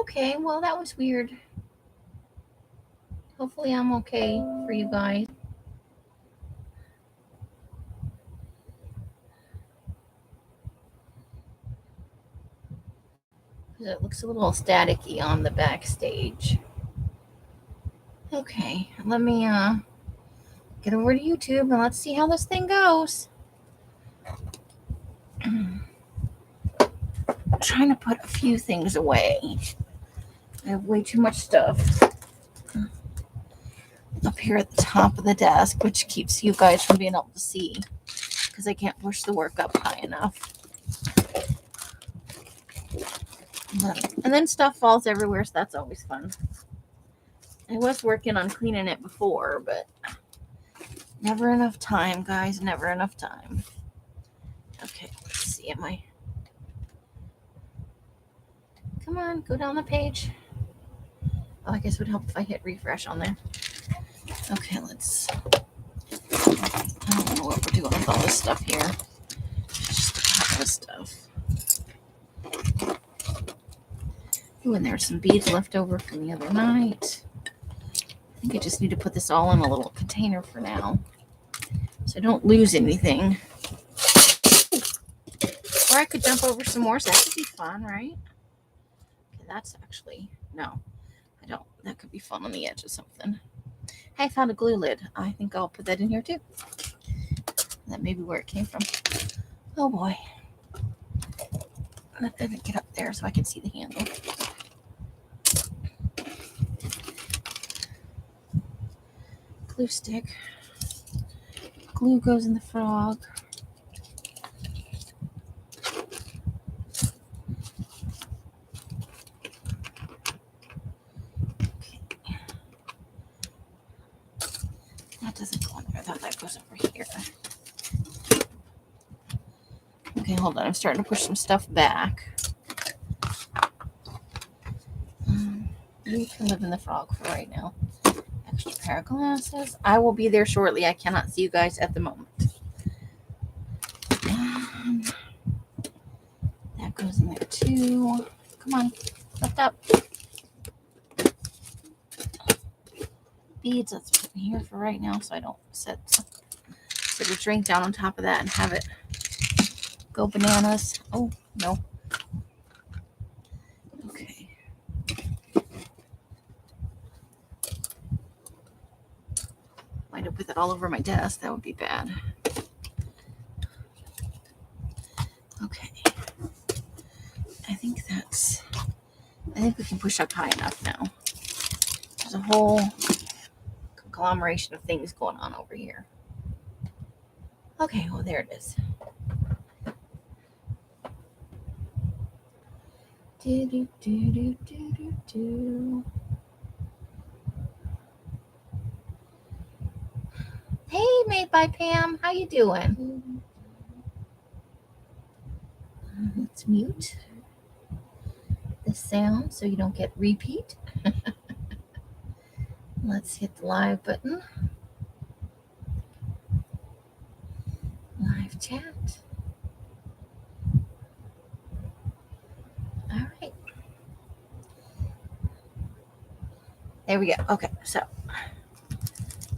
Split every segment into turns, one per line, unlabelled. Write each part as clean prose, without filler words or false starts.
Okay, well, that was weird. Hopefully I'm okay for you guys. Because it looks a little staticky on the backstage. Okay, let me get over to YouTube and let's see how this thing goes. I'm trying to put a few things away. I have way too much stuff up here at the top of the desk, which keeps you guys from being able to see because I can't push the work up high enough. And then stuff falls everywhere, so that's always fun. I was working on cleaning it before, but never enough time, guys. Never enough time. Okay, let's see. Come on, go down the page. Oh, I guess it would help if I hit refresh on there. Okay, I don't know what we're doing with all this stuff here. Just a couple of stuff. Ooh, and there's some beads left over from the other night. I think I just need to put this all in a little container for now, so I don't lose anything. Or I could jump over some more, so that could be fun, right? Okay, that's actually, no, I don't. That could be fun on the edge of something. Hey, I found a glue lid. I think I'll put that in here too. That may be where it came from. Oh boy. Let me get up there so I can see the handle. Glue stick. Glue goes in the frog. That doesn't go in there. I thought that goes over here. Okay, hold on. I'm starting to push some stuff back. You can live in the frog for right now. Extra pair of glasses. I will be there shortly. I cannot see you guys at the moment. That goes in there too. Come on, lift up. Beads. Let's put in here for right now, so I don't set a drink down on top of that and have it go bananas. Oh no. Okay. Wind up with it all over my desk. That would be bad. Okay. I think we can push up high enough now. There's a whole conglomeration of things going on over here. Okay, well, there it is. Hey, Made by Pam, how you doing? Let's mute the sound so you don't get repeat. Let's hit the live button. Live chat. All right. There we go. Okay, so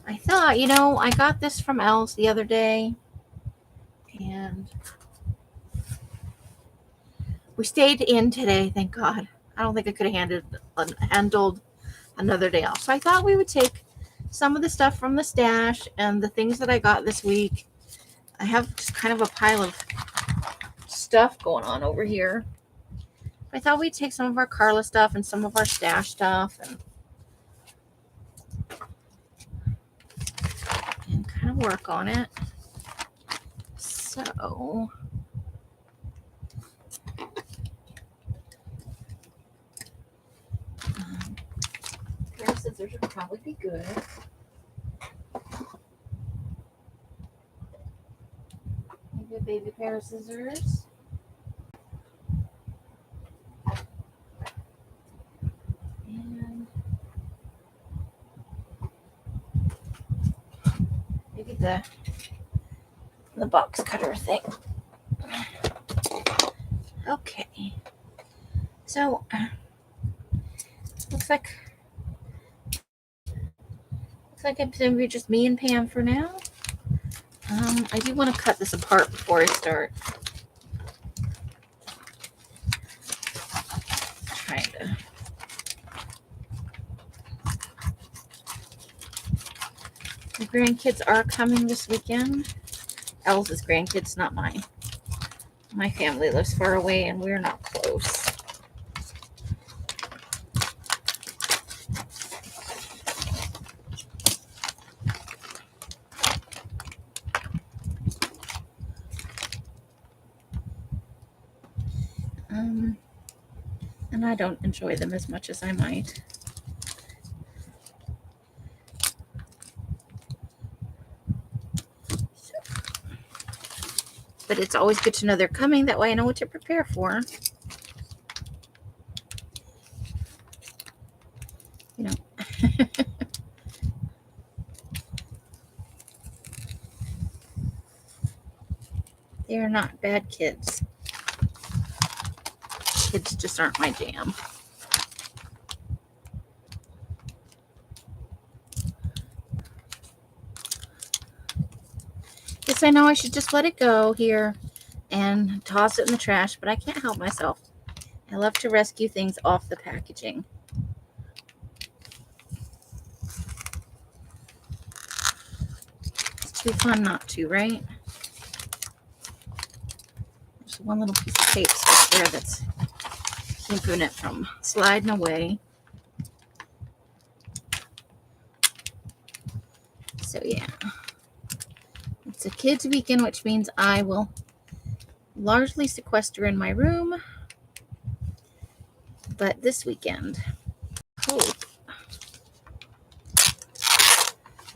I thought, I got this from Els the other day, and we stayed in today, thank God. I don't think I could have handled another day off. So I thought we would take some of the stuff from the stash and the things that I got this week. I have just kind of a pile of stuff going on over here. I thought we'd take some of our Karla stuff and some of our stash stuff and kind of work on it. So pair of scissors would probably be good. Maybe a baby pair of scissors. And maybe the box cutter thing. Okay. So looks like it's going to be just me and Pam for now. I do want to cut this apart before I start. Trying to. The grandkids are coming this weekend. Elsa's grandkids, not mine. My family lives far away and we're not close. And I don't enjoy them as much as I might. But it's always good to know they're coming. That way I know what to prepare for. You know. They are not bad kids. Kids just aren't my jam. Guess I know I should just let it go here and toss it in the trash, but I can't help myself. I love to rescue things off the packaging. It's too fun not to, right? There's one little piece of tape stuck there that's keeping it from sliding away. So yeah, it's a kids' weekend, which means I will largely sequester in my room. But this weekend, hope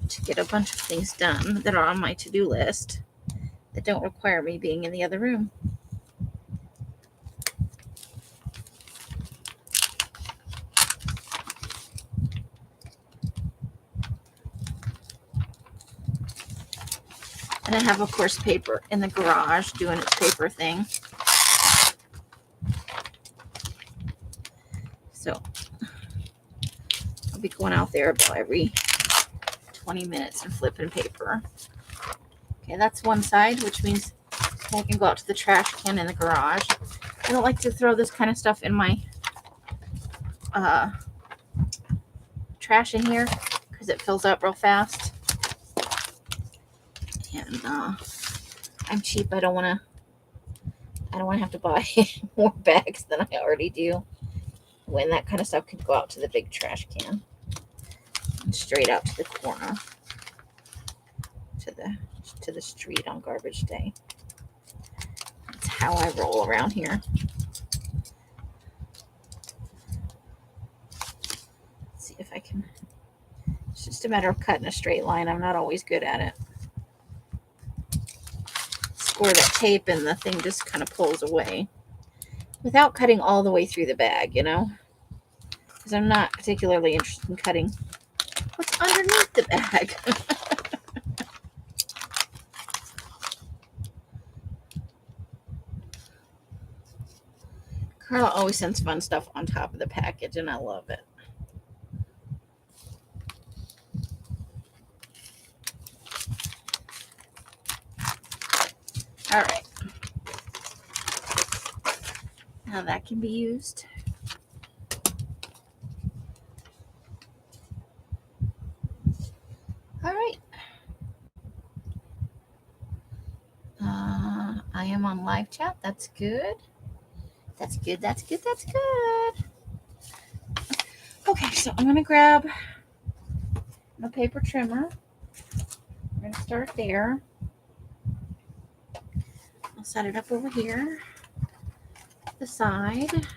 to get a bunch of things done that are on my to-do list that don't require me being in the other room. And I have, of course, paper in the garage doing its paper thing. So I'll be going out there about every 20 minutes and flipping paper. Okay, that's one side, which means I can go out to the trash can in the garage. I don't like to throw this kind of stuff in my trash in here because it fills up real fast. And I'm cheap. I don't want to have to buy more bags than I already do. When that kind of stuff could go out to the big trash can and straight out to the corner to the street on garbage day. That's how I roll around here. Let's see if I can. It's just a matter of cutting a straight line. I'm not always good at it. Score that tape and the thing just kind of pulls away without cutting all the way through the bag, you know, because I'm not particularly interested in cutting what's underneath the bag. Karla always sends fun stuff on top of the package, and I love it. All right. Now that can be used. All right. I am on live chat. That's good. That's good. That's good. That's good. Okay, so I'm going to grab my paper trimmer. We're going to start there. I'll set it up over here, the side.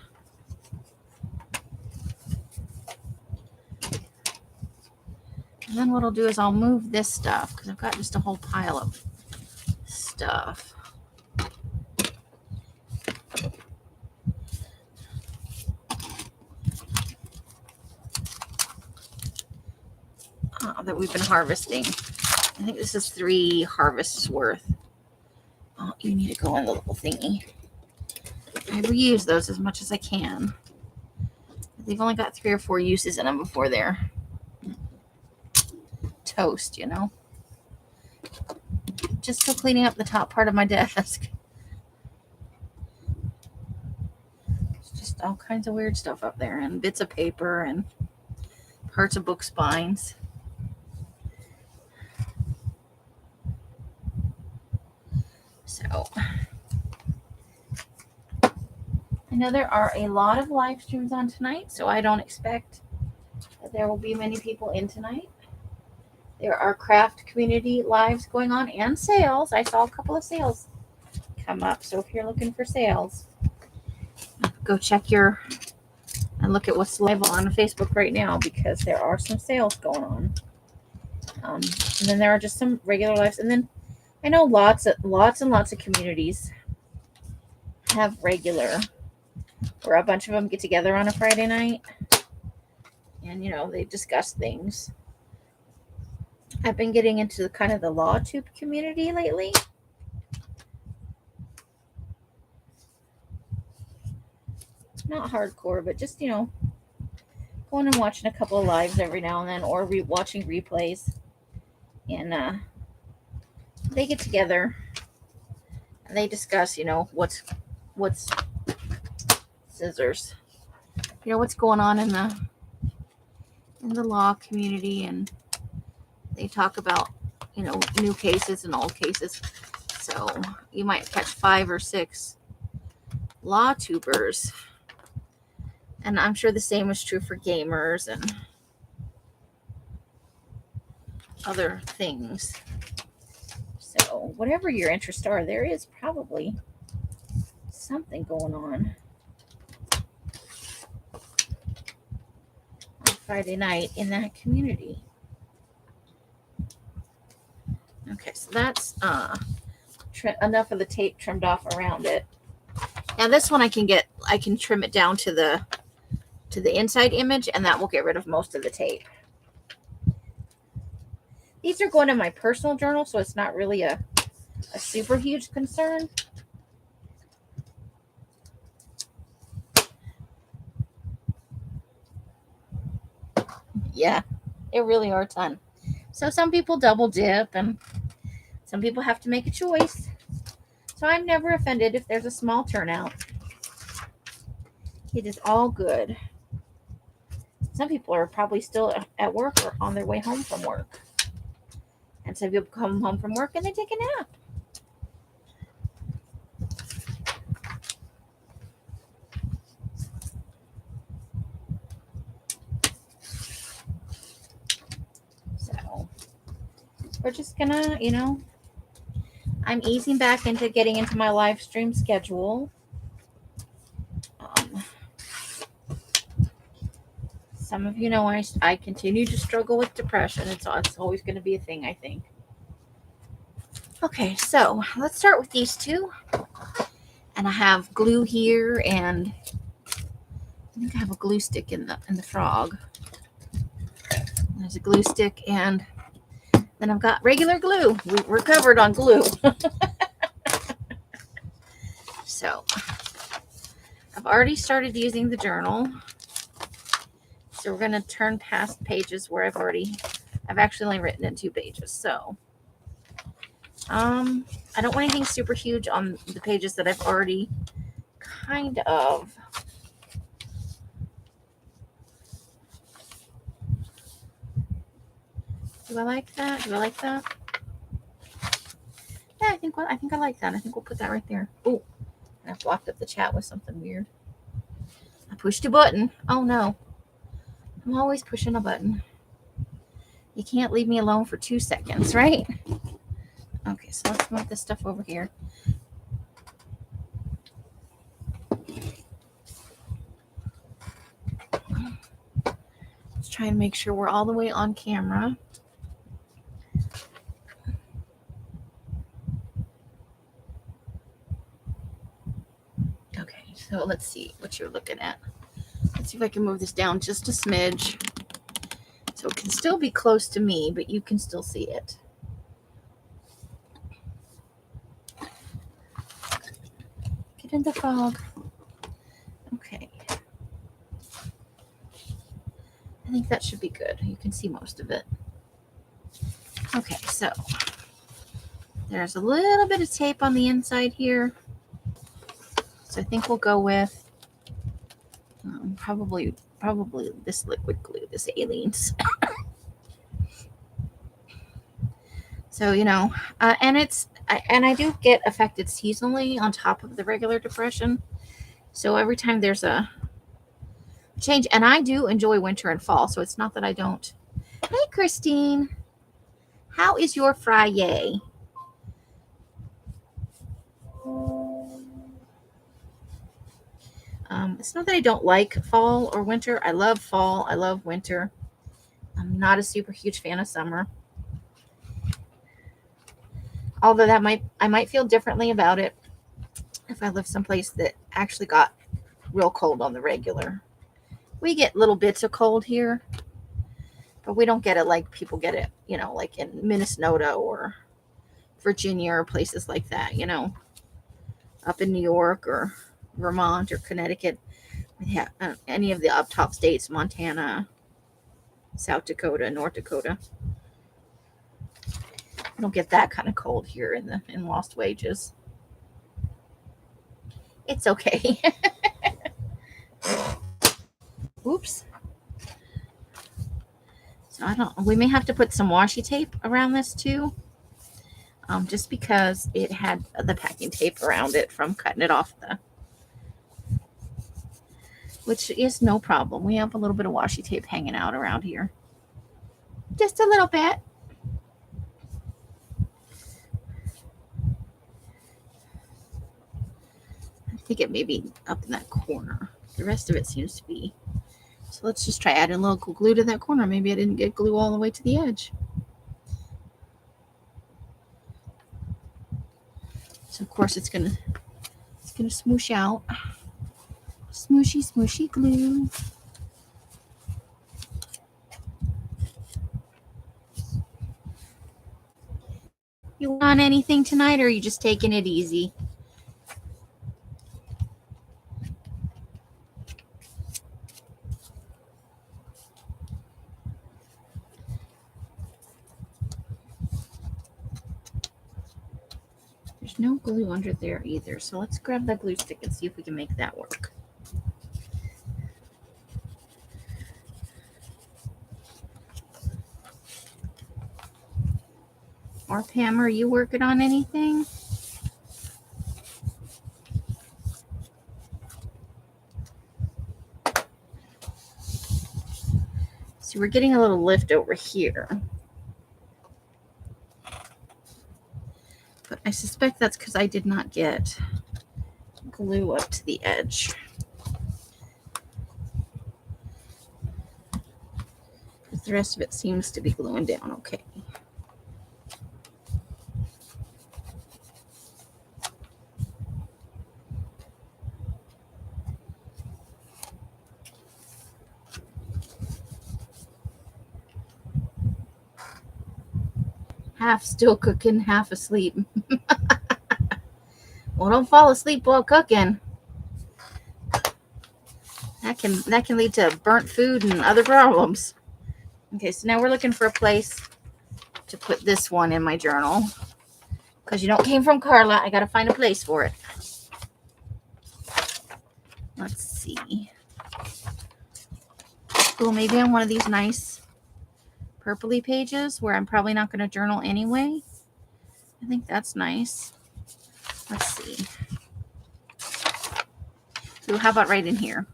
And then what I'll do is I'll move this stuff because I've got just a whole pile of stuff. That we've been harvesting. I think this is 3 harvests worth. Oh, you need to go in the little thingy. I reuse those as much as I can. They've only got 3 or 4 uses in them before they're toast, you know. Just still cleaning up the top part of my desk. It's just all kinds of weird stuff up there, and bits of paper and parts of book spines. So I know there are a lot of live streams on tonight, so I don't expect that there will be many people in tonight. There are craft community lives going on and sales. I saw a couple of sales come up, so if you're looking for sales, go check and look at what's live on Facebook right now, because there are some sales going on. And then there are just some regular lives, and then I know lots and lots of communities have regular, where a bunch of them get together on a Friday night and, you know, they discuss things. I've been getting into kind of the LawTube community lately. Not hardcore, but just, you know, going and watching a couple of lives every now and then, or watching replays. And they get together and they discuss, you know, what's scissors, you know, what's going on in the law community, and they talk about, you know, new cases and old cases. So you might catch 5 or 6 law tubers, and I'm sure the same is true for gamers and other things. So whatever your interests are, there is probably something going on Friday night in that community. Okay, so that's enough of the tape trimmed off around it. Now this one I can trim it down to the inside image, and that will get rid of most of the tape. These are going in my personal journal, so it's not really a super huge concern. Yeah, they really are a ton. So some people double dip, and some people have to make a choice. So I'm never offended if there's a small turnout. It is all good. Some people are probably still at work or on their way home from work. And some people come home from work and they take a nap. So we're just gonna, you know, I'm easing back into getting into my live stream schedule. Some of you know I continue to struggle with depression. It's always going to be a thing, I think. Okay, so let's start with these two. And I have glue here, and I think I have a glue stick in the frog. There's a glue stick, and then I've got regular glue. We're covered on glue. So I've already started using the journal. So we're going to turn past pages where I've actually only written in 2 pages. So I don't want anything super huge on the pages that I've already kind of. Do I like that? Do I like that? Yeah, I think I like that. I think we'll put that right there. Oh, I blocked up the chat with something weird. I pushed a button. Oh no. I'm always pushing a button. You can't leave me alone for 2 seconds, right? Okay, so let's move this stuff over here. Let's try and make sure we're all the way on camera. Okay, so let's see what you're looking at. Let's see if I can move this down just a smidge. So it can still be close to me, but you can still see it. Get in the fog. Okay. think that should be good. You can see most of it. Okay, so there's a little bit of tape on the inside here. So I think we'll go with probably this liquid glue, this Aleene's. So, and I do get affected seasonally on top of the regular depression. So every time there's a change, and I do enjoy winter and fall, so it's not that I don't. Hey, Christine, how is your Fri-Yay? It's not that I don't like fall or winter. I love fall. I love winter. I'm not a super huge fan of summer. Although I might feel differently about it if I live someplace that actually got real cold on the regular. We get little bits of cold here, but we don't get it like people get it, like in Minnesota or Virginia or places like that, up in New York or Vermont or Connecticut. Yeah, any of the up top states, Montana, South Dakota, North Dakota. We don't get that kind of cold here in Lost Wages. It's okay. Oops. So we may have to put some washi tape around this too. Just because it had the packing tape around it from cutting it off which is no problem. We have a little bit of washi tape hanging out around here. Just a little bit. I think it may be up in that corner. The rest of it seems to be. So let's just try adding a little glue to that corner. Maybe I didn't get glue all the way to the edge. So of course it's gonna smoosh out. Smooshy glue. You want anything tonight, or are you just taking it easy? There's no glue under there either, so let's grab that glue stick and see if we can make that work. Or Pam, are you working on anything? See, we're getting a little lift over here. But I suspect that's because I did not get glue up to the edge. Because the rest of it seems to be gluing down okay. Half still cooking, half asleep. Well, don't fall asleep while cooking. That can lead to burnt food and other problems. Okay, so now we're looking for a place to put this one in my journal. Because it came from Karla, I got to find a place for it. Let's see. Oh, maybe on one of these nice purpley pages where I'm probably not going to journal anyway. I think that's nice. Let's see. So how about right in here?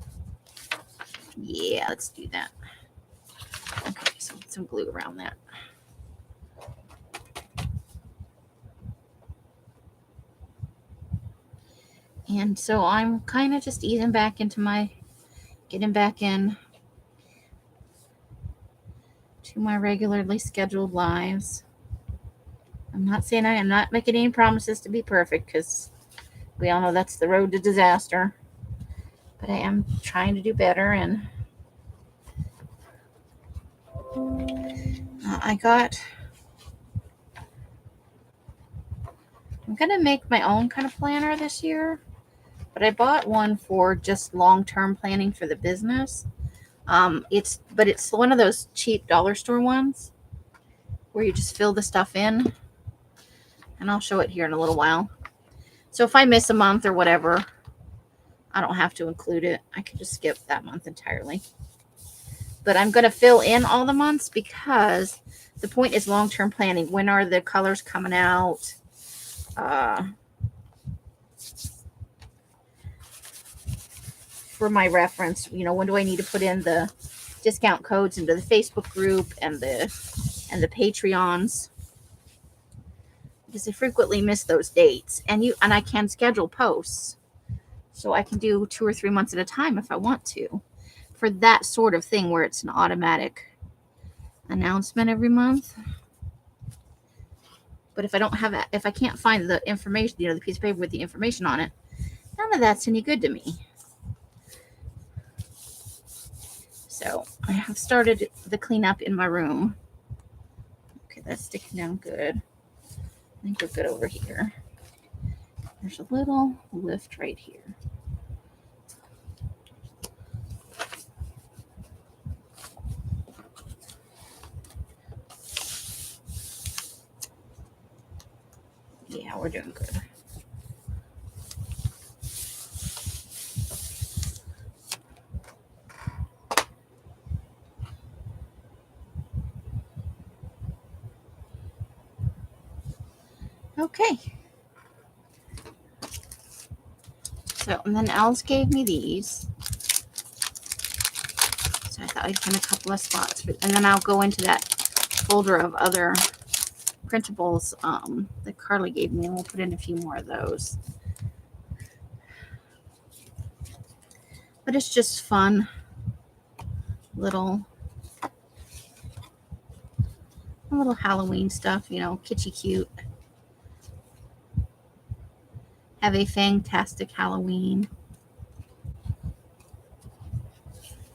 Yeah, let's do that. Okay, so put some glue around that. And so I'm kind of just getting back in to my regularly scheduled lives. I'm not saying I am not making any promises to be perfect, because we all know that's the road to disaster. But I am trying to do better, and I'm going to make my own kind of planner this year, but I bought one for just long-term planning for the business. It's one of those cheap dollar store ones where you just fill the stuff in, and I'll show it here in a little while. So if I miss a month or whatever, I don't have to include it. I can just skip that month entirely. But I'm going to fill in all the months because the point is long-term planning. When are the colors coming out? For my reference, when do I need to put in the discount codes into the Facebook group and the Patreons? Because I frequently miss those dates, and I can schedule posts, so I can do 2 or 3 months at a time if I want to, for that sort of thing where it's an automatic announcement every month. But if I can't find the information, the piece of paper with the information on it, none of that's any good to me. So I have started the cleanup in my room. Okay, that's sticking down good. I think we're good over here. There's a little lift right here. Yeah, we're doing good. Okay. So, and then Els gave me these. So I thought I'd find a couple of spots. And then I'll go into that folder of other printables that Karla gave me, and we'll put in a few more of those. But it's just fun. Little Halloween stuff, kitschy cute. Have a fantastic Halloween.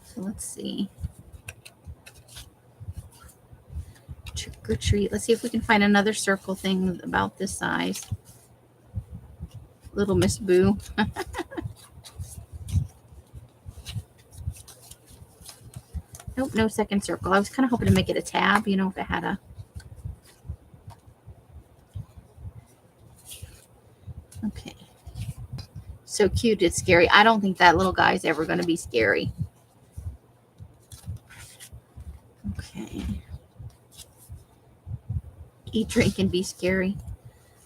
So let's see. Trick or treat. Let's see if we can find another circle thing about this size. Little Miss Boo. Nope, no second circle. I was kind of hoping to make it a tab, if it had a... Okay. So cute, it's scary. I don't think that little guy's ever going to be scary. Okay. Eat, drink, and be scary.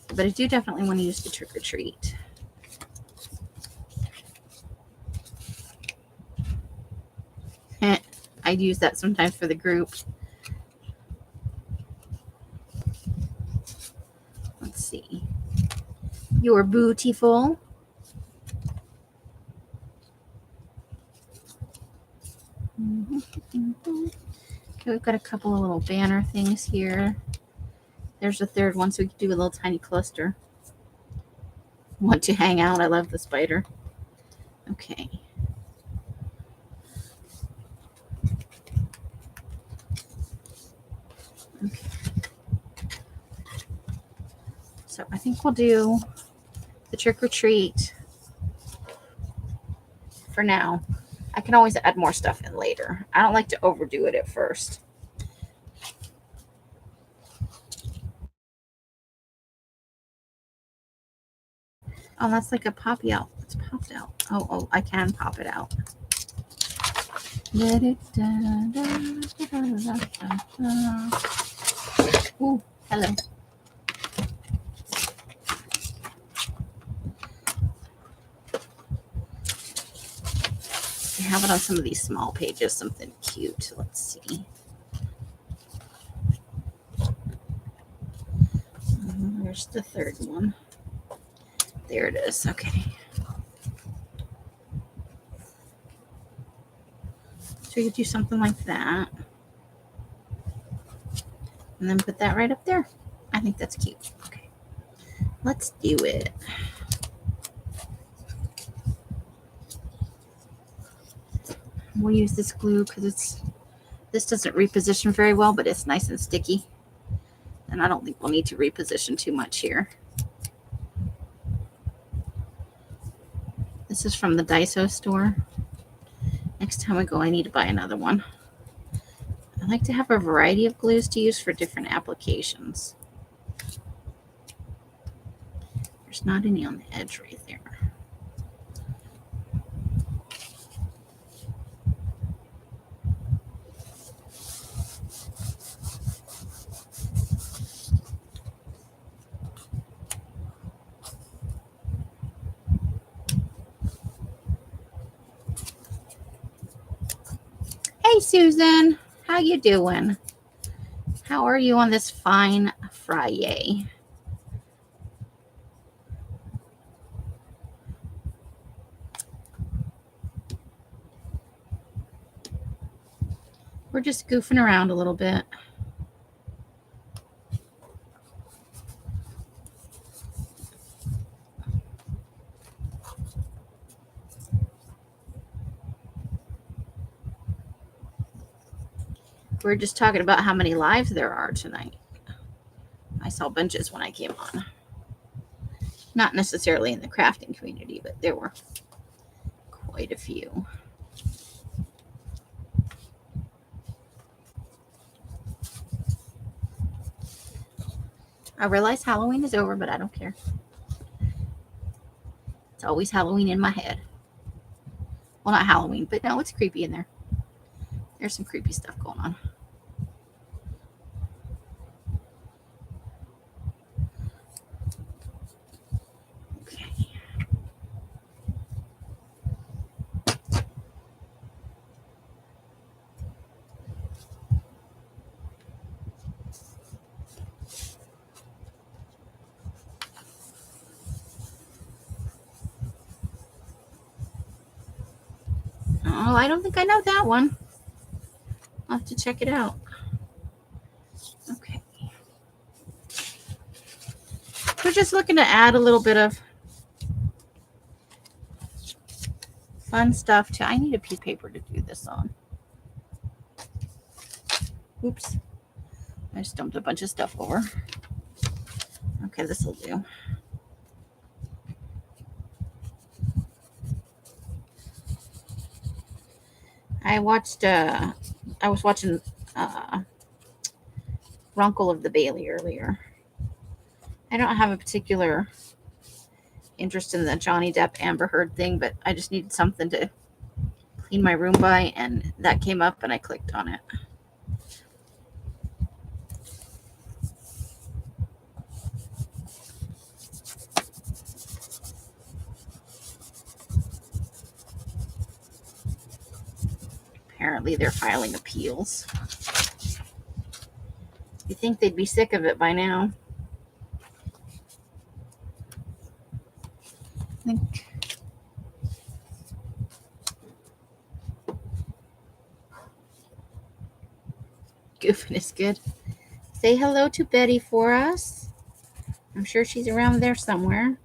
But I do definitely want to use the trick or treat. I'd use that sometimes for the group. Let's see. You're beautiful. Okay, we've got a couple of little banner things here. There's a third one, so we could do a little tiny cluster. Want to hang out? I love the spider. Okay. Okay. So I think we'll do the trick or treat for now. I can always add more stuff in later. I don't like to overdo it at first. Oh, that's like a poppy out. It's popped out. Oh, I can pop it out. Ooh, hello. I have it on some of these small pages, something cute. Let's see. There's the third one. There it is. Okay. So you do something like that. And then put that right up there. I think that's cute. Okay. Let's do it. We'll use this glue because this doesn't reposition very well, but it's nice and sticky. And I don't think we'll need to reposition too much here. This is from the Daiso store. And Next time I go, I need to buy another one. I like to have a variety of glues to use for different applications. There's not any on the edge right there. Hey, Susan. How you doing? How are you on this fine Fri-Yay? We're just goofing around a little bit. We're just talking about how many lives there are tonight. I saw bunches when I came on. Not necessarily in the crafting community, but there were quite a few. I realize Halloween is over, but I don't care. It's always Halloween in my head. Well, not Halloween, but no, it's creepy in there. There's some creepy stuff going on. Okay. Oh, I don't think I know that one. I'll have to check it out. Okay. We're just looking to add a little bit of fun stuff to. I need a piece of paper to do this on. Oops. I just dumped a bunch of stuff over. Okay, this will do. I was watching Runkle of the Bailey earlier. I don't have a particular interest in the Johnny Depp Amber Heard thing, but I just needed something to clean my room by, and that came up and I clicked on it. Apparently they're filing appeals. You'd think they'd be sick of it by now. I think goofing is good. Say hello to Betty for us. I'm sure she's around there somewhere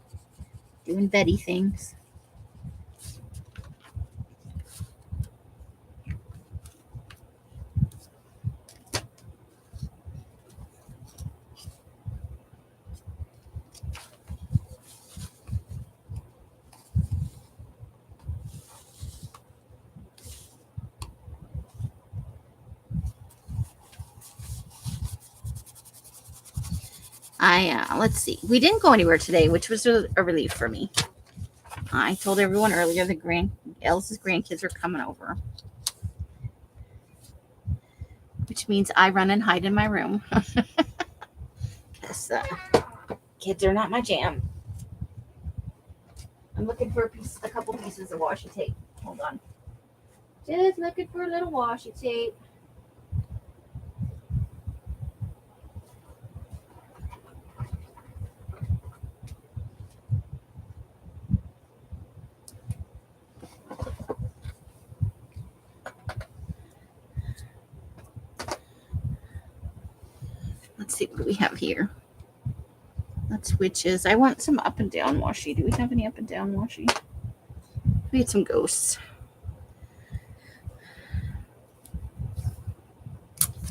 doing Betty things. Let's see. We didn't go anywhere today, which was a relief for me. I told everyone earlier that Elsa's grandkids are coming over, which means I run and hide in my room. Because kids are not my jam. I'm looking for a couple pieces of washi tape. Hold on. Just looking for a little washi tape. Let's see, what do we have here? That's witches. I want some up and down washi. Do we have any up and down washi? We had some ghosts.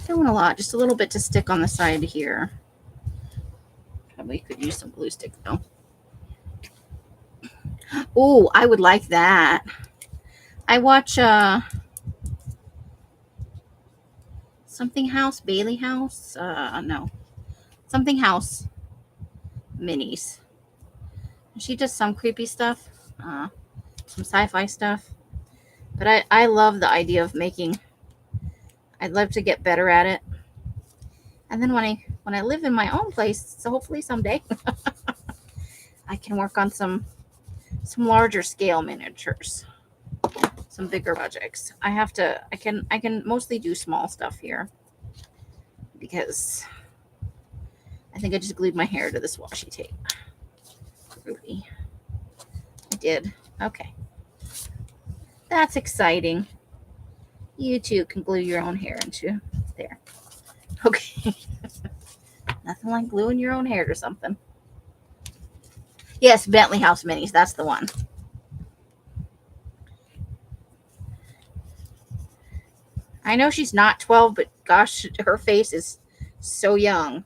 Don't want a lot, just a little bit to stick on the side here. Probably could use some glue stick though. Oh, I would like that. I watch something house, Bailey House. No, something house minis. She does some creepy stuff, some sci-fi stuff. But I love the idea of making. I'd love to get better at it. And then when I live in my own place, so hopefully someday I can work on some larger scale miniatures, some bigger projects. I can mostly do small stuff here because I think I just glued my hair to this washi tape. Ruby. I did. Okay. That's exciting. You too can glue your own hair into there. Okay. Nothing like gluing your own hair to something. Yes, Bentley House Minis. That's the one. I know she's not 12, but gosh, her face is so young.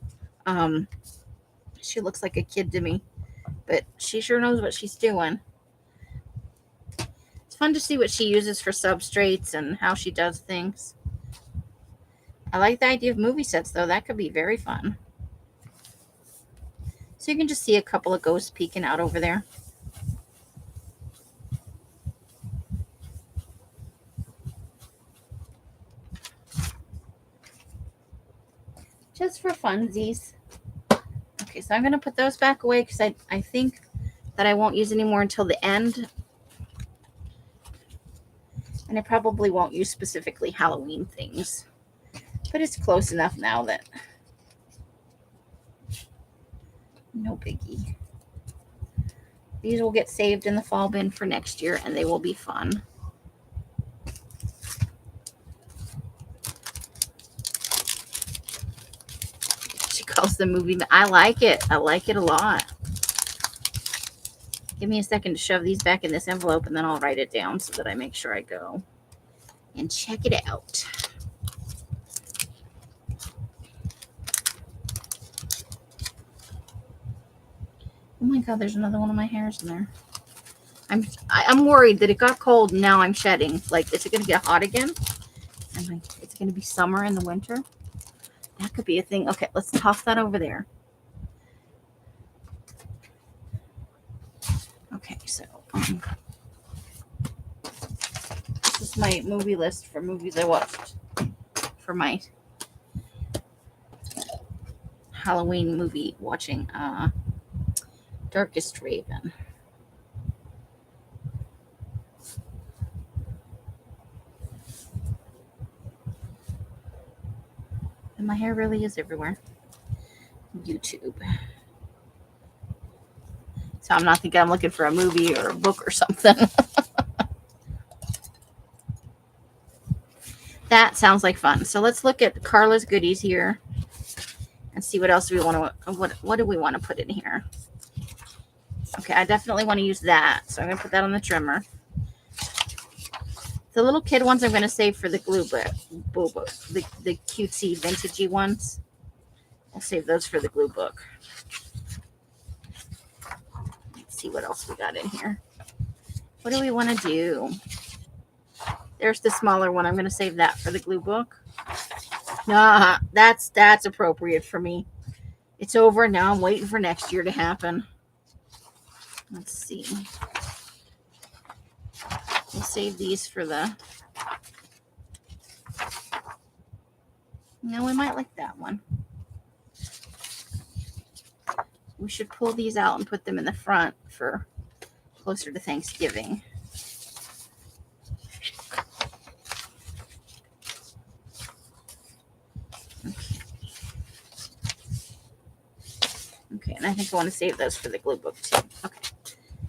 She looks like a kid to me, but she sure knows what she's doing. It's fun to see what she uses for substrates and how she does things. I like the idea of movie sets, though. That could be very fun. So you can just see a couple of ghosts peeking out over there. Just for funsies. Okay, so I'm going to put those back away because I think that I won't use any more until the end. And I probably won't use specifically Halloween things. But it's close enough now that no biggie. These will get saved in the fall bin for next year, and they will be fun. She calls the movie. I like it. I like it a lot. Give me a second to shove these back in this envelope, and then I'll write it down so that I make sure I go and check it out. Oh my God, there's another one of my hairs in there. I'm worried that it got cold and now I'm shedding. Like, is it going to get hot again? And like, it's going to be summer in the winter. That could be a thing. Okay, let's toss that over there. Okay, so this is my movie list for movies I watched for my Halloween movie watching. Darkest Raven. And my hair really is everywhere. YouTube. So I'm not thinking I'm looking for a movie or a book or something. That sounds like fun. So let's look at Karla's goodies here and see what else we want to, what do we want to put in here? Okay, I definitely want to use that. So I'm going to put that on the trimmer. The little kid ones I'm going to save for the glue book. The cutesy vintagey ones. I'll save those for the glue book. Let's see what else we got in here. What do we want to do? There's the smaller one. I'm going to save that for the glue book. Nah, that's appropriate for me. It's over now. I'm waiting for next year to happen. Let's see. We'll save these for the... No, we might like that one. We should pull these out and put them in the front for closer to Thanksgiving. Okay, and I think I want to save those for the glue book too. Okay.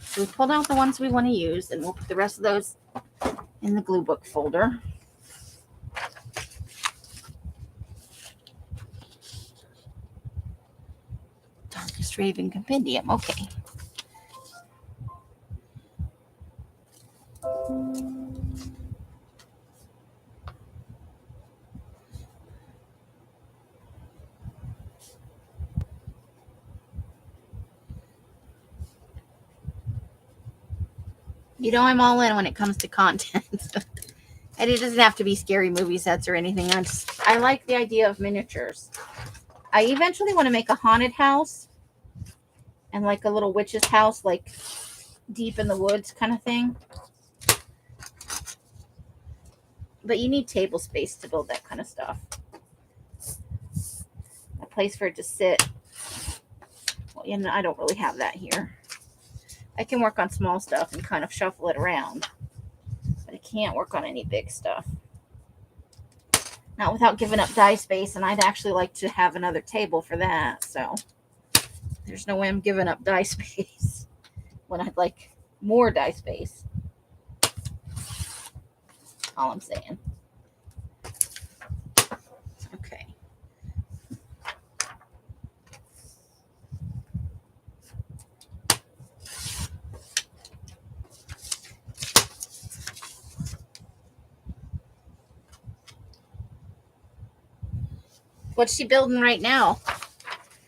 So we pulled out the ones we want to use, and we'll put the rest of those in the glue book folder. Darkest Raven Compendium. Okay. You know I'm all in when it comes to content. And it doesn't have to be scary movie sets or anything. I like the idea of miniatures. I eventually want to make a haunted house and like a little witch's house, like deep in the woods kind of thing. But you need table space to build that kind of stuff. A place for it to sit. Well, you know, I don't really have that here. I can work on small stuff and kind of shuffle it around. But I can't work on any big stuff. Not without giving up die space, and I'd actually like to have another table for that. So there's no way I'm giving up die space when I'd like more die space. All I'm saying. Okay. What's she building right now?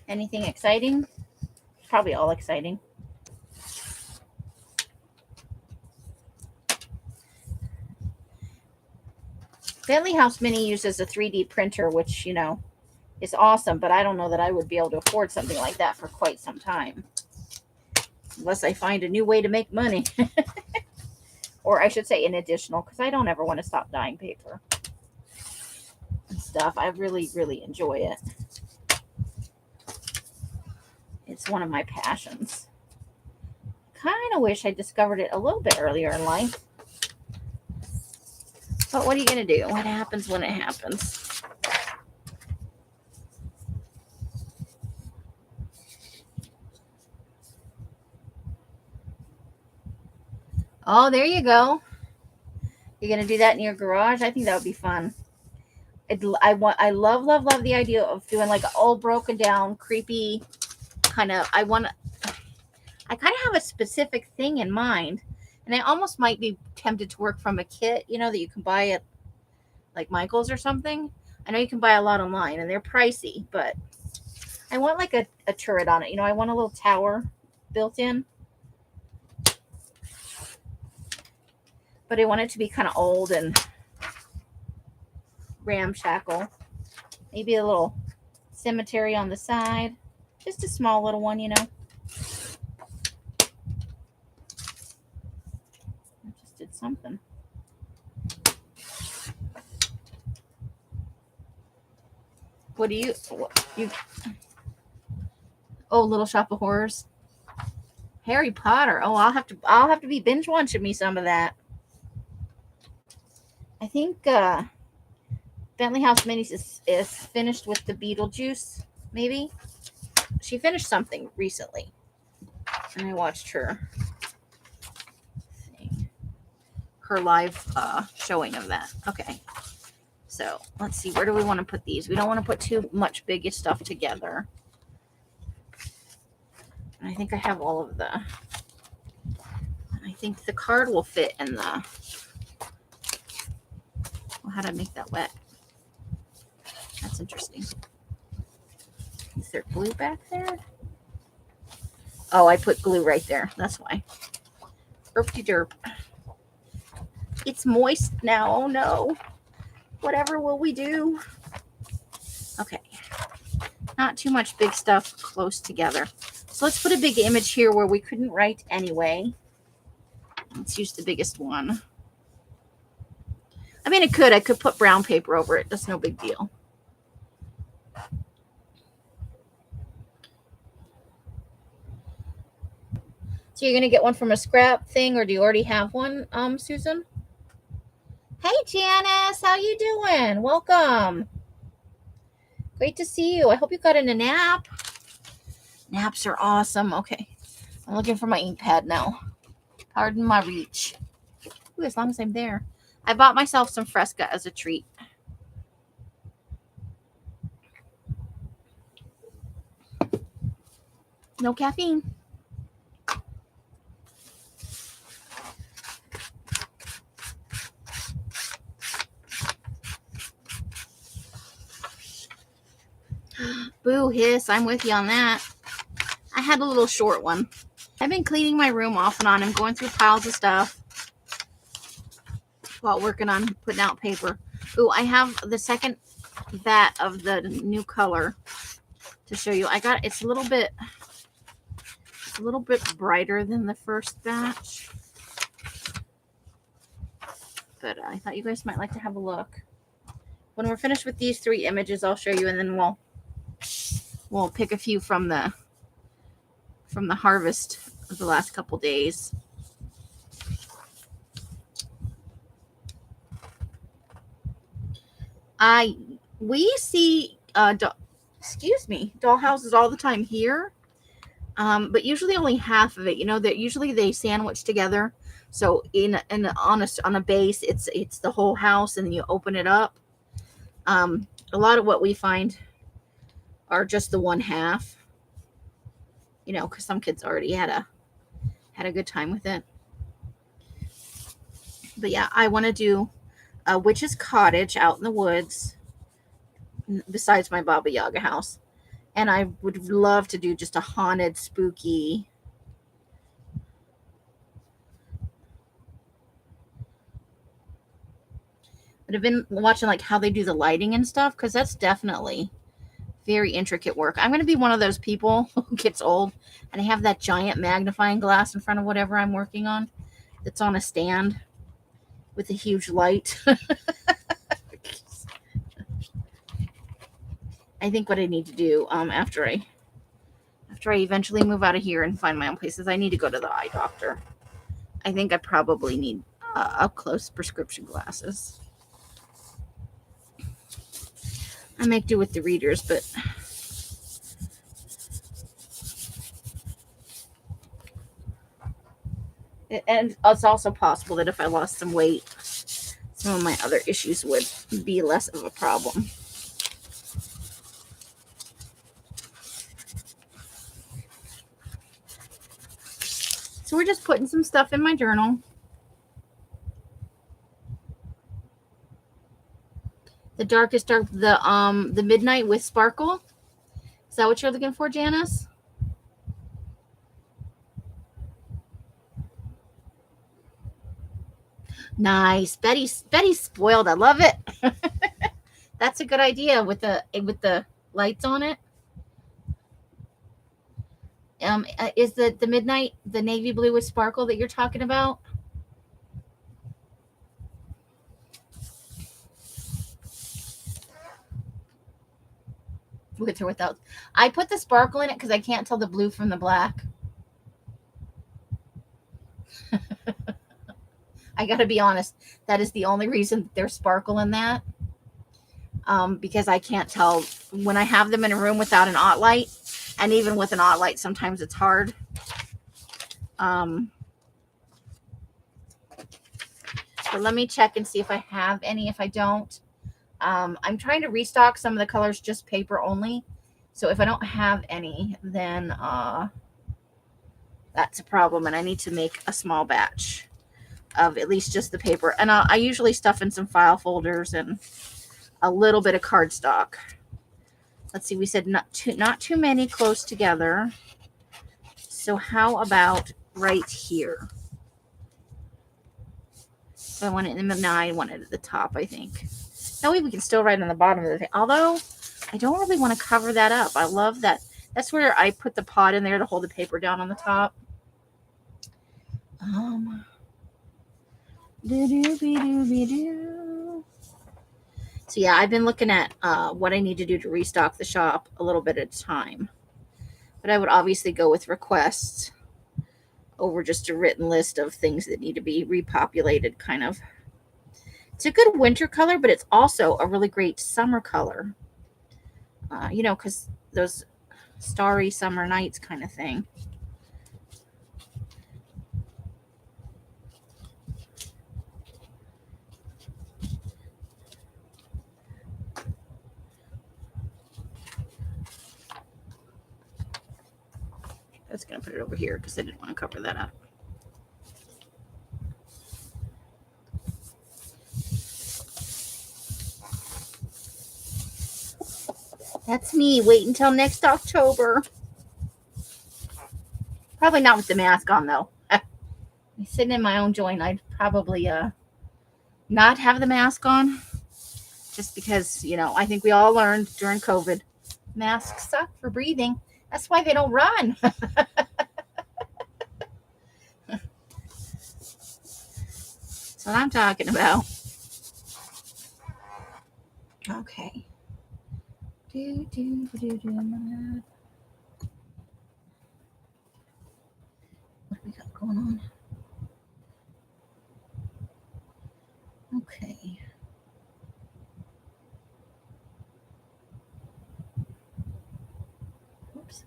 Anything exciting? Probably all exciting. Bentley House Mini uses a 3D printer, which, you know, is awesome, but I don't know that I would be able to afford something like that for quite some time. Unless I find a new way to make money. Or I should say an additional, because I don't ever want to stop dyeing paper and stuff. I really, really enjoy it. It's one of my passions. Kind of wish I discovered it a little bit earlier in life. But what are you going to do? What happens when it happens? Oh, there you go. You're going to do that in your garage? I think that would be fun. I love the idea of doing like an all broken down, creepy kind of, I kind of have a specific thing in mind. And I almost might be tempted to work from a kit, you know, that you can buy at like Michael's or something. I know you can buy a lot online and they're pricey, but I want like a turret on it. You know, I want a little tower built in. But I want it to be kind of old and ramshackle. Maybe a little cemetery on the side. Just a small little one, you know. I just did something. What do you Oh, Little Shop of Horrors. Harry Potter. Oh, I'll have to be binge watching me some of that. I think Bentley House Minis is finished with the Beetlejuice, maybe. She finished something recently. And I watched her live showing of that. Okay. So let's see. Where do we want to put these? We don't want to put too much big stuff together. And I think I have all of the. I think the card will fit in the. Well, how did I make that wet? That's interesting. Is there glue back there? Oh, I put glue right there. That's why. Derp-de-derp. It's moist now. Oh no. Whatever will we do? Okay. Not too much big stuff close together. So let's put a big image here where we couldn't write anyway. Let's use the biggest one. I mean, I could put brown paper over it. That's no big deal. So you're going to get one from a scrap thing, or do you already have one, Susan? Hey, Janice, how you doing? Welcome. Great to see you. I hope you got in a nap. Naps are awesome. Okay. I'm looking for my ink pad now. Pardon my reach. Ooh, as long as I'm there. I bought myself some Fresca as a treat. No caffeine. Boo hiss, I'm with you on that. I had a little short one. I've been cleaning my room off and on. I'm going through piles of stuff. while working on putting out paper. Ooh, I have the second bat of the new color to show you. It's a little bit brighter than the first batch, but I thought you guys might like to have a look. When we're finished with these 3 images, I'll show you, and then we'll pick a few from the harvest of the last couple days. We see dollhouses all the time here, but usually only half of it. That usually they sandwich together. So on a base, it's the whole house, and then you open it up. A lot of what we find are just the one half. Because some kids already had a good time with it. But yeah, I want to do a witch's cottage out in the woods besides my Baba Yaga house. And I would love to do just a haunted, spooky. But I've been watching like how they do the lighting and stuff, because that's definitely very intricate work. I'm going to be one of those people who gets old and I have that giant magnifying glass in front of whatever I'm working on that's on a stand with a huge light. I think what I need to do after I eventually move out of here and find my own places, I need to go to the eye doctor. I think I probably need up close prescription glasses. I make do with the readers, but and it's also possible that if I lost some weight, some of my other issues would be less of a problem. So we're just putting some stuff in my journal. The darkest dark, the midnight with sparkle. Is that what you're looking for, Janice? Nice. Betty's spoiled. I love it. That's a good idea with the lights on it. Is the midnight the navy blue with sparkle that you're talking about? With or without? I put the sparkle in it because I can't tell the blue from the black. I got to be honest. That is the only reason there's sparkle in that. Because I can't tell when I have them in a room without an OT light, and even with an OT light, sometimes it's hard. But let me check and see if I have any. If I don't, I'm trying to restock some of the colors just paper only. So if I don't have any, then that's a problem, and I need to make a small batch of at least just the paper. And I usually stuff in some file folders and a little bit of cardstock. Let's see, we said not too many close together. So how about right here? So I want it in the middle. No, I want it at the top, I think. That way we can still write on the bottom of the thing. Although I don't really want to cover that up. I love that. That's where I put the pot in there to hold the paper down on the top. So yeah, I've been looking at what I need to do to restock the shop a little bit at a time. But I would obviously go with requests over just a written list of things that need to be repopulated, kind of. It's a good winter color, but it's also a really great summer color. Because those starry summer nights kind of thing. I was going to put it over here because I didn't want to cover that up. That's me. Wait until next October. Probably not with the mask on, though. I'm sitting in my own joint. I'd probably not have the mask on, just because, I think we all learned during COVID, masks suck for breathing. That's why they don't run. That's what I'm talking about. Okay. What do we got going on? Okay. Oops.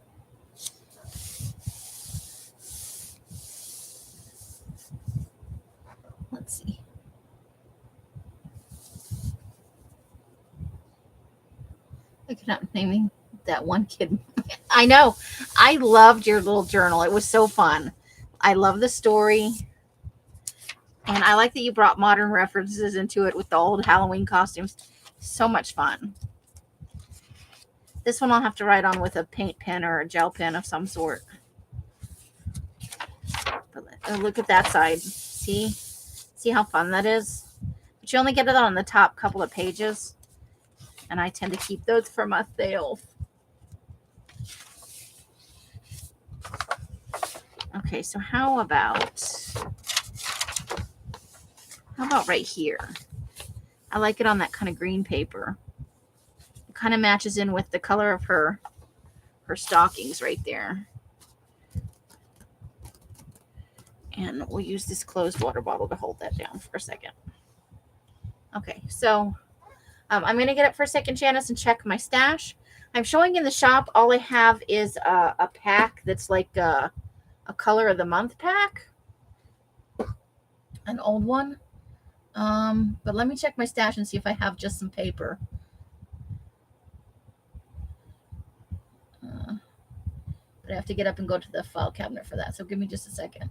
Let's see. Look at that, naming that one kid. I know. I loved your little journal. It was so fun. I love the story. And I like that you brought modern references into it with the old Halloween costumes. So much fun. This one I'll have to write on with a paint pen or a gel pen of some sort. But look at that side. See how fun that is? But you only get it on the top couple of pages. And I tend to keep those for myself. Okay, so how about right here? I like it on that kind of green paper. It kind of matches in with the color of her stockings right there. And we'll use this closed water bottle to hold that down for a second. Okay, so I'm going to get up for a second, Janice, and check my stash. I'm showing in the shop, all I have is a pack that's like a color of the month pack. An old one. But let me check my stash and see if I have just some paper. But I have to get up and go to the file cabinet for that. So give me just a second.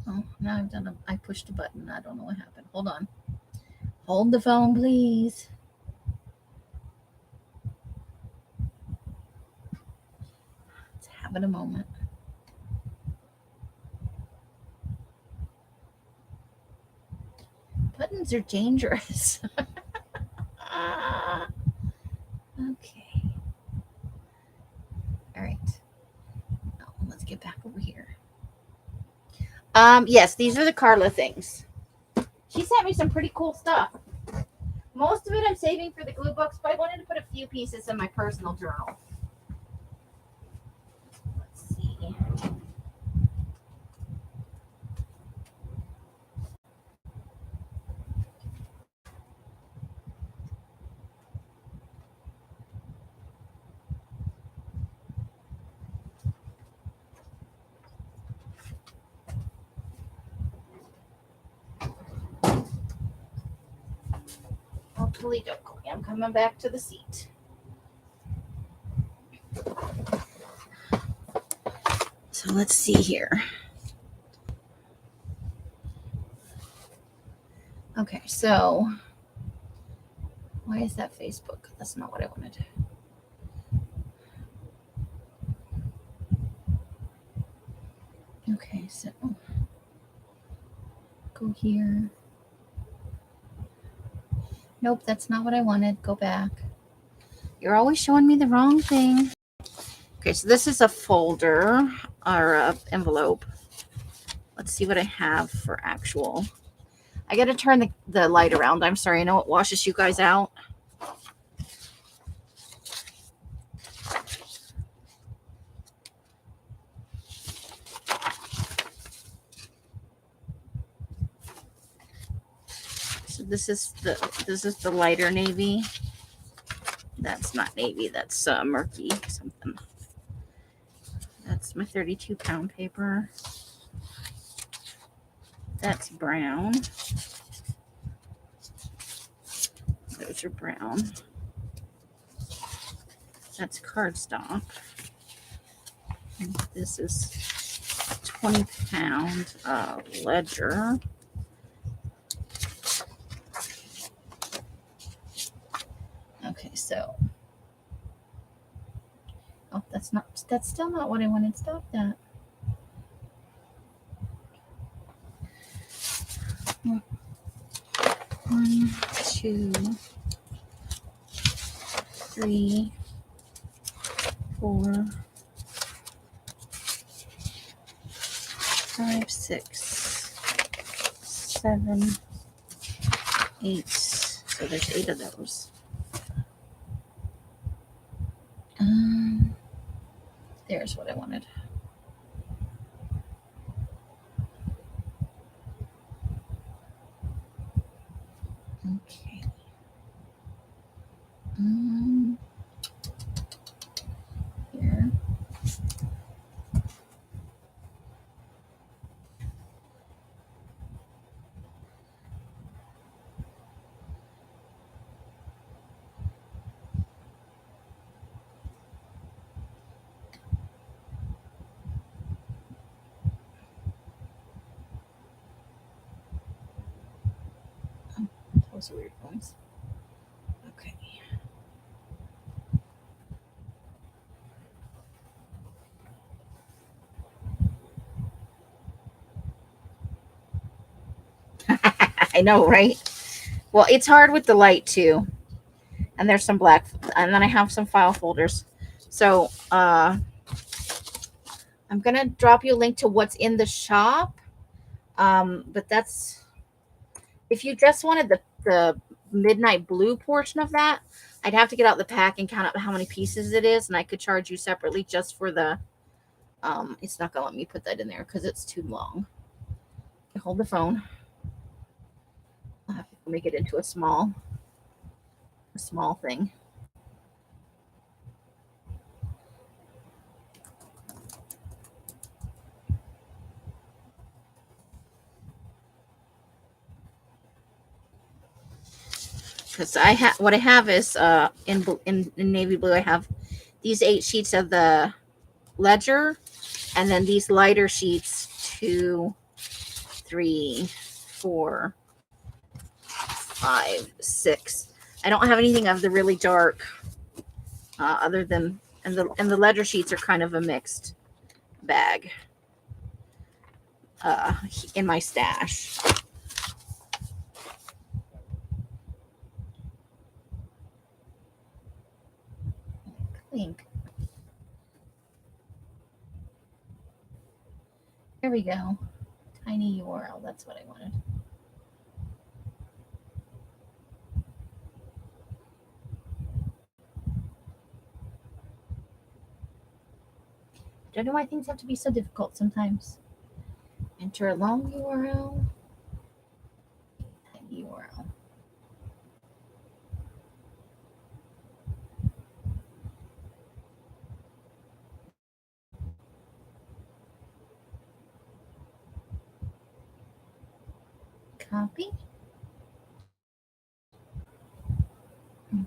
Oh, now I pushed a button. I don't know what happened. Hold on. Hold the phone, please. Let's have it a moment. Buttons are dangerous. Okay. All right. Oh, let's get back over here. Yes, these are the Karla things. She sent me some pretty cool stuff. Most of it I'm saving for the glue books, but I wanted to put a few pieces in my personal journal. Let's see. Hopefully, I'm coming back to the seat. So let's see here. Okay, so why is that Facebook? That's not what I wanted. Okay, so go here. Nope, that's not what I wanted. Go back. You're always showing me the wrong thing. Okay, so this is a folder or an envelope. Let's see what I have for actual. I got to turn the light around. I'm sorry. I know it washes you guys out. So this is the lighter navy. That's not navy. That's murky something. That's my 32-pound paper. That's brown. Those are brown. That's cardstock. And this is a 20-pound ledger. Okay, so That's still not what I wanted. Stop that. One, two, three, 4, 5, 6, 7, 8. So there's 8 of those. There's what I wanted. Okay. Here. Those are weird ones. Okay. I know, right? Well, it's hard with the light too. And there's some black, and then I have some file folders. So I'm gonna drop you a link to what's in the shop. But that's, if you just wanted the midnight blue portion of that, I'd have to get out the pack and count out how many pieces it is, and I could charge you separately just for the it's not gonna let me put that in there because it's too long. Hold the phone. I'll have to make it into a small thing. Because what I have is in navy blue, I have these 8 sheets of the ledger, and then these lighter sheets 2, 3, 4, 5, 6. I don't have anything of the really dark, other than, and the ledger sheets are kind of a mixed bag in my stash. Clink. Here we go. Tiny URL. That's what I wanted. Don't know why things have to be so difficult sometimes. Enter a long URL. Tiny URL. Copy.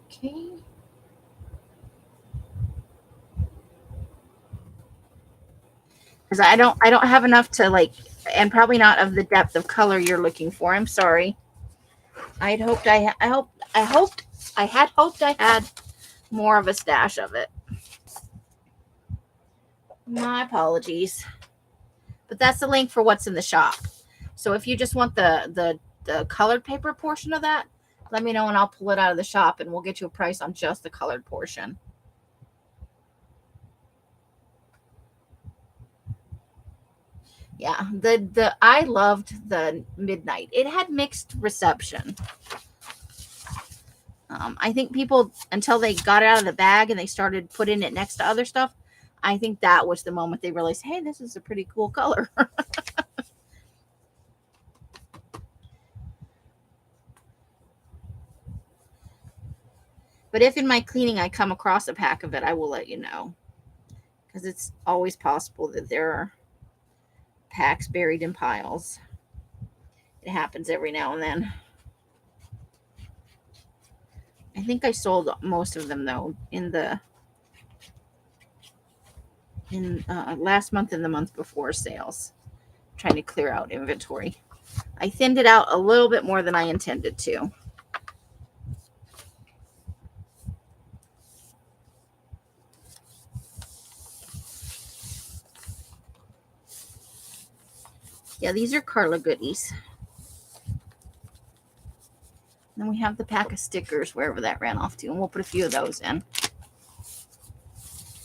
Okay. Because I don't have enough to like, and probably not of the depth of color you're looking for. I'm sorry. I had hoped I had more of a stash of it. My apologies. But that's the link for what's in the shop. So if you just want the colored paper portion of that, let me know and I'll pull it out of the shop and we'll get you a price on just the colored portion. Yeah, I loved the midnight. It had mixed reception. I think people, until they got it out of the bag and they started putting it next to other stuff, I think that was the moment they realized, hey, this is a pretty cool color. But if in my cleaning I come across a pack of it, I will let you know. Because it's always possible that there are packs buried in piles. It happens every now and then. I think I sold most of them though in last month and the month before sales, trying to clear out inventory. I thinned it out a little bit more than I intended to. Yeah, these are Karla goodies. Then we have the pack of stickers wherever that ran off to, and we'll put a few of those in.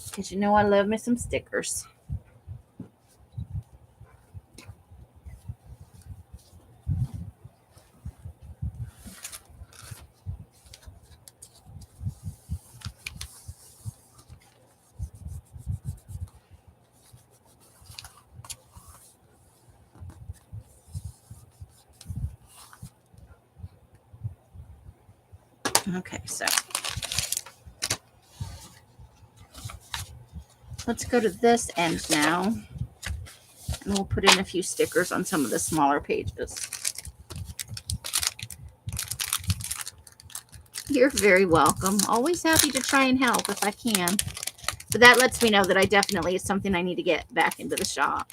Because you know I love me some stickers. Okay, so let's go to this end now, and we'll put in a few stickers on some of the smaller pages. You're very welcome. Always happy to try and help if I can. But that lets me know that I definitely, it's something I need to get back into the shop.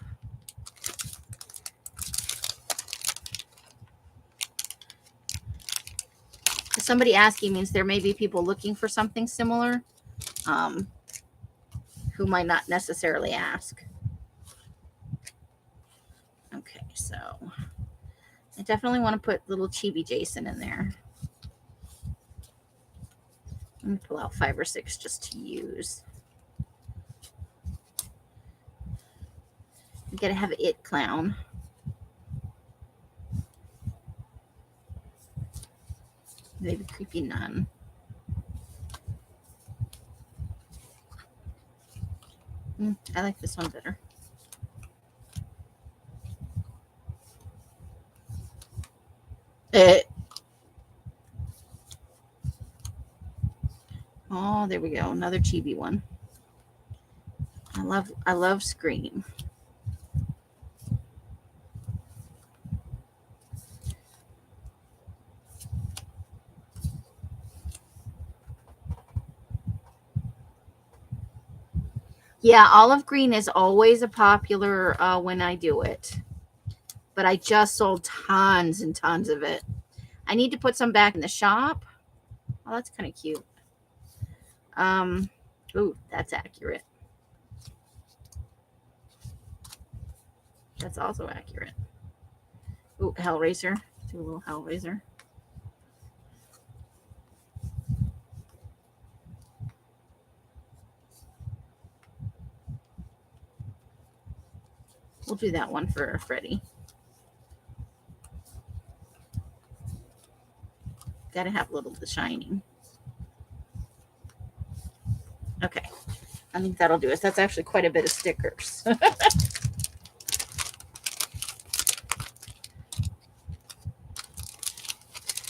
Somebody asking means there may be people looking for something similar who might not necessarily ask. Okay, so I definitely want to put little chibi Jason in there. Let me pull out 5 or 6 just to use. We gotta have It Clown. Maybe Creepy Nun. I like this one better. Oh, there we go. Another chibi one. I love Scream. Yeah, olive green is always a popular when I do it. But I just sold tons and tons of it. I need to put some back in the shop. Oh, that's kind of cute. Ooh, that's accurate. That's also accurate. Ooh, Hellraiser. Do a little Hellraiser. We'll do that one for Freddy. Gotta have a little The Shining. Okay. I think that'll do us. That's actually quite a bit of stickers.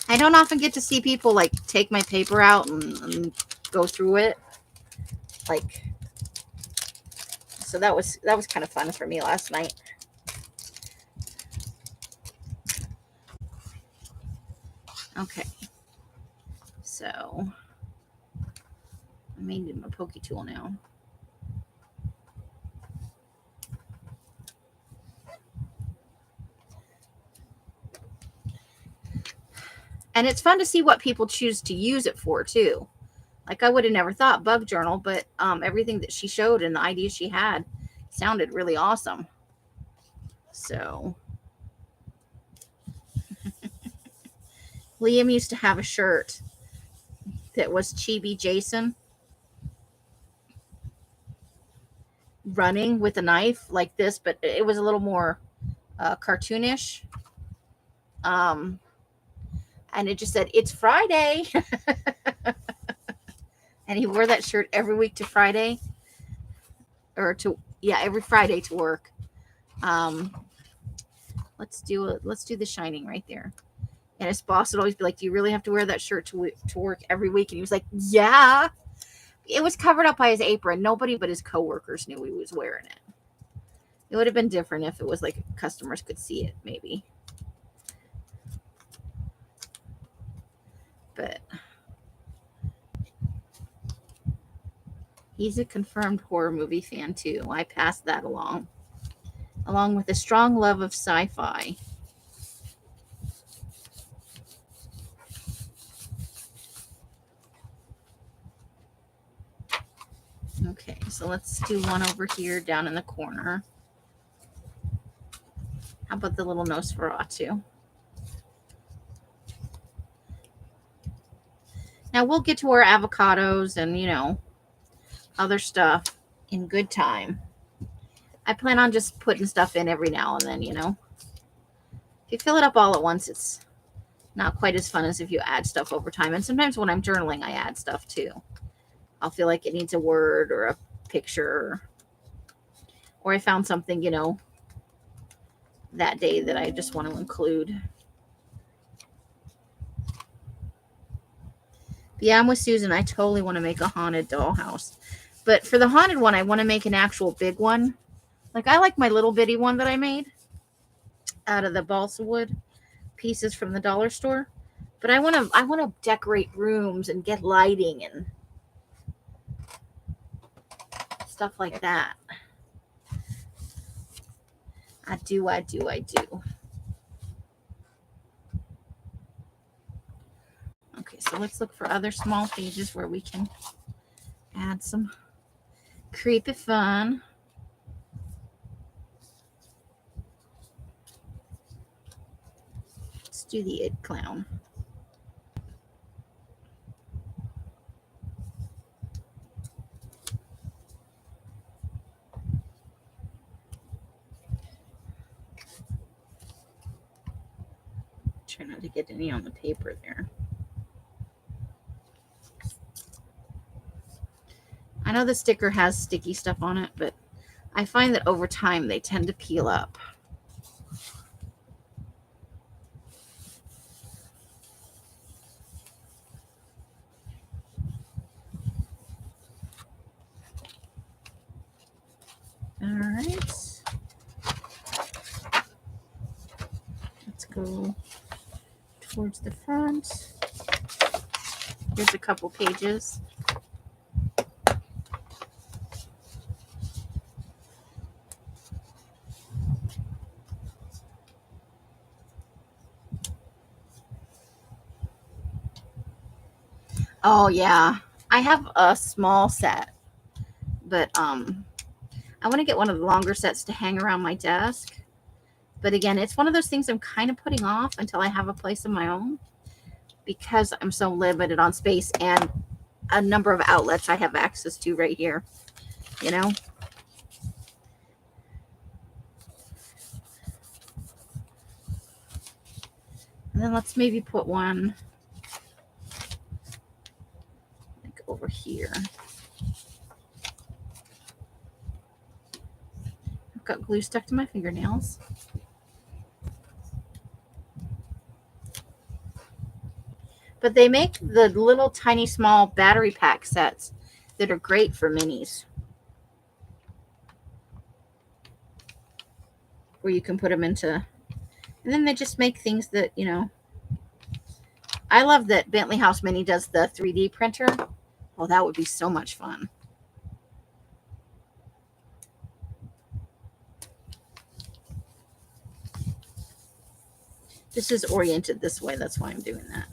I don't often get to see people like take my paper out and go through it. Like, so that was kind of fun for me last night. Okay. So I may need my pokey tool now. And it's fun to see what people choose to use it for too. Like I would have never thought bug journal, but everything that she showed and the ideas she had sounded really awesome. So Liam used to have a shirt that was Chibi Jason running with a knife like this, but it was a little more cartoonish. And it just said, "It's Friday." And he wore that shirt every week to Friday. Or to, yeah, every Friday to work. Let's do The Shining right there. And his boss would always be like, "Do you really have to wear that shirt to work every week?" And he was like, "Yeah." It was covered up by his apron. Nobody but his coworkers knew he was wearing it. It would have been different if it was like customers could see it, maybe. But he's a confirmed horror movie fan too. I passed that along with a strong love of sci-fi. Okay, so let's do one over here down in the corner. How about the little Nosferatu? Now we'll get to our avocados and, other stuff in good time. I plan on just putting stuff in every now and then, If you fill it up all at once, it's not quite as fun as if you add stuff over time. And sometimes when I'm journaling, I add stuff too. I'll feel like it needs a word or a picture, or I found something, that day that I just want to include. But yeah, I'm with Susan. I totally want to make a haunted dollhouse. But for the haunted one, I want to make an actual big one. Like, I like my little bitty one that I made out of the balsa wood pieces from the dollar store. But I want to decorate rooms and get lighting and stuff like that. I do. Okay, so let's look for other small pages where we can add some creepy fun. Let's do the Id Clown. Try not to get any on the paper there. I know the sticker has sticky stuff on it, but I find that over time they tend to peel up. All right. Let's go towards the front. Here's a couple pages. Oh yeah, I have a small set, but I want to get one of the longer sets to hang around my desk. But again, it's one of those things I'm kind of putting off until I have a place of my own, because I'm so limited on space and a number of outlets I have access to right here, And then let's maybe put one like over here. I've got glue stuck to my fingernails. But they make the little tiny small battery pack sets that are great for minis, where you can put them into, and then they just make things that, I love that Bentley House Mini does the 3D printer. Well, that would be so much fun. This is oriented this way. That's why I'm doing that.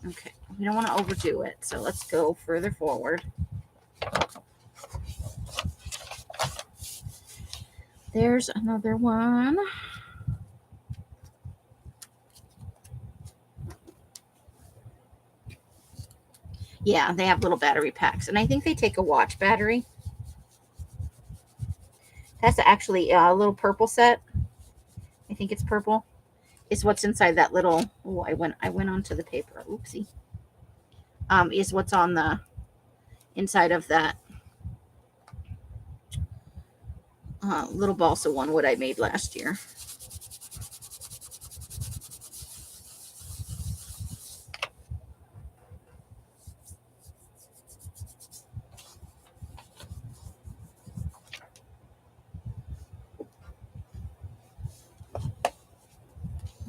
Okay, we don't want to overdo it, so let's go further forward. There's another one. Yeah, they have little battery packs, and I think they take a watch battery. That's actually a little purple set. I think it's purple. Is what's inside that little. Oh, I went onto the paper. Oopsie. Is what's on the inside of that little balsa one wood I made last year.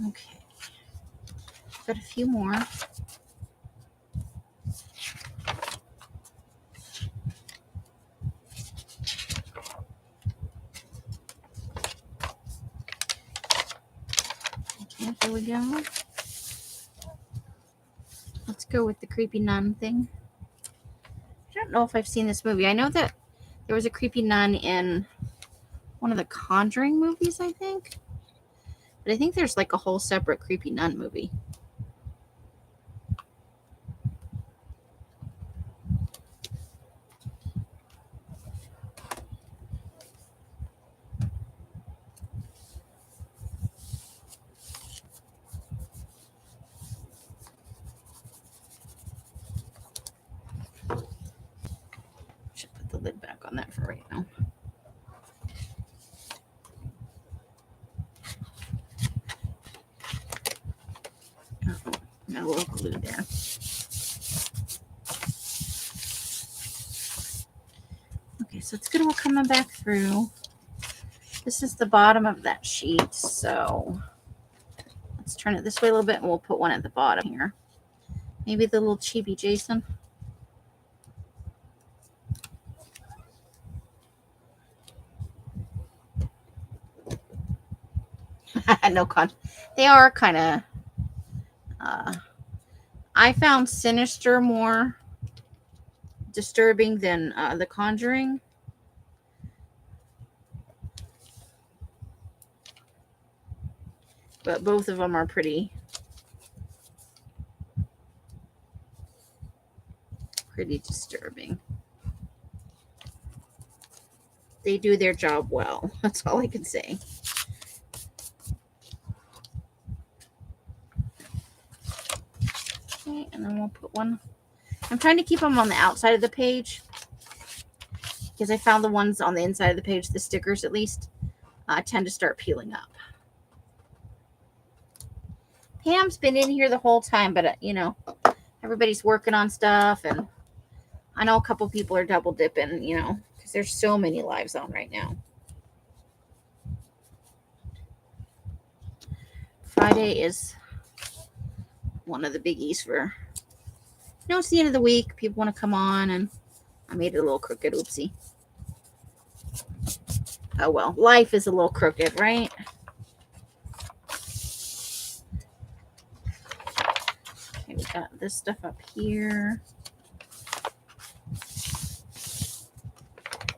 Okay, got a few more. Okay, here we go. Let's go with the creepy nun thing. I don't know if I've seen this movie. I know that there was a creepy nun in one of the Conjuring movies, I think. But I think there's like a whole separate creepy nun movie. Should put the lid back on that for right now. Oh, got a little glue there. Okay, so it's good. We're coming back through. This is the bottom of that sheet, so let's turn it this way a little bit, and we'll put one at the bottom here. Maybe the little chibi Jason. No con. They are kind of. I found Sinister more disturbing than The Conjuring. But both of them are pretty disturbing. They do their job well. That's all I can say. Okay, and then we'll put one. I'm trying to keep them on the outside of the page because I found the ones on the inside of the page, the stickers at least, tend to start peeling up. Pam's been in here the whole time, but everybody's working on stuff, and I know a couple people are double dipping, because there's so many lives on right now. Friday is one of the biggies for, it's the end of the week. People want to come on, and I made it a little crooked. Oopsie. Oh, well, life is a little crooked, right? Okay, we got this stuff up here.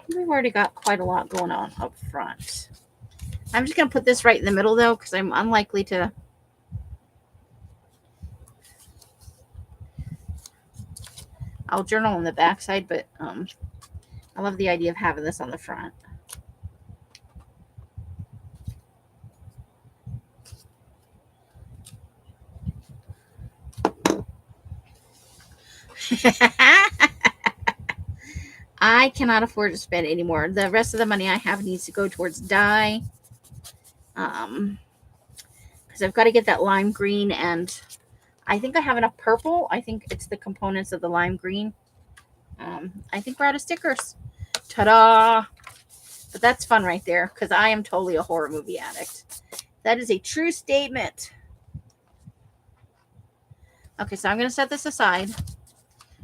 We've already got quite a lot going on up front. I'm just going to put this right in the middle, though, because I'm unlikely to. I'll journal on the back side, but I love the idea of having this on the front. I cannot afford to spend any more. The rest of the money I have needs to go towards dye. Because I've got to get that lime green, and I think I have enough purple. I think it's the components of the lime green. I think we're out of stickers. Ta-da! But that's fun right there, because I am totally a horror movie addict. That is a true statement. Okay, so I'm going to set this aside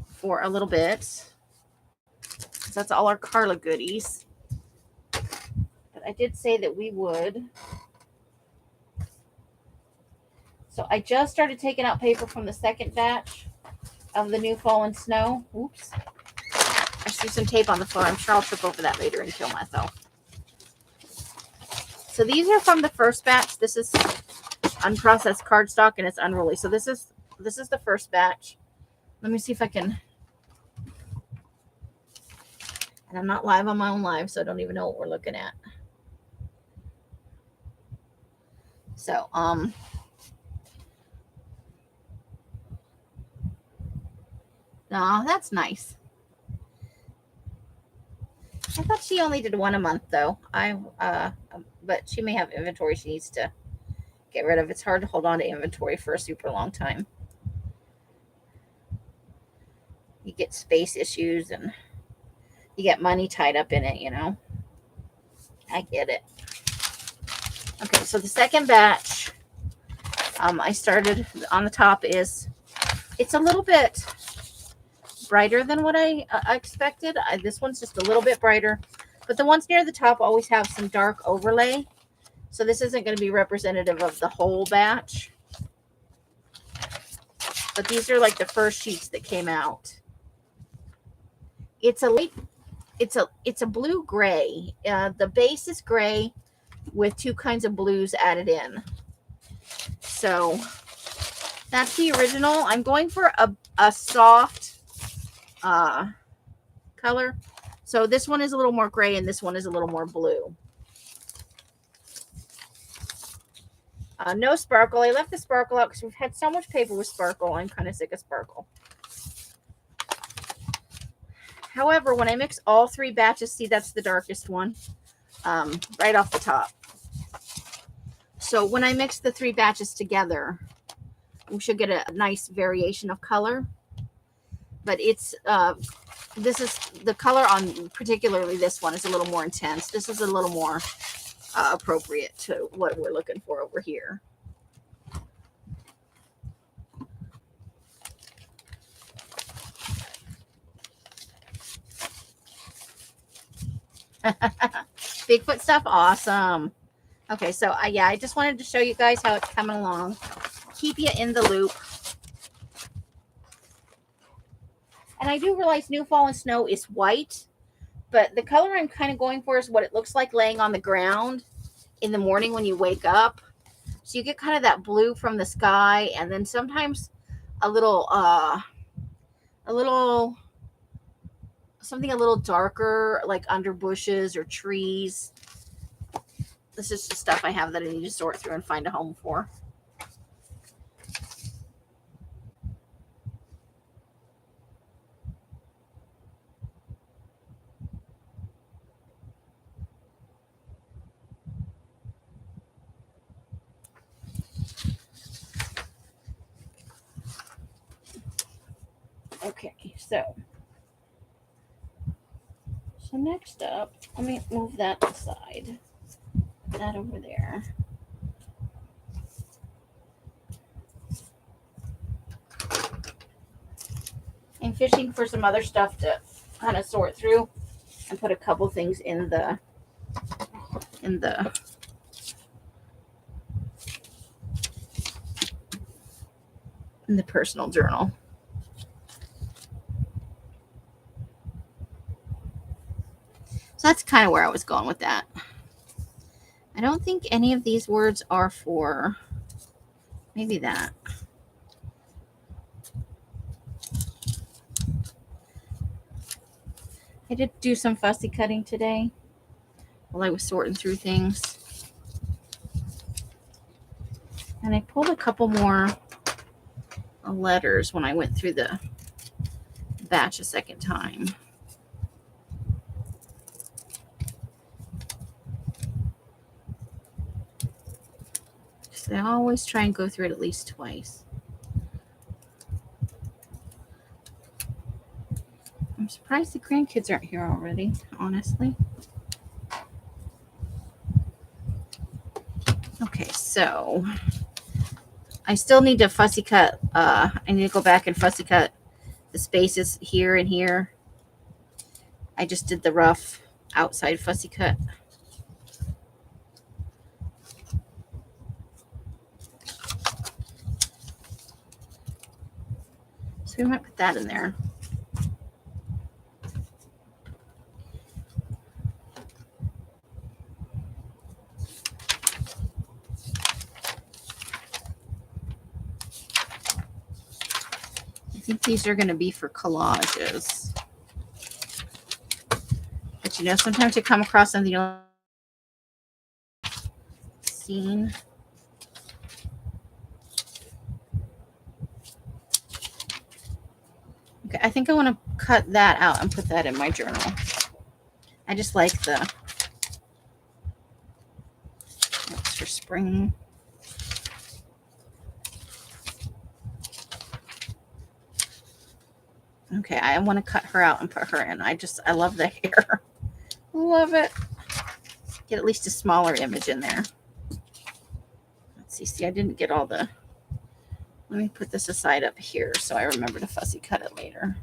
for a little bit. So that's all our Karla goodies. But I did say that we would. So I just started taking out paper from the second batch of the new fallen snow. Oops. I see some tape on the floor. I'm sure I'll trip over that later and kill myself. So these are from the first batch. This is unprocessed cardstock, and it's unruly. So this is the first batch. Let me see if I can. And I'm not live on my own live, so I don't even know what we're looking at. So, no, that's nice. I thought she only did one a month, though. But she may have inventory she needs to get rid of. It's hard to hold on to inventory for a super long time. You get space issues, and you get money tied up in it, I get it. Okay, so the second batch, I started on the top it's a little bit brighter than what I expected. This one's just a little bit brighter, but the ones near the top always have some dark overlay. So this isn't going to be representative of the whole batch. But these are like the first sheets that came out. It's a light it's a blue gray. The base is gray with two kinds of blues added in. So that's the original. I'm going for a soft color. So this one is a little more gray and this one is a little more blue. No sparkle. I left the sparkle out because we've had so much paper with sparkle. I'm kind of sick of sparkle. However, when I mix all three batches, see, that's the darkest one, right off the top. So when I mix the three batches together, we should get a nice variation of color. But it's this is the color on particularly this one is a little more intense. This is a little more appropriate to what we're looking for over here. Bigfoot stuff, awesome. Okay, so yeah, I just wanted to show you guys how it's coming along. Keep you in the loop. And I do realize New Fallen Snow is white, but the color I'm kind of going for is what it looks like laying on the ground in the morning when you wake up. So you get kind of that blue from the sky, and then sometimes a little something a little darker, like under bushes or trees. This is just stuff I have that I need to sort through and find a home for. Okay, so next up, let me move that aside. That over there. I'm fishing for some other stuff to kind of sort through and put a couple things in the personal journal. So that's kind of where I was going with that. I don't think any of these words are for maybe that. I did do some fussy cutting today while I was sorting through things. And I pulled a couple more letters when I went through the batch a second time. So I always try and go through it at least twice. I'm surprised the grandkids aren't here already, honestly. Okay, so I still need to fussy cut. I need to go back and fussy cut the spaces here and here. I just did the rough outside fussy cut. So we might put that in there. I think these are going to be for collages. But you know, sometimes you come across something you don't seen. Okay, I think I want to cut that out and put that in my journal. I just like that's for spring. Okay, I want to cut her out and put her in. I love the hair. Love it. Get at least a smaller image in there. Let's see. See, I didn't get all the... Let me put this aside up here so I remember to fussy cut it later.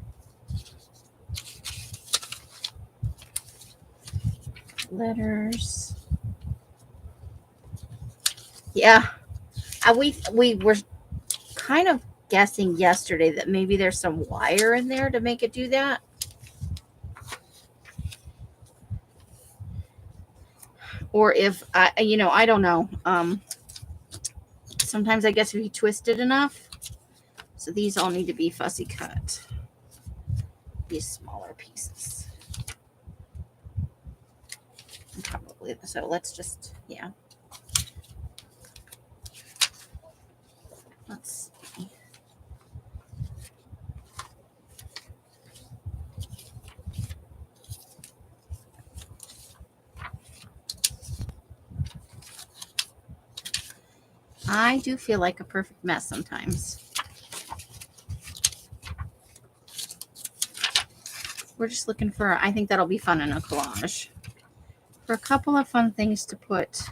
Letters. Yeah. We were kind of guessing yesterday that maybe there's some wire in there to make it do that. or if I don't know. Sometimes I guess if you twist it enough. So these all need to be fussy cut. These smaller pieces. Probably. So let's just, yeah. Let's see. I do feel like a perfect mess sometimes. We're just looking for, I think that'll be fun in a collage. For a couple of fun things to put.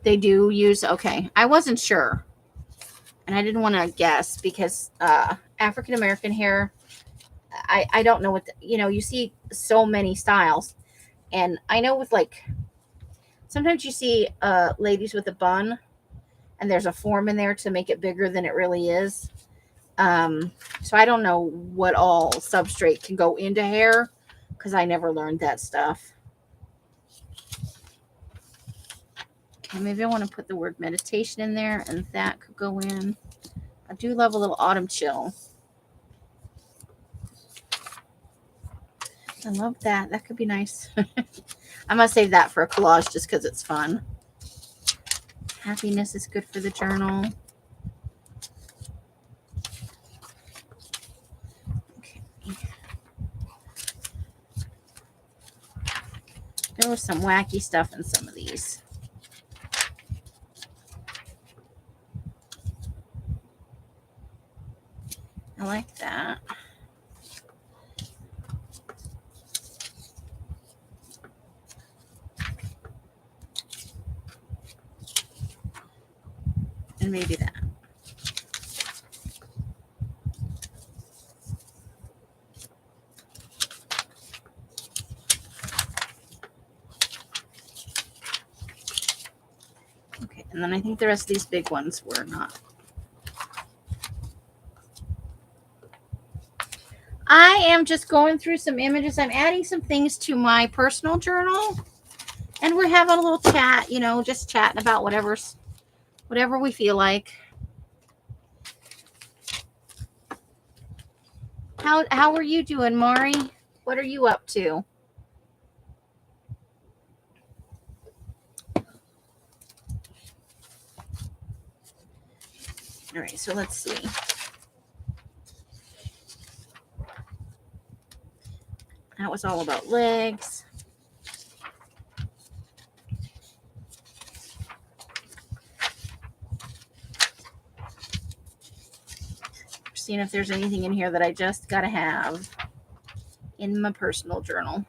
They do use, okay. I wasn't sure. And I didn't want to guess because African American hair, I don't know what, you see so many styles. And I know with like, sometimes you see ladies with a bun and there's a form in there to make it bigger than it really is. So I don't know what all substrate can go into hair because I never learned that stuff. Okay, maybe I want to put the word meditation in there and that could go in. I do love a little autumn chill. I love that. That could be nice. I'm going to save that for a collage just because it's fun. Happiness is good for the journal. Okay. There was some wacky stuff in some of these. I like that. And maybe that. Okay, and then I think the rest of these big ones were not. I am just going through some images. I'm adding some things to my personal journal. And we're having a little chat, just chatting about whatever we feel like. How are you doing, Mari? What are you up to? All right, so let's see. That was all about legs. Seeing if there's anything in here that I just got to have in my personal journal.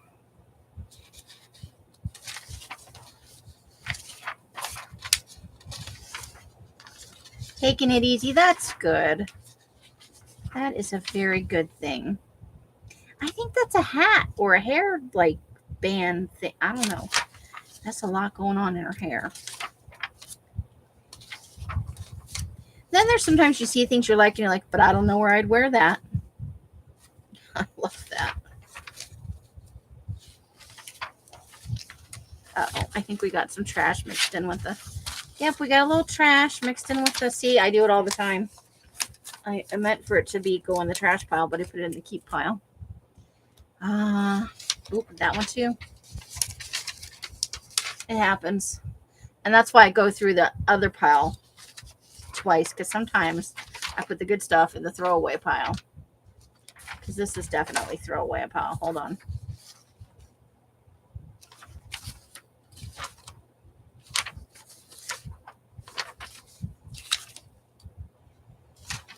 Taking it easy. That's good. That is a very good thing. I think that's a hat or a hair band thing. I don't know. That's a lot going on in her hair. Then there's sometimes you see things you're like, and you're like, but I don't know where I'd wear that. I love that. Uh-oh, I think we got some trash mixed in with the... Yep, we got a little trash mixed in with the... See, I do it all the time. I meant for it to go in the trash pile, but I put it in the keep pile. Oop, that one too. It happens. And that's why I go through the other pile twice, because sometimes I put the good stuff in the throwaway pile. Because this is definitely throwaway pile. Hold on.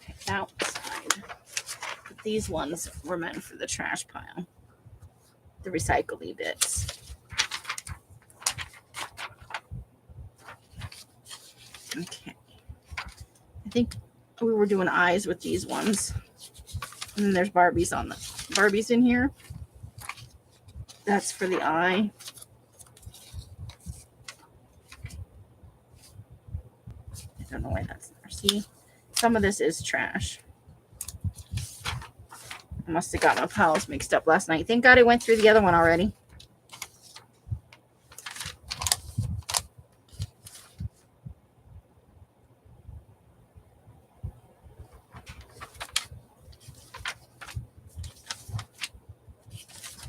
Okay, outside. But these ones were meant for the trash pile. The recycly bits. Okay. I think we were doing eyes with these ones. And then there's Barbies in here. That's for the eye. I don't know why that's there. See, some of this is trash. I must have got my piles mixed up last night. Thank God I went through the other one already.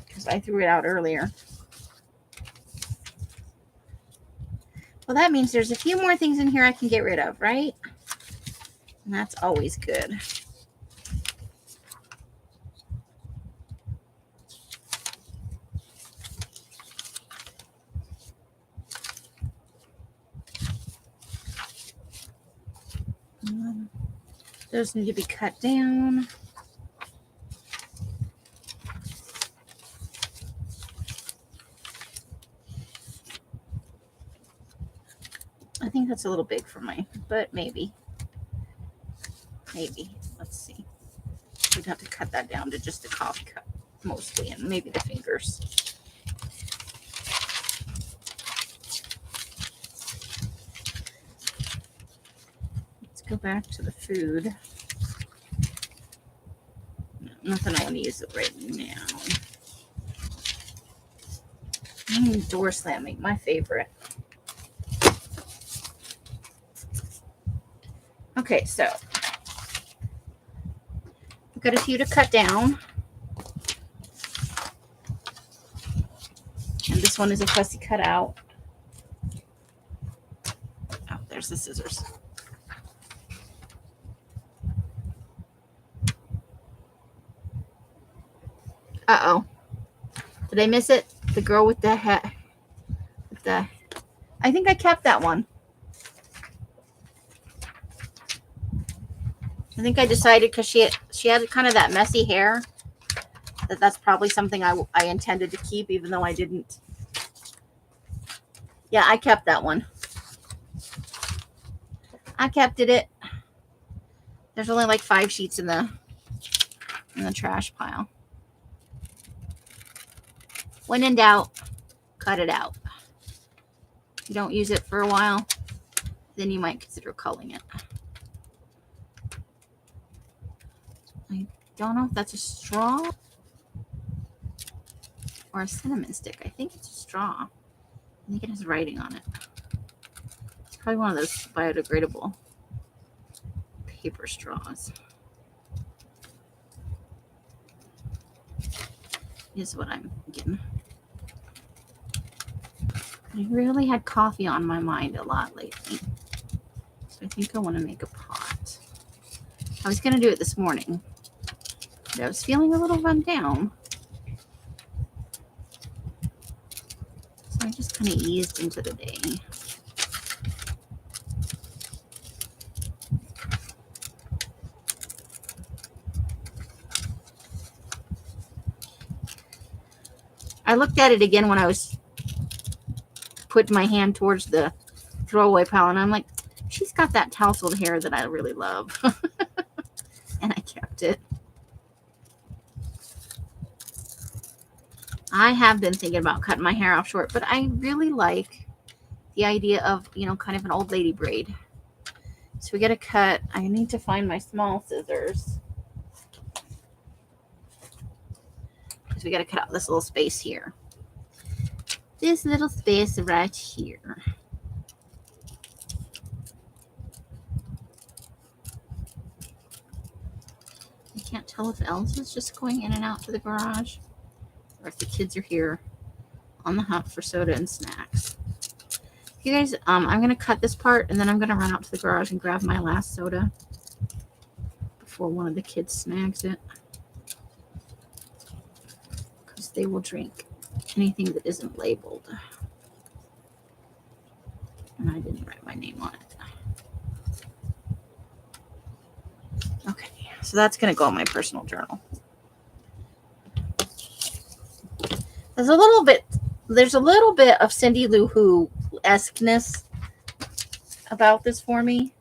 Because I threw it out earlier. Well, that means there's a few more things in here I can get rid of, right? And that's always good. Those need to be cut down. I think that's a little big for my, but maybe. Maybe. Let's see. We'd have to cut that down to just a coffee cup, mostly, and maybe the fingers. Let's go back to the food. Nothing I want to use it right now. Door slamming, my favorite. Okay, so I've got a few to cut down. And this one is a fussy cut out. Oh, there's the scissors. Uh-oh. Did I miss it? The girl with the hat. I think I kept that one. I think I decided because she had kind of that messy hair that's probably something I intended to keep, even though I didn't. Yeah, I kept that one. I kept it. There's only like 5 sheets in the trash pile. When in doubt, cut it out. If you don't use it for a while, then you might consider culling it. I don't know if that's a straw or a cinnamon stick. I think it's a straw. I think it has writing on it. It's probably one of those biodegradable paper straws. Is what I'm getting. I really had coffee on my mind a lot lately. So I think I want to make a pot. I was going to do it this morning, but I was feeling a little run down. So I just kind of eased into the day. I looked at it again when I was putting my hand towards the throwaway pile, and I'm like, she's got that tousled hair that I really love. And I kept it. I have been thinking about cutting my hair off short, but I really like the idea of, kind of an old lady braid. So we got to cut. I need to find my small scissors. Because we got to cut out this little space here. This little space right here. I can't tell if Elsa is just going in and out to the garage, or if the kids are here on the hunt for soda and snacks. You guys, I'm going to cut this part, and then I'm going to run out to the garage and grab my last soda before one of the kids snags it. Because they will drink anything that isn't labeled. And I didn't write my name on it. Okay, so that's going to go in my personal journal. There's a little bit of Cindy Lou Who-esqueness about this for me.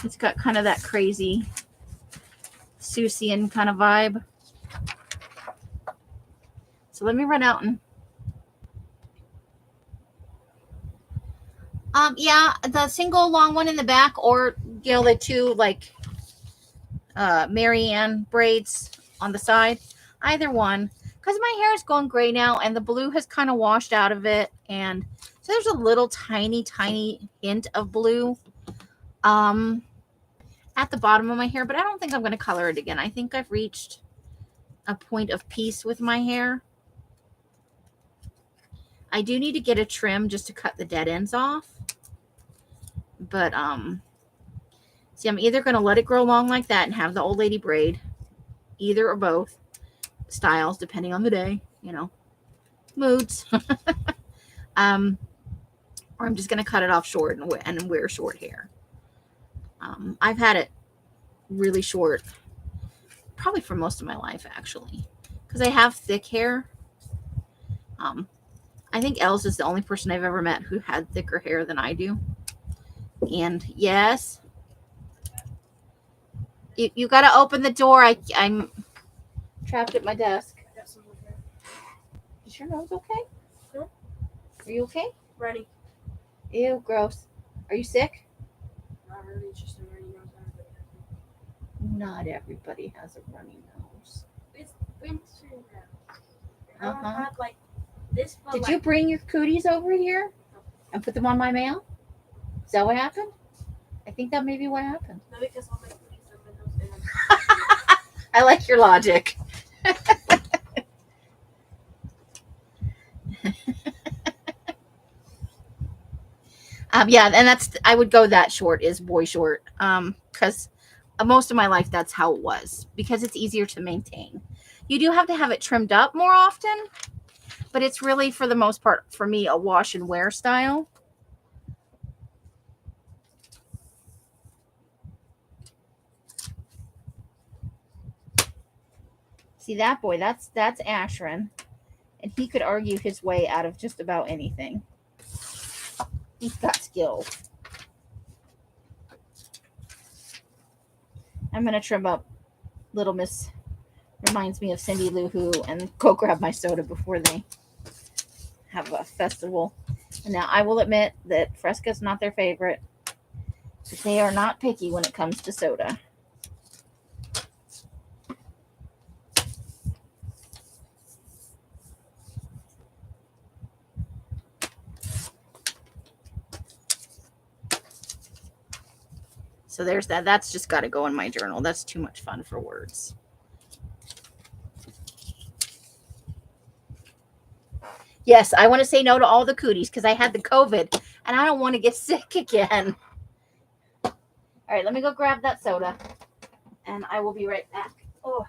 It's got kind of that crazy Susian kind of vibe. So let me run out and Yeah, the single long one in the back, or the two like Marianne braids on the side. Either one, because my hair is going gray now, and the blue has kind of washed out of it, and so there's a little tiny hint of blue at the bottom of my hair. But I don't think I'm going to color it again. I think I've reached a point of peace with my hair. I do need to get a trim just to cut the dead ends off. But see, I'm either going to let it grow long like that and have the old lady braid, either or both styles, depending on the day, moods. Or I'm just going to cut it off short and wear short hair. I've had it really short, probably for most of my life, actually, because I have thick hair. I think Els is the only person I've ever met who had thicker hair than I do. And yes, you got to open the door. I'm trapped at my desk. Is your nose okay? Huh? Are you okay?
Ready.
Ew, gross. Are you sick?
Not really, it's just a runny nose.
Not everybody has a runny nose.
It's winter now. I don't have like this.
Did you bring your cooties over here and put them on my mail? Is that what happened? I think that may be what happened.
No, because all my cooties are windows.
I like your logic. Yeah, and I would go that short is boy short. Because most of my life that's how it was, because it's easier to maintain. You do have to have it trimmed up more often, but it's really, for the most part, for me, a wash and wear style. See that boy? That's Ashran, and he could argue his way out of just about anything. He's got skills. I'm gonna trim up Little Miss. Reminds me of Cindy Lou Who, and go grab my soda before they have a festival. And now I will admit that Fresca's not their favorite, but they are not picky when it comes to soda. So there's that. That's just got to go in my journal. That's too much fun for words. Yes, I want to say no to all the cooties because I had the COVID and I don't want to get sick again. All right, let me go grab that soda and I will be right back. Oh.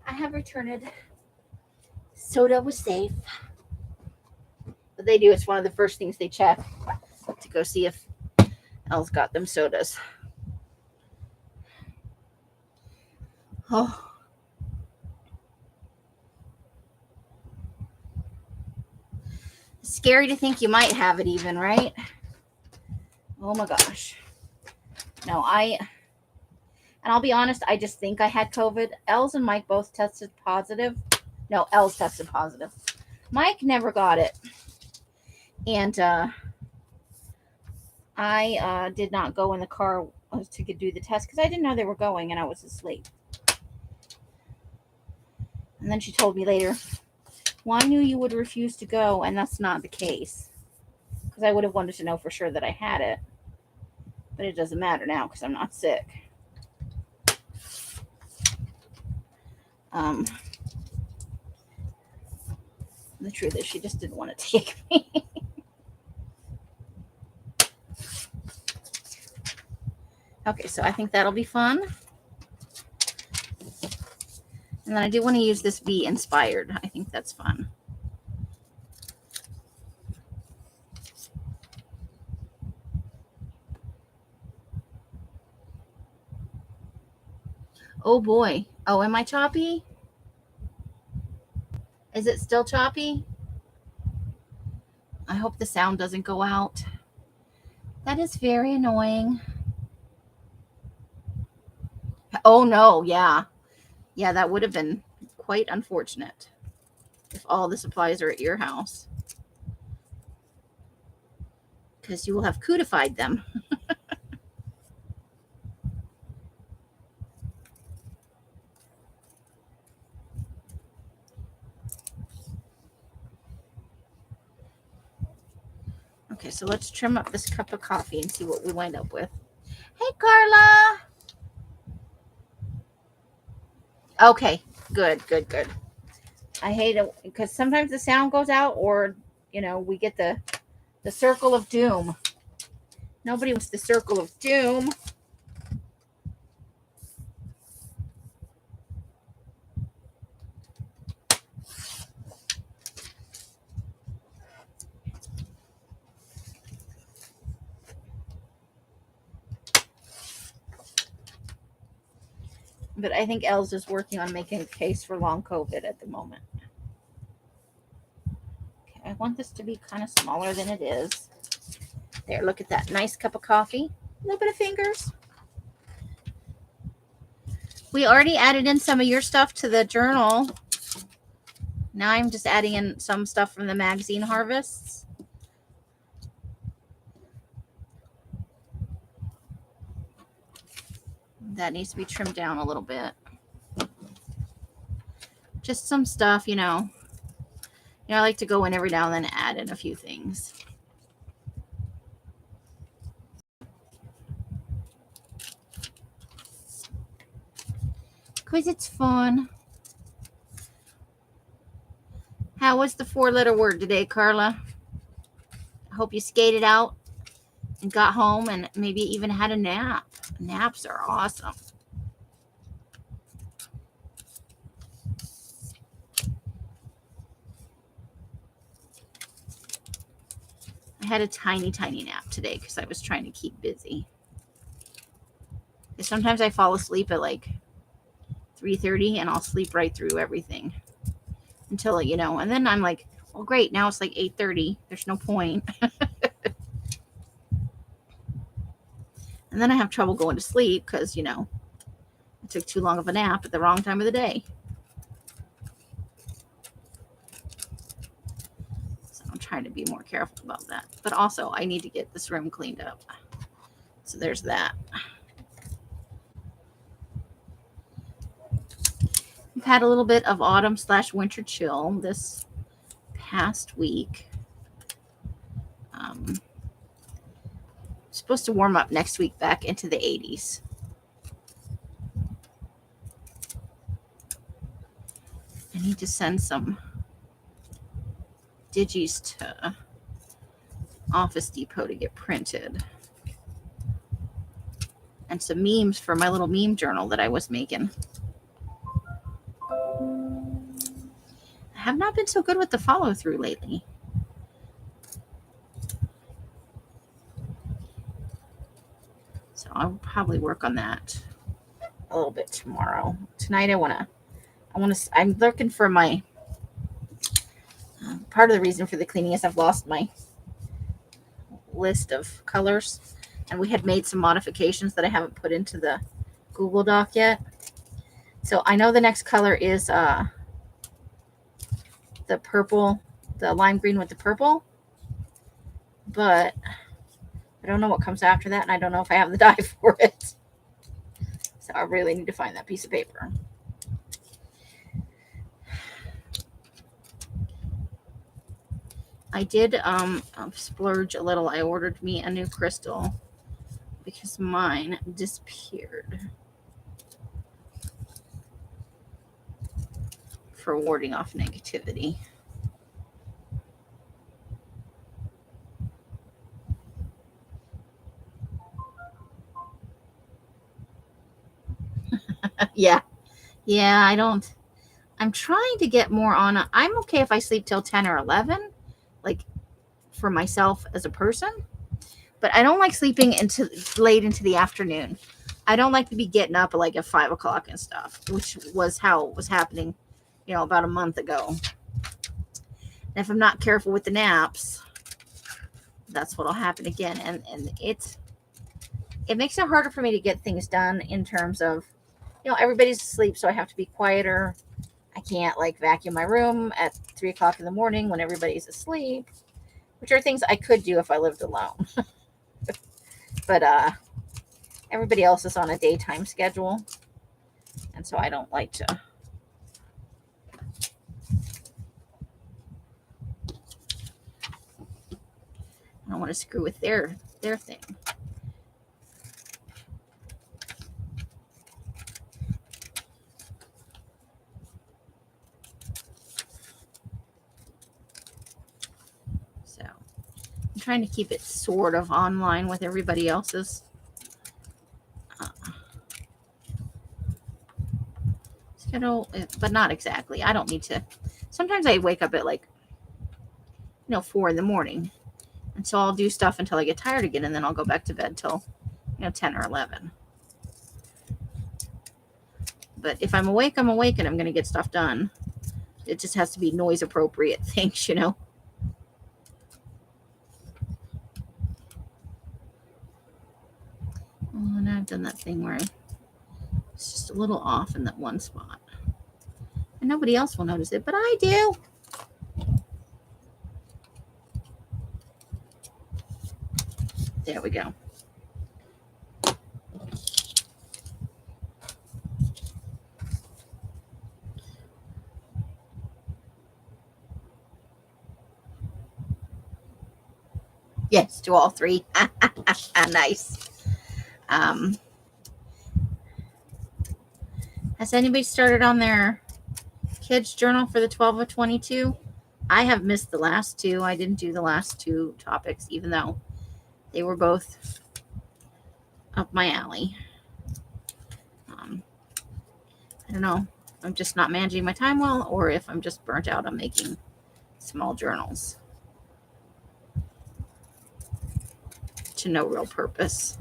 I have returned. Soda was safe. But they do. It's one of the first things they check to go see if Els got them sodas. Oh. Scary to think you might have it even, right? Oh my gosh. No, and I'll be honest, I just think I had COVID. Els and Mike both tested positive. No, Els tested positive. Mike never got it. And I did not go in the car to do the test because I didn't know they were going and I was asleep. And then she told me later, well, I knew you would refuse to go, and that's not the case. Because I would have wanted to know for sure that I had it. But it doesn't matter now because I'm not sick. The truth is she just didn't want to take me. Okay, so I think that'll be fun. And then I do want to use this bee inspired. I think that's fun. Oh boy. Oh, am I choppy? Is it still choppy? I hope the sound doesn't go out. That is very annoying. Oh no, yeah. Yeah, that would have been quite unfortunate if all the supplies are at your house. Because you will have cootified them. Okay, so let's trim up this cup of coffee and see what we wind up with. Hey, Karla. Okay, good. I hate it because sometimes the sound goes out, or we get the circle of doom. Nobody wants the circle of doom. But I think Els is working on making a case for long COVID at the moment. Okay, I want this to be kind of smaller than it is. There, look at that nice cup of coffee. A little bit of fingers. We already added in some of your stuff to the journal. Now I'm just adding in some stuff from the magazine harvests. That needs to be trimmed down a little bit. Just some stuff, I like to go in every now and then and add in a few things. Because it's fun. How was the 4-letter word today, Karla? I hope you skated out and got home and maybe even had a nap. Naps are awesome. I had a tiny nap today because I was trying to keep busy. Sometimes I fall asleep at like 3:30 and I'll sleep right through everything until, and then I'm like, well, great. Now it's like 8:30. There's no point. And then I have trouble going to sleep because, I took too long of a nap at the wrong time of the day. So I'm trying to be more careful about that. But also, I need to get this room cleaned up. So there's that. We've had a little bit of autumn/winter chill this past week. Supposed to warm up next week back into the 80s. I need to send some digis to Office Depot to get printed. And some memes for my little meme journal that I was making. I have not been so good with the follow through lately. So I'll probably work on that a little bit tomorrow. Tonight I'm looking for my, part of the reason for the cleaning is I've lost my list of colors, and we had made some modifications that I haven't put into the Google Doc yet. So I know the next color is the purple, the lime green with the purple, but I don't know what comes after that, and I don't know if I have the dye for it. So I really need to find that piece of paper. I did splurge a little. I ordered me a new crystal because mine disappeared for warding off negativity. Yeah. Yeah, I'm trying to get more on. I'm okay if I sleep till 10 or 11, like for myself as a person, but I don't like sleeping into late into the afternoon. I don't like to be getting up like at 5 o'clock and stuff, which was how it was happening, about a month ago. And if I'm not careful with the naps, that's what'll happen again. And it makes it harder for me to get things done in terms of, everybody's asleep, so I have to be quieter. I can't like vacuum my room at 3 o'clock in the morning when everybody's asleep, which are things I could do if I lived alone. But everybody else is on a daytime schedule, and so I don't like to. I don't want to screw with their thing. So I'm trying to keep it sort of online with everybody else's schedule, but not exactly. I don't need to. Sometimes I wake up at like 4 in the morning, and so I'll do stuff until I get tired again, and then I'll go back to bed till 10 or 11. But if I'm awake, I'm awake, and I'm going to get stuff done. It just has to be noise appropriate things. Oh, and I've done that thing where it's just a little off in that one spot. And nobody else will notice it, but I do. There we go. Yes, to all three. Nice. Has anybody started on their kids' journal for the 12 of 22? I have missed the last two. I didn't do the last two topics, even though they were both up my alley. I don't know if I'm just not managing my time well, or if I'm just burnt out on making small journals to no real purpose.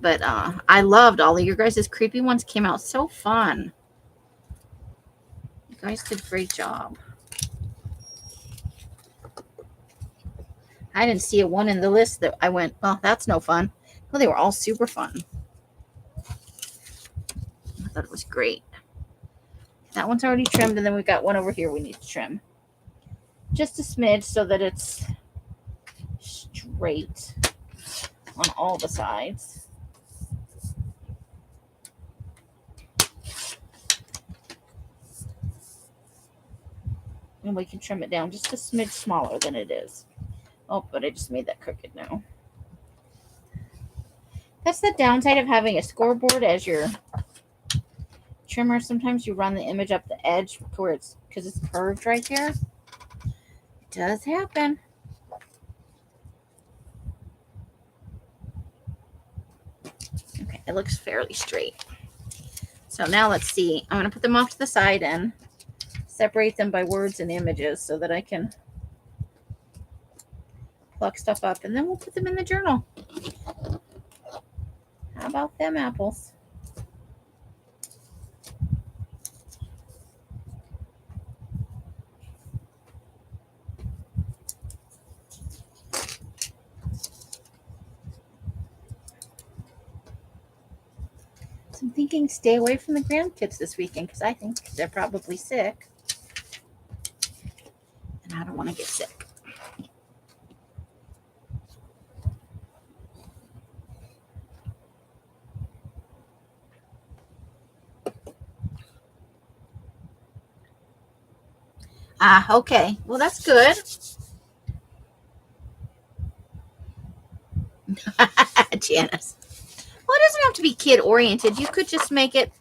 But I loved all of your guys' creepy ones. Came out so fun. You guys did a great job. I didn't see a one in the list that I went, well, that's no fun. Well, they were all super fun. I thought it was great. That one's already trimmed, and then we've got one over here we need to trim. Just a smidge so that it's straight on all the sides. And we can trim it down just a smidge smaller than it is. Oh, but I just made that crooked now. That's the downside of having a scoreboard as your trimmer. Sometimes you run the image up the edge where because it's curved right there. It does happen. Okay, it looks fairly straight. So now let's see. I'm going to put them off to the side and separate them by words and images so that I can pluck stuff up, and then we'll put them in the journal. How about them apples? So I'm thinking stay away from the grandkids this weekend because I think they're probably sick. And I don't want to get sick. Okay. Well, that's good. Janice. Well, it doesn't have to be kid oriented. You could just make it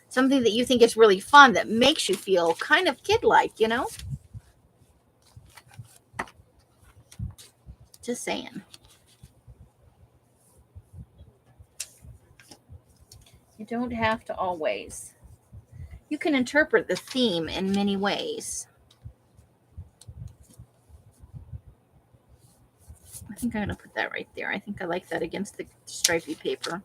something that you think is really fun that makes you feel kind of kid-like, Just saying. You don't have to always. You can interpret the theme in many ways. I think I'm going to put that right there. I think I like that against the stripy paper.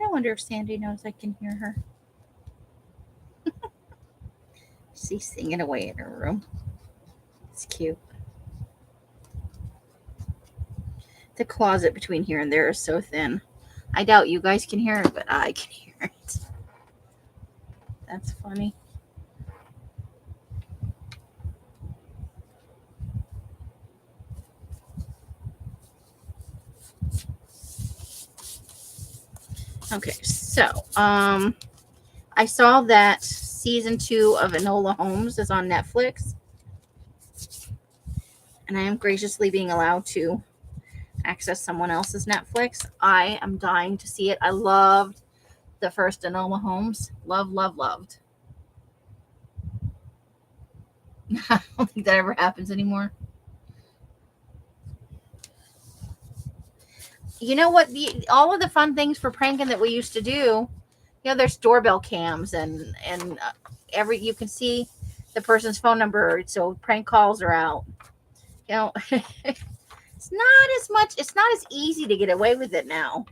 I wonder if Sandy knows I can hear her. She's singing away in her room. It's cute. The closet between here and there is so thin. I doubt you guys can hear it, but I can hear it. That's funny. Okay, so I saw that season 2 of Enola Holmes is on Netflix, and I am graciously being allowed to access someone else's Netflix. I am dying to see it. I loved the first Enola Holmes. Loved. I don't think that ever happens anymore. You know what? All of the fun things for pranking that we used to do, there's doorbell cams and you can see the person's phone number, so prank calls are out. It's not as easy to get away with it now.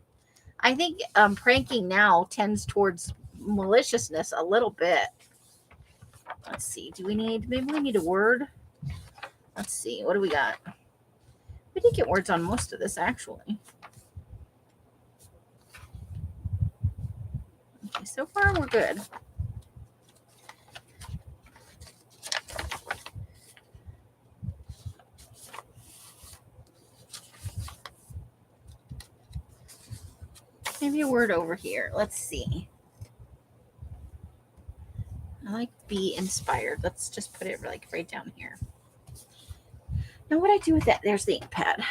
I think pranking now tends towards maliciousness a little bit. Let's see. Maybe we need a word? Let's see. What do we got? We did get words on most of this, actually. Okay, so far we're good. Maybe a word over here. Let's see. I like be inspired. Let's just put it like right down here. Now what I do with that? There's the ink pad.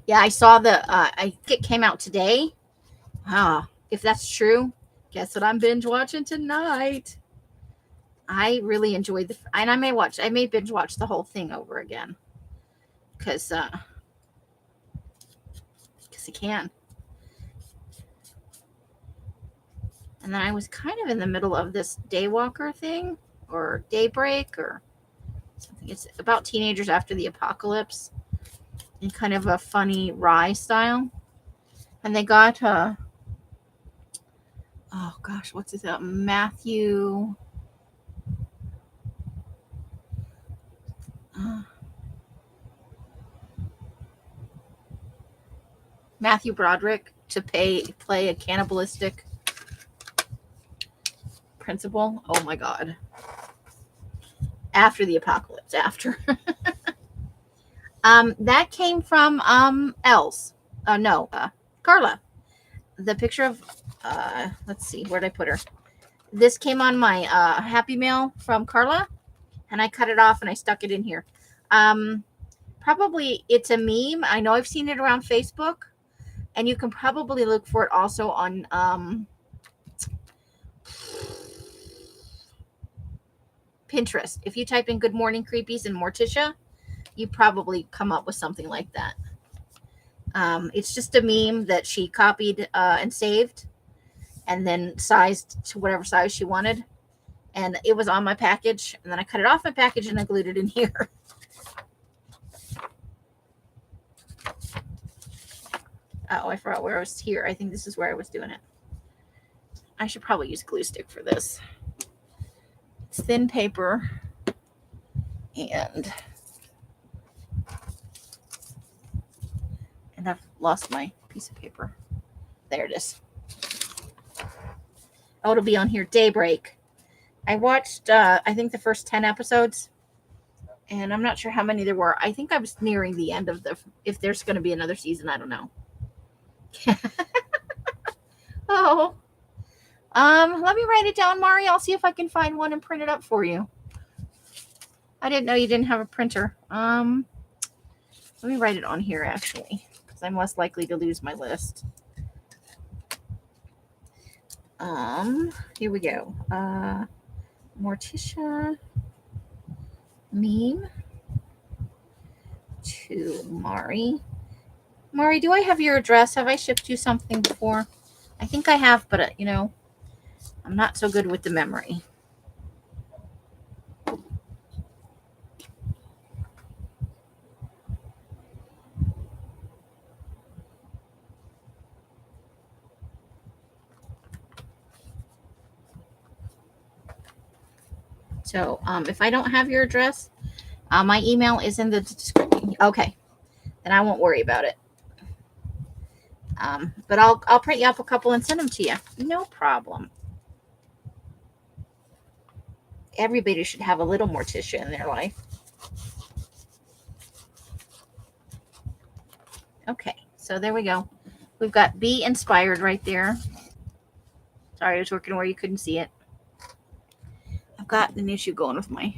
Yeah, I saw it came out today. If that's true, guess what I'm binge watching tonight? I really enjoyed and I may binge watch the whole thing over again. Because I can. And then I was kind of in the middle of this Daywalker thing, or Daybreak, or something. It's about teenagers after the apocalypse, in kind of a funny Rye style. And they got, what's his name? Matthew Broderick to play a cannibalistic principal. Oh my God. After the apocalypse, after. That came from Karla. The picture of let's see, where'd I put her? This came on my Happy Mail from Karla, and I cut it off and I stuck it in here. Probably it's a meme. I know I've seen it around Facebook, and you can probably look for it also on Pinterest. If you type in Good Morning Creepies and Morticia, you probably come up with something like that. It's just a meme that she copied and saved, and then sized to whatever size she wanted. And it was on my package, and then I cut it off my package and I glued it in here. Oh, I forgot where I was here. I think this is where I was doing it. I should probably use glue stick for this. It's thin paper, and I've lost my piece of paper. There it is. Oh, it'll be on here. Daybreak. I watched, I think, the first 10 episodes, and I'm not sure how many there were. I think I was nearing the end of if there's going to be another season, I don't know. Oh. Let me write it down, Mari. I'll see if I can find one and print it up for you. I didn't know you didn't have a printer. Let me write it on here, actually. because I'm less likely to lose my list. Here we go. Morticia meme to Mari. Mari, do I have your address? Have I shipped you something before? I think I have, but I'm not so good with the memory. So if I don't have your address, my email is in the description. Okay, then I won't worry about it. But I'll print you up a couple and send them to you. No problem. Everybody should have a little Morticia in their life. Okay, so there we go. We've got Be Inspired right there. Sorry, I was working where you couldn't see it. I've got an issue going with my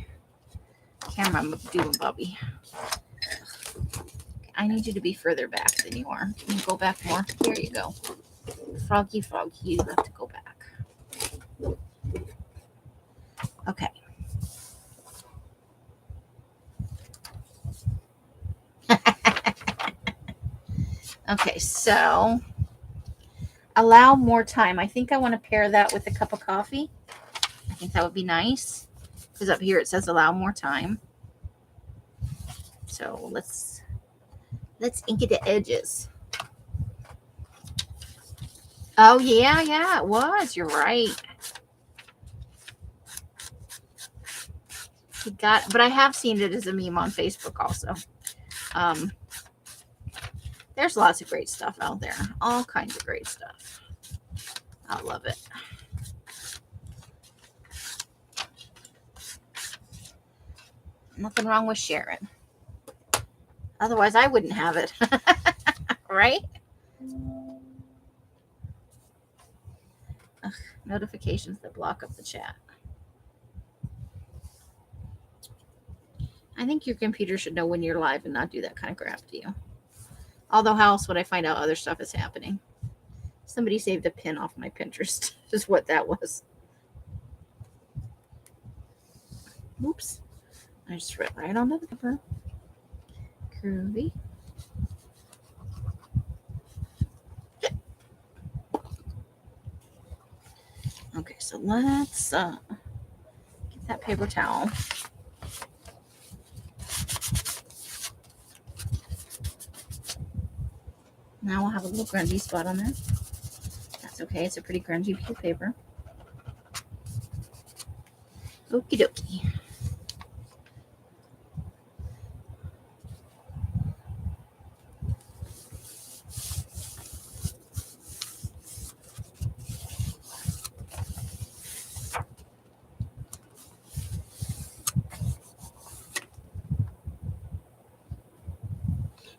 camera. I'm doing Bobby. I need you to be further back than you are. Can you go back more? There you go. Froggy, you have to go back. Okay. Okay, so allow more time. I think I want to pair that with a cup of coffee. I think that would be nice because up here it says allow more time. So let's ink it the edges. Oh yeah, it was. You're right. But I have seen it as a meme on Facebook also. There's lots of great stuff out there. All kinds of great stuff. I love it. Nothing wrong with sharing. Otherwise, I wouldn't have it. Right? Ugh, notifications that block up the chat. I think your computer should know when you're live and not do that kind of crap to you. Although, how else would I find out other stuff is happening? Somebody saved a pin off my Pinterest, is what that was. Oops. I just read right onto the cover. Groovy. Okay, so let's get that paper towel. Now we'll have a little grungy spot on there. That's okay. It's a pretty grungy piece of paper. Okie dokie.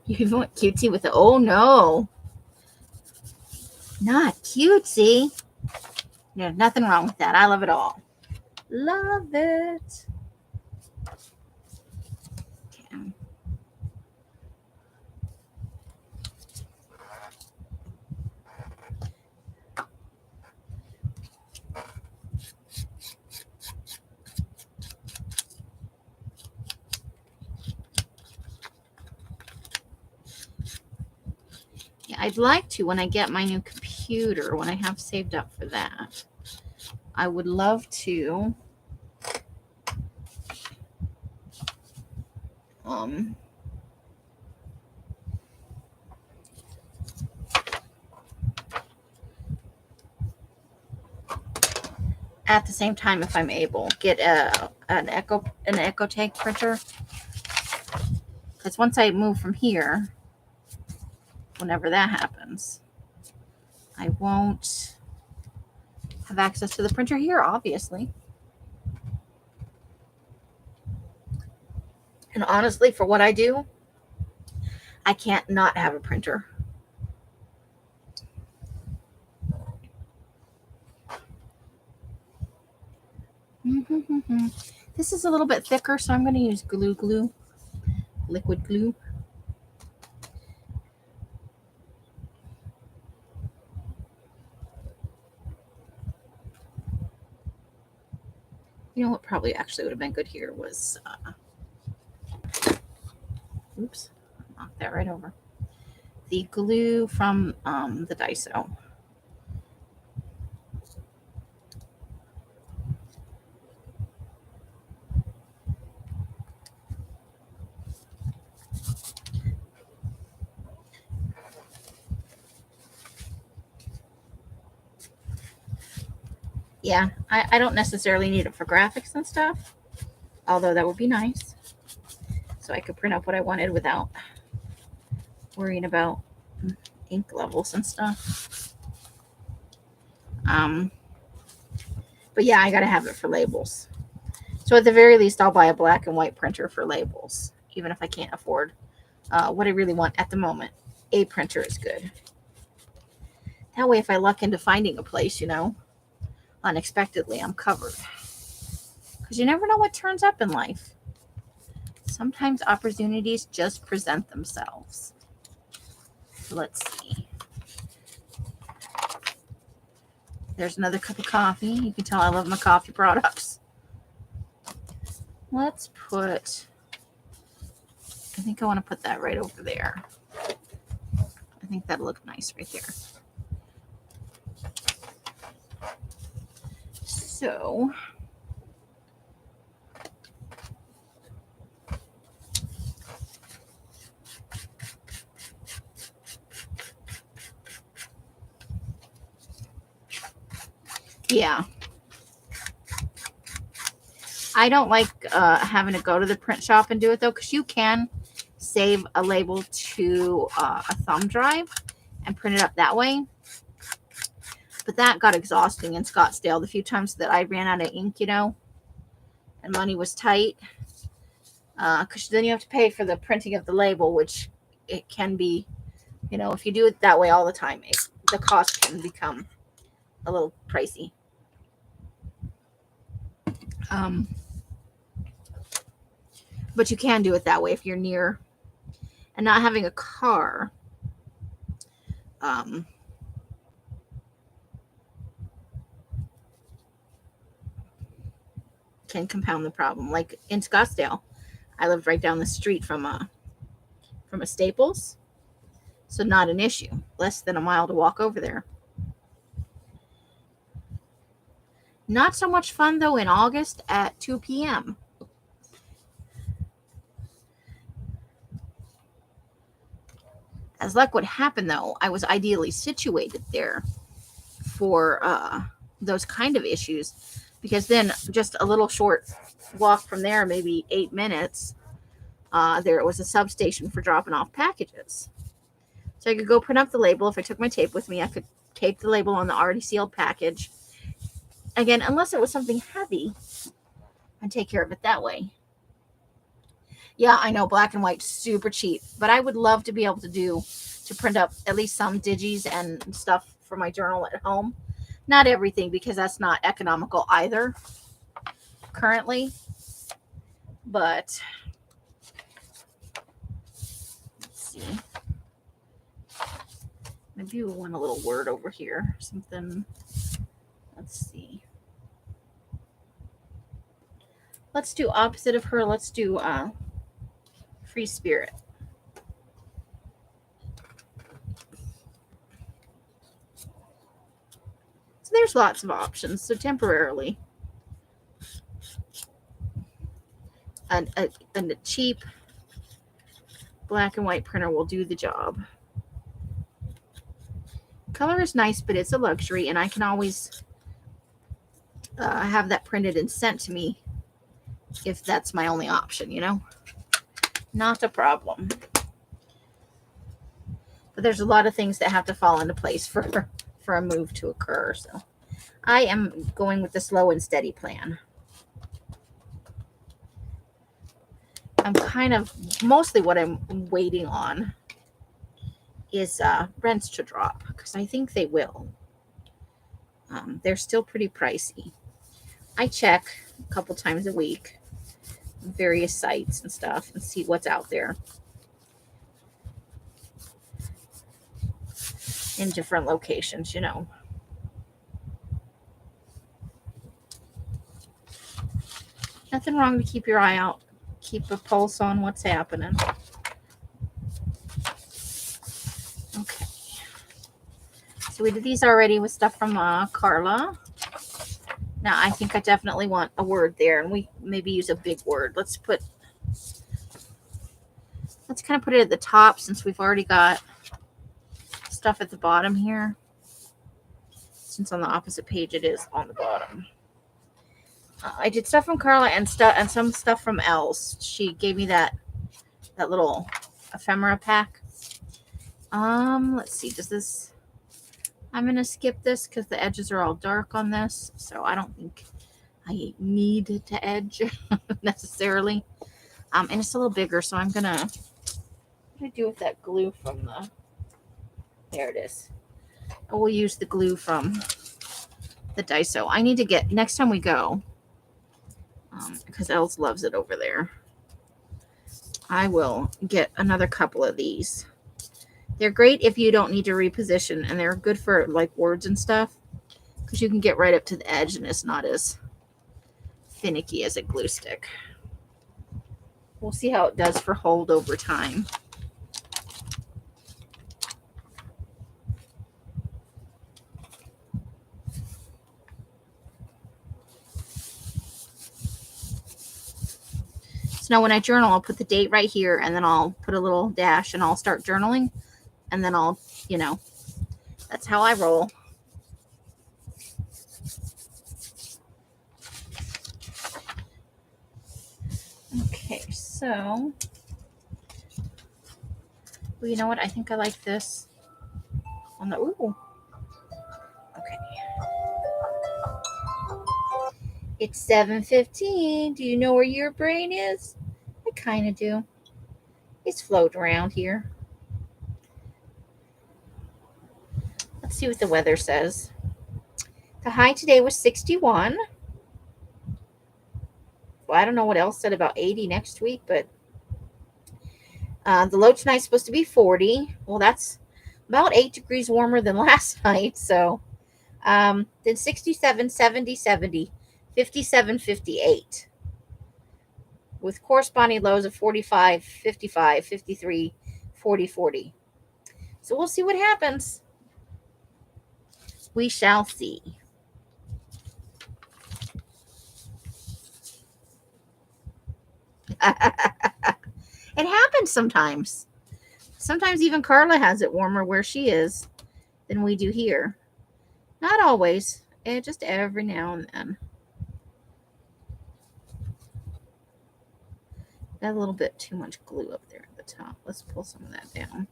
You even went cutesy with it. Oh no. Not cutesy. No, nothing wrong with that. I love it all. Love it. Okay. Yeah, I'd like to, when I get my new computer, when I have saved up for that, I would love to at the same time, if I'm able, get an EcoTank printer, because once I move from here, whenever that happens, I won't have access to the printer here, obviously. And honestly, for what I do, I can't not have a printer. This is a little bit thicker, so I'm going to use glue, liquid glue. You know what probably actually would have been good here was, oops, knocked that right over. The glue from the Daiso. Yeah, I don't necessarily need it for graphics and stuff, although that would be nice. So I could print up what I wanted without worrying about ink levels and stuff. But yeah, I gotta have it for labels. So at the very least, I'll buy a black and white printer for labels, even if I can't afford what I really want at the moment. A printer is good. That way, if I luck into finding a place, unexpectedly, I'm covered. Because you never know what turns up in life. Sometimes opportunities just present themselves. Let's see. There's another cup of coffee. You can tell I love my coffee products. Let's put, I think I want to put that right over there. I think that'll look nice right there. So, yeah. I don't like having to go to the print shop and do it though, because you can save a label to a thumb drive and print it up that way. But that got exhausting in Scottsdale the few times that I ran out of ink, and money was tight. Because then you have to pay for the printing of the label, which it can be, if you do it that way all the time, the cost can become a little pricey. But you can do it that way if you're near, and not having a car. Can compound the problem. Like in Scottsdale, I lived right down the street from a Staples, so not an issue. Less than a mile to walk over there. Not so much fun though in August at 2 p.m. As luck would happen though, I was ideally situated there for those kind of issues, because then just a little short walk from there, maybe 8 minutes, there was a substation for dropping off packages. So I could go print up the label. If I took my tape with me, I could tape the label on the already sealed package. Again, unless it was something heavy, and take care of it that way. Yeah, I know black and white super cheap, but I would love to be able to print up at least some digis and stuff for my journal at home. Not everything, because that's not economical either currently. But let's see. Maybe we want a little word over here. Something. Let's see. Let's do opposite of her. Let's do free spirit. So there's lots of options. So temporarily, and a cheap black and white printer will do the job. Color is nice, but it's a luxury, and I can always have that printed and sent to me if that's my only option, Not a problem. But there's a lot of things that have to fall into place for a move to occur. So I am going with the slow and steady plan. I'm kind of, mostly what I'm waiting on is rents to drop, because I think they will. They're still pretty pricey. I check a couple times a week various sites and stuff and see what's out there in different locations, Nothing wrong to keep your eye out. Keep a pulse on what's happening. Okay. So we did these already with stuff from Karla. Now I think I definitely want a word there, and we maybe use a big word. Let's kind of put it at the top since we've already got stuff at the bottom here. Since on the opposite page it is on the bottom. I did stuff from Karla and some stuff from Els. She gave me that little ephemera pack. Let's see. I'm gonna skip this because the edges are all dark on this, so I don't think I need to edge necessarily. And it's a little bigger, so what do I do with that glue from there it is. I will use the glue from the Daiso. I need to get, next time we go, because Els loves it over there, I will get another couple of these. They're great if you don't need to reposition, and they're good for like words and stuff because you can get right up to the edge and it's not as finicky as a glue stick. We'll see how it does for hold over time. So now when I journal, I'll put the date right here, and then I'll put a little dash, and I'll start journaling, and then I'll, that's how I roll. Okay, so, well, you know what? I think I like this on the, ooh. Okay. It's 7:15. Do you know where your brain is? I kind of do. It's floating around here. Let's see what the weather says. The high today was 61. Well, I don't know what else said about 80 next week, but the low tonight's supposed to be 40. Well, that's about 8 degrees warmer than last night. So then 67, 70, 70, 57, 58. With corresponding lows of 45, 55, 53, 40, 40. So we'll see what happens. We shall see. It happens sometimes. Sometimes even Karla has it warmer where she is than we do here. Not always. Just every now and then. Got a little bit too much glue up there at the top. Let's pull some of that down.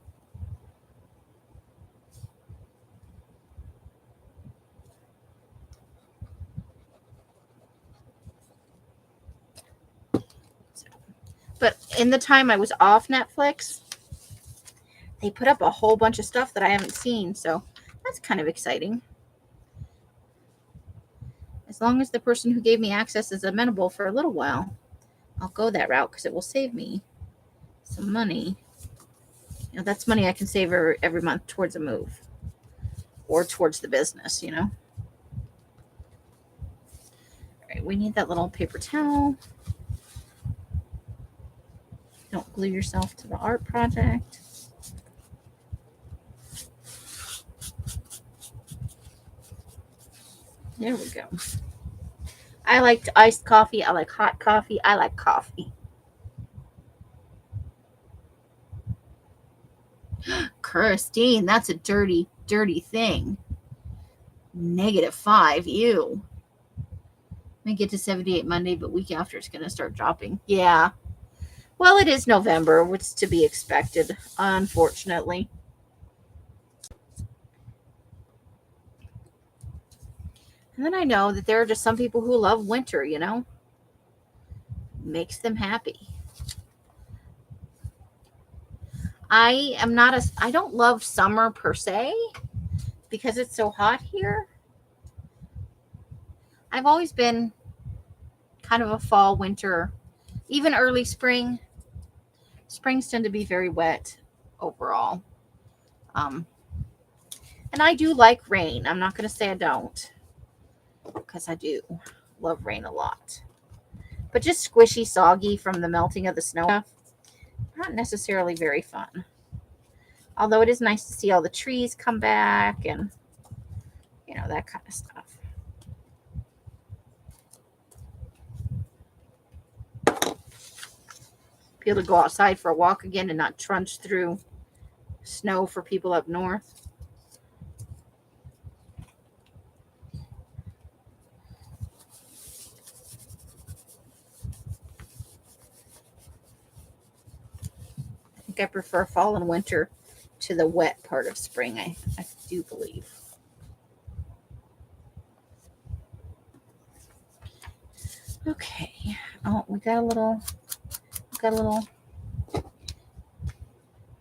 But in the time I was off Netflix, they put up a whole bunch of stuff that I haven't seen. So that's kind of exciting. As long as the person who gave me access is amenable for a little while, I'll go that route because it will save me some money. That's money I can save every month towards a move or towards the business, All right, we need that little paper towel. Don't glue yourself to the art project. There we go. I like iced coffee. I like hot coffee. I like coffee. Christine, that's a dirty, dirty thing. -5. Ew. May get to 78 Monday, but week after it's going to start dropping. Yeah. Well, it is November, which is to be expected, unfortunately. And then I know that there are just some people who love winter, Makes them happy. I don't love summer per se because it's so hot here. I've always been kind of a fall, winter, even early spring. Springs tend to be very wet overall. And I do like rain. I'm not going to say I don't, because I do love rain a lot. but just squishy, soggy from the melting of the snow. Not necessarily very fun. Although it is nice to see all the trees come back and, that kind of stuff. Be able to go outside for a walk again and not trudge through snow for people up north. I think I prefer fall and winter to the wet part of spring, I do believe. Okay. Oh, we got a little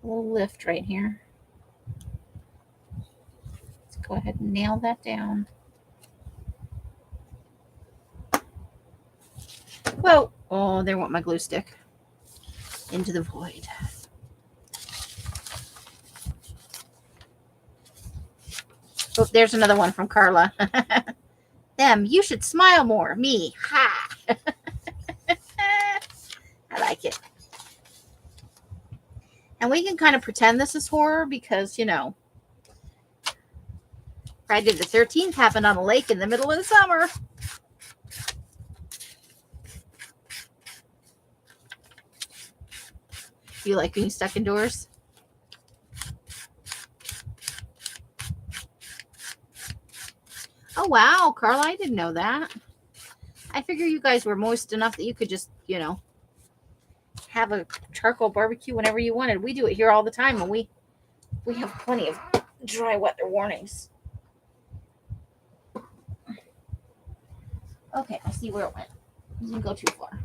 lift right here. Let's go ahead and nail that down. Whoa. Oh, there went my glue stick into the void. Oh, there's another one from Karla. Them, you should smile more. Me. Ha. I like it. And we can kind of pretend this is horror because, Friday the 13th happened on a lake in the middle of the summer. Do you like being stuck indoors? Oh, wow, Karla, I didn't know that. I figure you guys were moist enough that you could just, have a charcoal barbecue whenever you wanted. We do it here all the time, and we have plenty of dry weather warnings. Okay, I see where it went. It didn't go too far.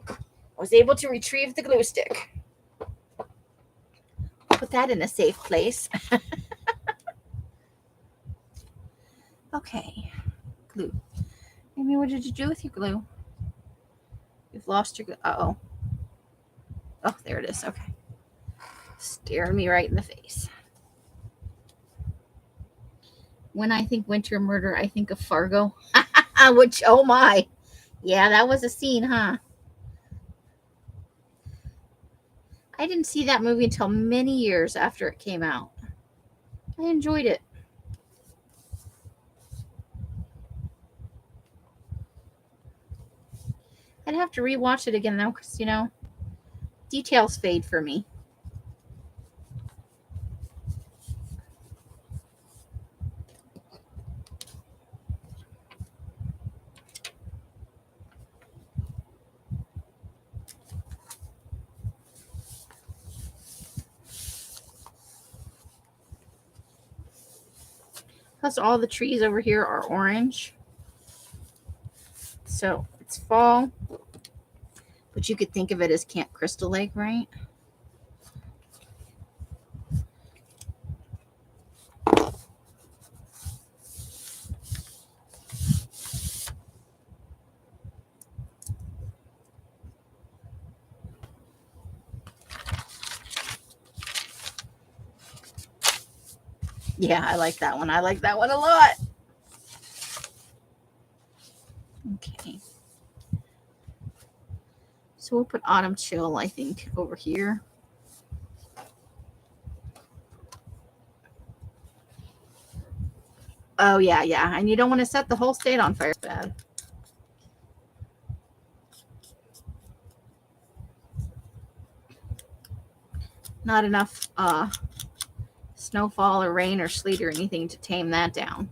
I was able to retrieve the glue stick. Put that in a safe place. Okay, glue. Amy, what did you do with your glue? You've lost your glue. Uh-oh. Oh, there it is. Okay. Staring me right in the face. When I think winter murder, I think of Fargo. Which, oh my. Yeah, that was a scene, huh? I didn't see that movie until many years after it came out. I enjoyed it. I'd have to rewatch it again, though, because, details fade for me. Plus, all the trees over here are orange. So, it's fall. But you could think of it as Camp Crystal Lake, right? Yeah, I like that one. I like that one a lot. Okay. So we'll put Autumn Chill, I think, over here. Oh, yeah. And you don't want to set the whole state on fire. Bad. Not enough snowfall or rain or sleet or anything to tame that down.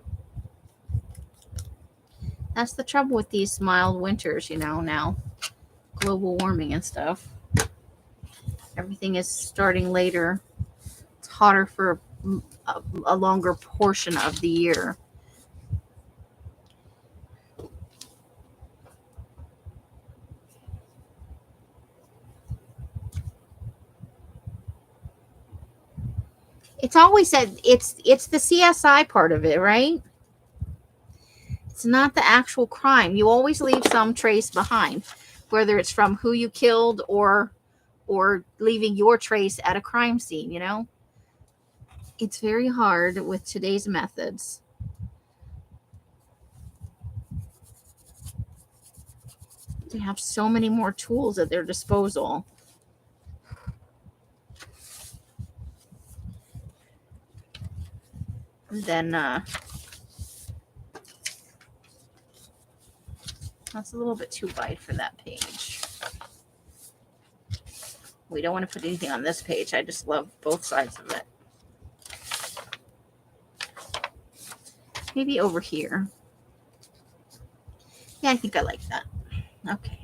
That's the trouble with these mild winters, now. Global warming and stuff. Everything is starting later. It's hotter for a longer portion of the year. It's always said it's the CSI part of it, right? It's not the actual crime. You always leave some trace behind, whether it's from who you killed or leaving your trace at a crime scene, It's very hard with today's methods. They have so many more tools at their disposal. Then that's a little bit too wide for that page. We don't want to put anything on this page. I just love both sides of it. Maybe over here. Yeah, I think I like that. Okay.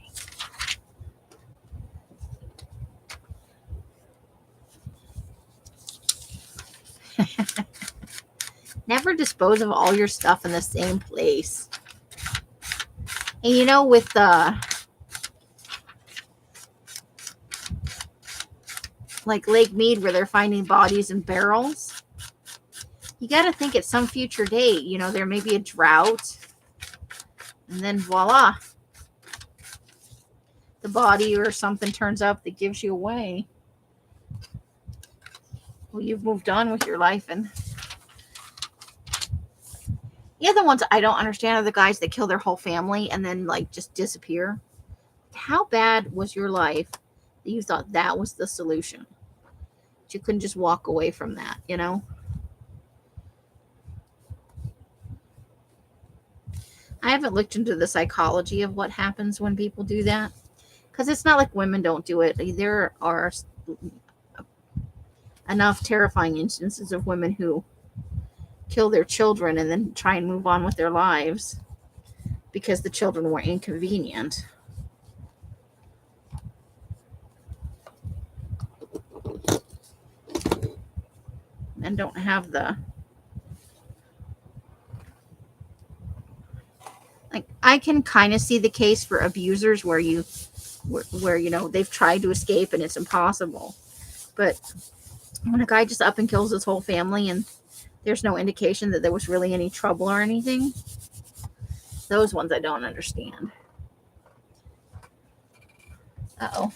Never dispose of all your stuff in the same place. And you know, with like Lake Mead, where they're finding bodies in barrels, you got to think at some future date, you know, there may be a drought, and then voila, the body or something turns up that gives you away. Well, you've moved on with your life. And the other ones I don't understand are the guys that kill their whole family and then like just disappear. How bad was your life that you thought that was the solution? That you couldn't just walk away from that, you know? I haven't looked into the psychology of what happens when people do that, because it's not like women don't do it. There are enough terrifying instances of women who kill their children and then try and move on with their lives because the children were inconvenient. And don't have the, like, I can kind of see the case for abusers where you know they've tried to escape and it's impossible. But when a guy just up and kills his whole family and there's no indication that there was really any trouble or anything, those ones I don't understand. Uh-oh.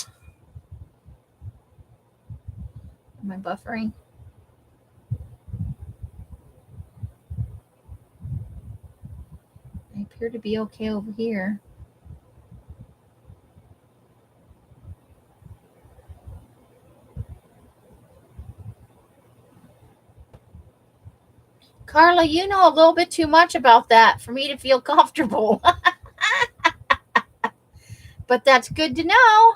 Am I buffering? I appear to be okay over here. Karla, you know a little bit too much about that for me to feel comfortable. But that's good to know.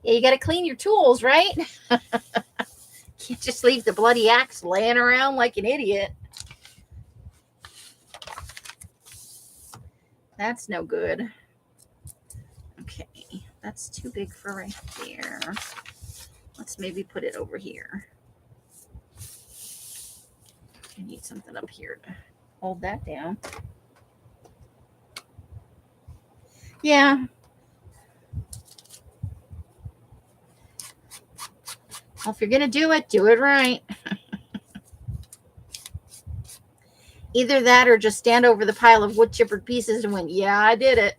Yeah, you got to clean your tools, right? Can't just leave the bloody axe laying around like an idiot. That's no good. Okay, that's too big for right there. Let's maybe put it over here. I need something up here to hold that down. Yeah. Well, if you're going to do it right. Either that or just stand over the pile of wood chippered pieces and went, yeah, I did it.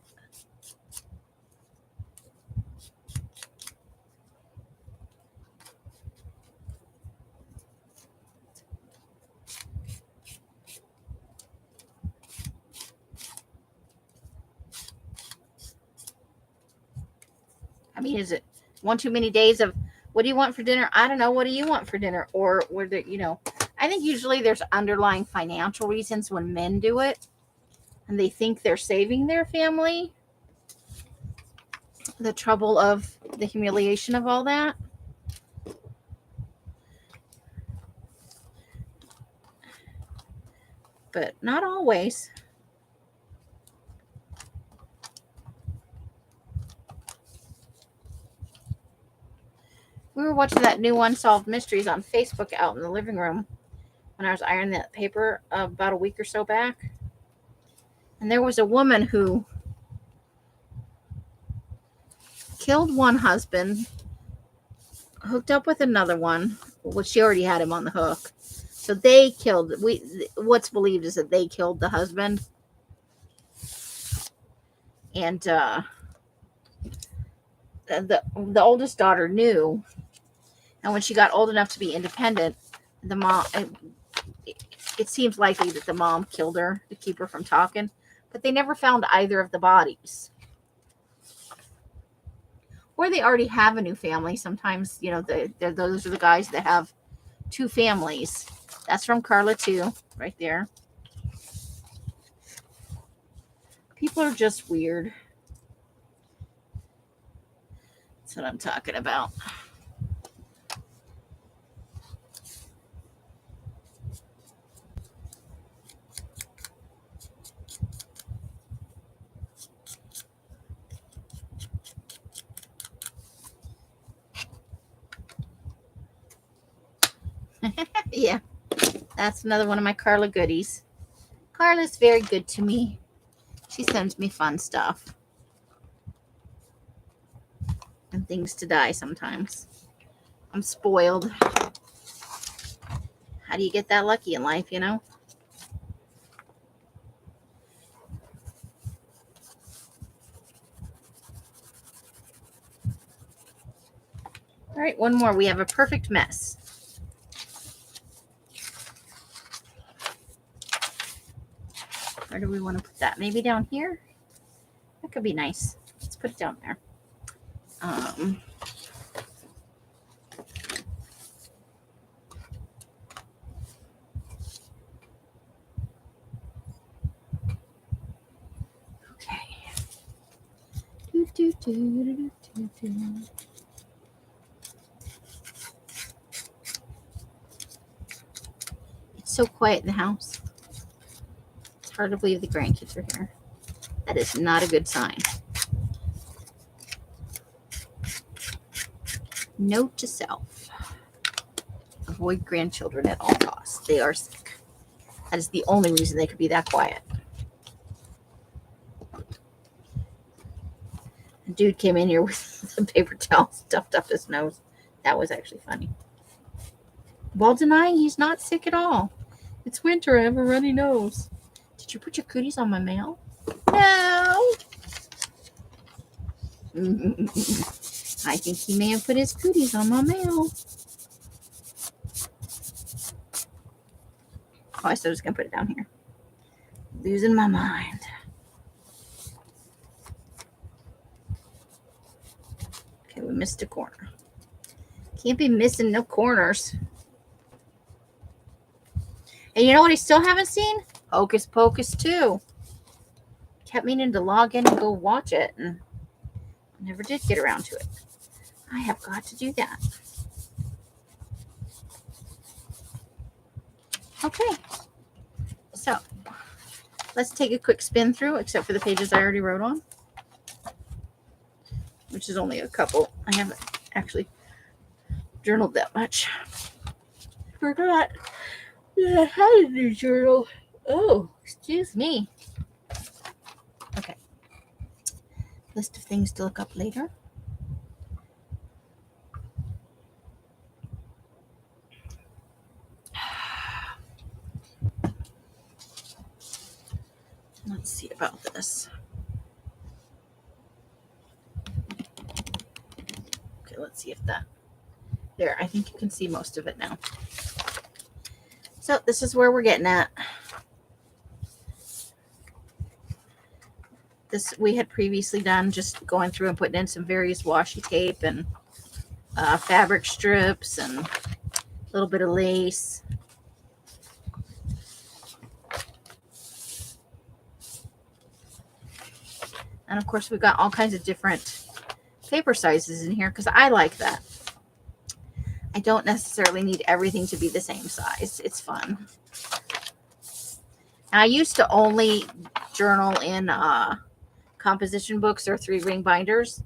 I mean, is it one too many days of what do you want for dinner? I don't know. What do you want for dinner? Or whether, you know, I think usually there's underlying financial reasons when men do it and they think they're saving their family. The trouble of the humiliation of all that. But not always. We were watching that new Unsolved Mysteries on Facebook out in the living room when I was ironing that paper about a week or so back. And there was a woman who killed one husband, hooked up with another one, which she already had him on the hook. So they killed, what's believed is that they killed the husband. And the oldest daughter knew. And when she got old enough to be independent, the mom, it seems likely that the mom killed her to keep her from talking. But they never found either of the bodies. or they already have a new family. Sometimes, those are the guys that have two families. That's from Karla too, right there. People are just weird. That's what I'm talking about. Yeah, that's another one of my Karla goodies. Karla's very good to me. She sends me fun stuff and things to dye sometimes. I'm spoiled. How do you get that lucky in life, All right, one more. We have a perfect mess. Where do we want to put that? Maybe down here? That could be nice. Let's put it down there. Okay. It's so quiet in the house. It's hard to believe the grandkids are here. That is not a good sign. Note to self. Avoid grandchildren at all costs. They are sick. That is the only reason they could be that quiet. A dude came in here with a paper towel stuffed up his nose. That was actually funny. While denying he's not sick at all. It's winter. I have a runny nose. Did you put your cooties on my mail? No. I think he may have put his cooties on my mail. Oh, I said I was going to put it down here. Losing my mind. Okay, we missed a corner. Can't be missing no corners. And you know what I still haven't seen? Hocus Pocus 2. Kept meaning to log in and go watch it, and never did get around to it. I have got to do that. Okay. So, let's take a quick spin through, except for the pages I already wrote on, which is only a couple. I haven't actually journaled that much. Forgot that I had a new journal. Oh, excuse me. Okay. List of things to look up later. Let's see about this. Okay, let's see if that... There, I think you can see most of it now. So this is where we're getting at. This we had previously done, just going through and putting in some various washi tape and fabric strips and a little bit of lace. And of course, we've got all kinds of different paper sizes in here because I like that. I don't necessarily need everything to be the same size. It's fun. And I used to only journal in composition books or 3-ring binders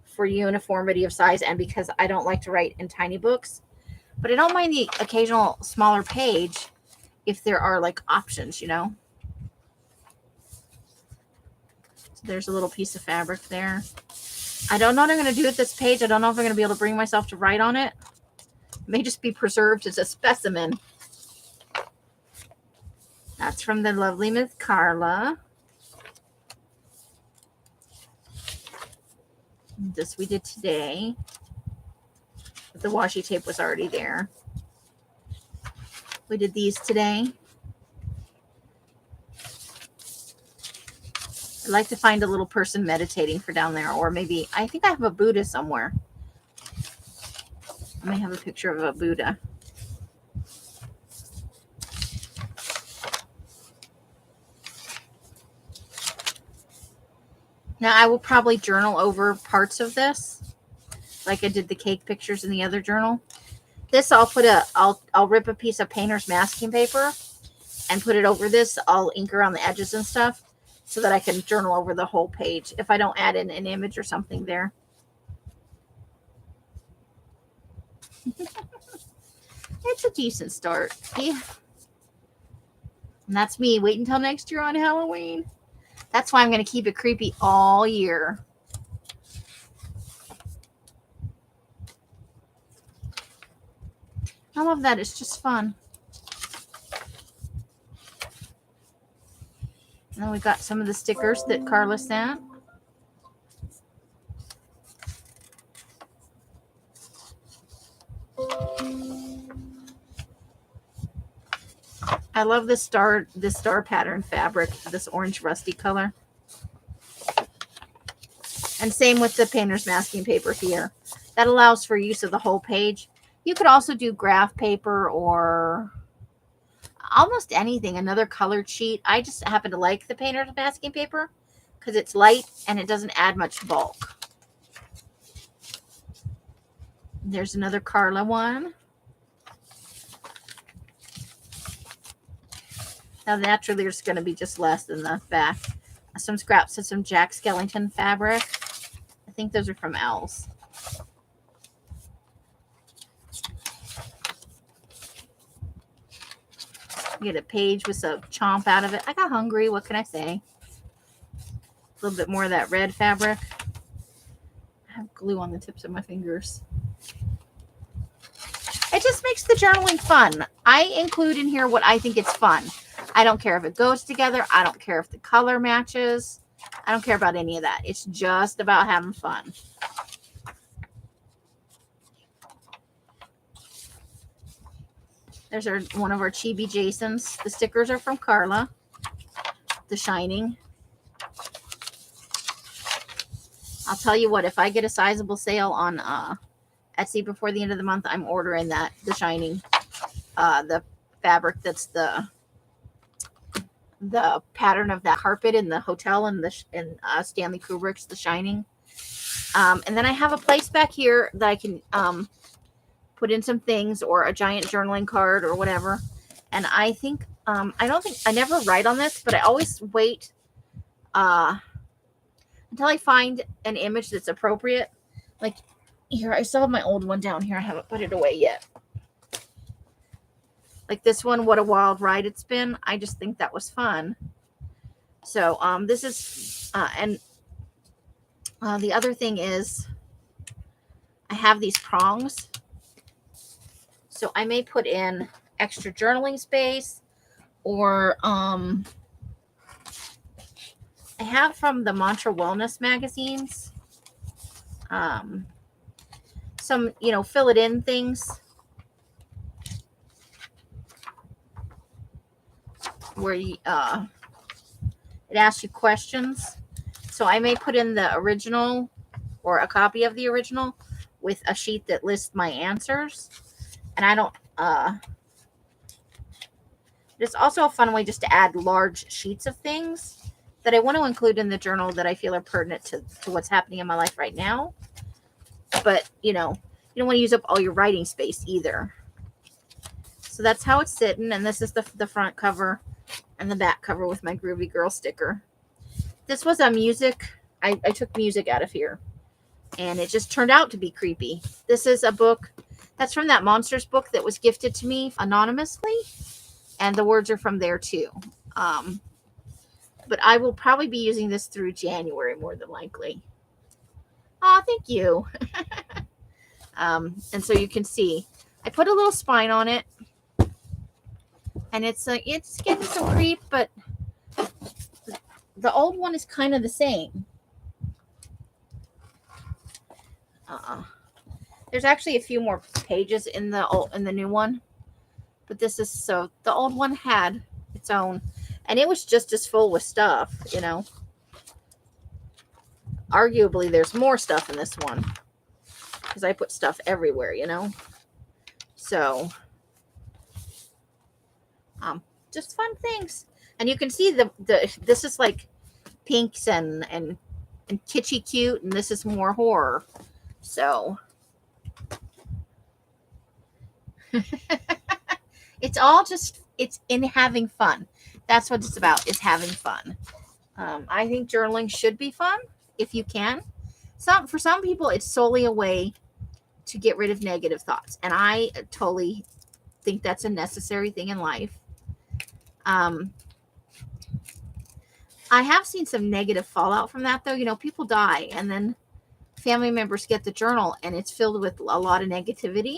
for uniformity of size, and because I don't like to write in tiny books. But I don't mind the occasional smaller page if there are like options, So there's a little piece of fabric there. I don't know what I'm going to do with this page. I don't know if I'm going to be able to bring myself to write on it. It may just be preserved as a specimen. That's from the lovely Miss Karla. This we did today. But the washi tape was already there. We did these today. I'd like to find a little person meditating for down there, or maybe I think I have a Buddha somewhere. I may have a picture of a Buddha. Now I will probably journal over parts of this, like I did the cake pictures in the other journal. This I'll rip a piece of painter's masking paper and put it over this. I'll ink around the edges and stuff so that I can journal over the whole page if I don't add in an image or something there. It's a decent start. Yeah. And that's me. Wait until next year on Halloween. That's why I'm going to keep it creepy all year. I love that. It's just fun. And then we got some of the stickers that Karla sent. I love this star pattern fabric, this orange rusty color. And same with the painter's masking paper here. That allows for use of the whole page. You could also do graph paper or almost anything, another colored sheet. I just happen to like the painter's masking paper because it's light and it doesn't add much bulk. There's another Karla one. Now naturally there's going to be just less in the back. Some scraps of some Jack Skellington fabric. I think those are from Elle's. Get a page with some chomp out of it. I got hungry. What can I say? A little bit more of that red fabric. I have glue on the tips of my fingers. It just makes the journaling fun. I include in here what I think it's fun. I don't care if it goes together. I don't care if the color matches. I don't care about any of that. It's just about having fun. There's one of our Chibi Jasons. The stickers are from Karla. The Shining. I'll tell you what, if I get a sizable sale on Etsy before the end of the month, I'm ordering that. The Shining. The fabric that's the pattern of that carpet in the hotel in Stanley Kubrick's The Shining. And then I have a place back here that I can put in some things or a giant journaling card or whatever. And I think, I never write on this, but I always wait until I find an image that's appropriate. Like here, I still have my old one down here. I haven't put it away yet. Like this one, What a Wild Ride It's Been. I just think that was fun. So this is, the other thing is I have these prongs. So I may put in extra journaling space, or I have from the Mantra Wellness magazines some, fill it in things where you, it asks you questions. So I may put in the original or a copy of the original with a sheet that lists my answers. And I don't, it's also a fun way just to add large sheets of things that I want to include in the journal that I feel are pertinent to what's happening in my life right now. But, you don't want to use up all your writing space either. So that's how it's sitting. And this is the front cover and the back cover with my Groovy Girl sticker. This was a music. I took music out of here. And it just turned out to be creepy. This is a book. That's from that Monsters book that was gifted to me anonymously. And the words are from there too. But I will probably be using this through January more than likely. Oh, thank you. And so you can see, I put a little spine on it. And it's getting some creep, but the old one is kind of the same. There's actually a few more pages in the new one, but this is the old one had its own, and it was just as full with stuff, arguably there's more stuff in this one because I put stuff everywhere, So, just fun things. And you can see the this is like pinks and kitschy cute, and this is more horror. So it's all just, it's in having fun. That's what it's about, is having fun. I think journaling should be fun if you can. For some people, it's solely a way to get rid of negative thoughts. And I totally think that's a necessary thing in life. I have seen some negative fallout from that, though. People die and then family members get the journal and it's filled with a lot of negativity.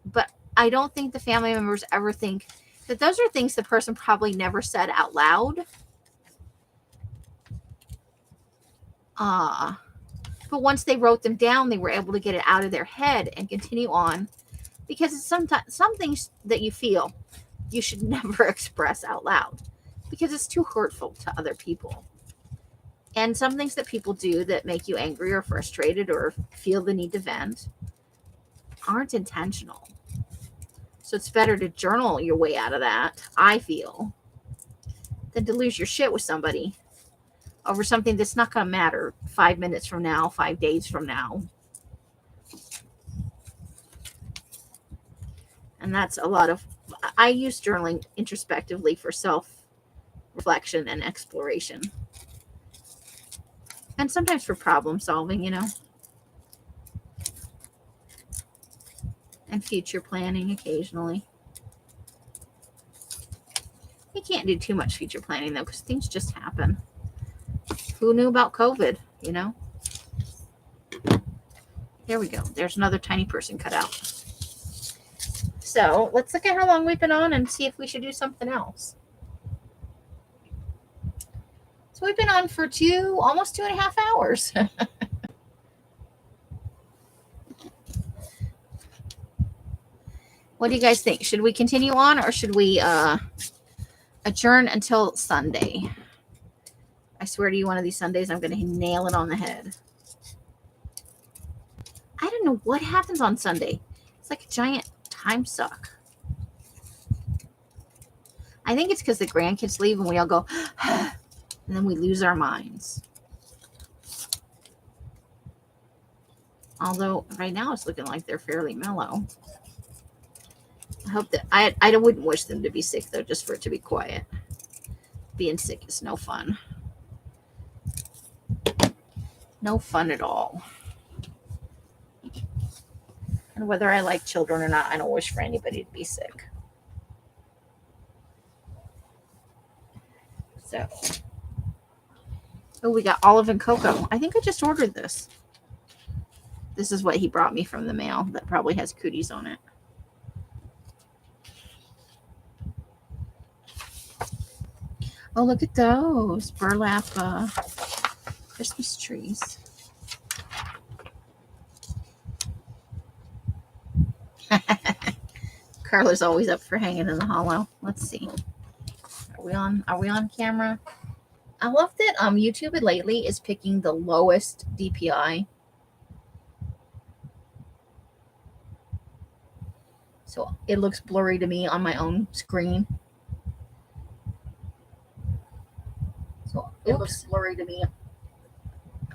But I don't think the family members ever think that those are things the person probably never said out loud. But once they wrote them down, they were able to get it out of their head and continue on, because it's sometimes some things that you feel you should never express out loud because it's too hurtful to other people. And some things that people do that make you angry or frustrated or feel the need to vent aren't intentional. So it's better to journal your way out of that, I feel, than to lose your shit with somebody over something that's not going to matter 5 minutes from now, 5 days from now. And that's a lot of, I use journaling introspectively for self-reflection and exploration. And sometimes for problem solving, and future planning occasionally. You can't do too much future planning, though, because things just happen. Who knew about COVID, There we go. There's another tiny person cut out. So let's look at how long we've been on and see if we should do something else. So we've been on for almost 2.5 hours. What do you guys think? Should we continue on or should we adjourn until Sunday? I swear to you, one of these Sundays, I'm going to nail it on the head. I don't know what happens on Sunday. It's like a giant time suck. I think it's because the grandkids leave and we all go, and then we lose our minds. Although right now it's looking like they're fairly mellow. I hope that I wouldn't wish them to be sick, though, just for it to be quiet. Being sick is no fun. No fun at all. And whether I like children or not, I don't wish for anybody to be sick. So, we got olive and cocoa. I think I just ordered this. This is what he brought me from the mail that probably has cooties on it. Oh, look at those burlap Christmas trees. Karla's always up for hanging in the hollow. Let's see. Are we on camera? I love that YouTube lately is picking the lowest DPI. So it looks blurry to me on my own screen. So it looks blurry to me.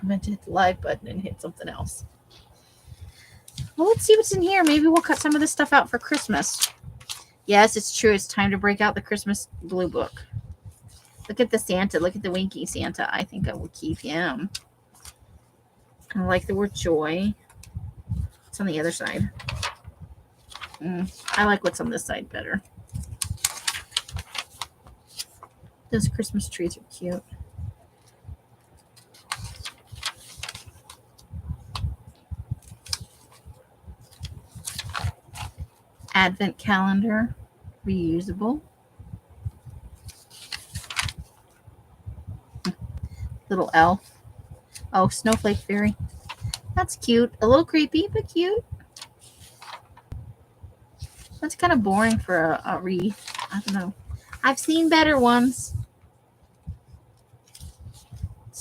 I meant to hit the live button and hit something else. Well, let's see what's in here. Maybe we'll cut some of this stuff out for Christmas. Yes, it's true. It's time to break out the Christmas blue book. Look at the Santa. Look at the winky Santa. I think I will keep him. I like the word joy. It's on the other side. I like what's on this side better. Those Christmas trees are cute. Advent calendar, reusable. Little elf. Oh, snowflake fairy. That's cute. A little creepy, but cute. That's kind of boring for a wreath. I don't know. I've seen better ones.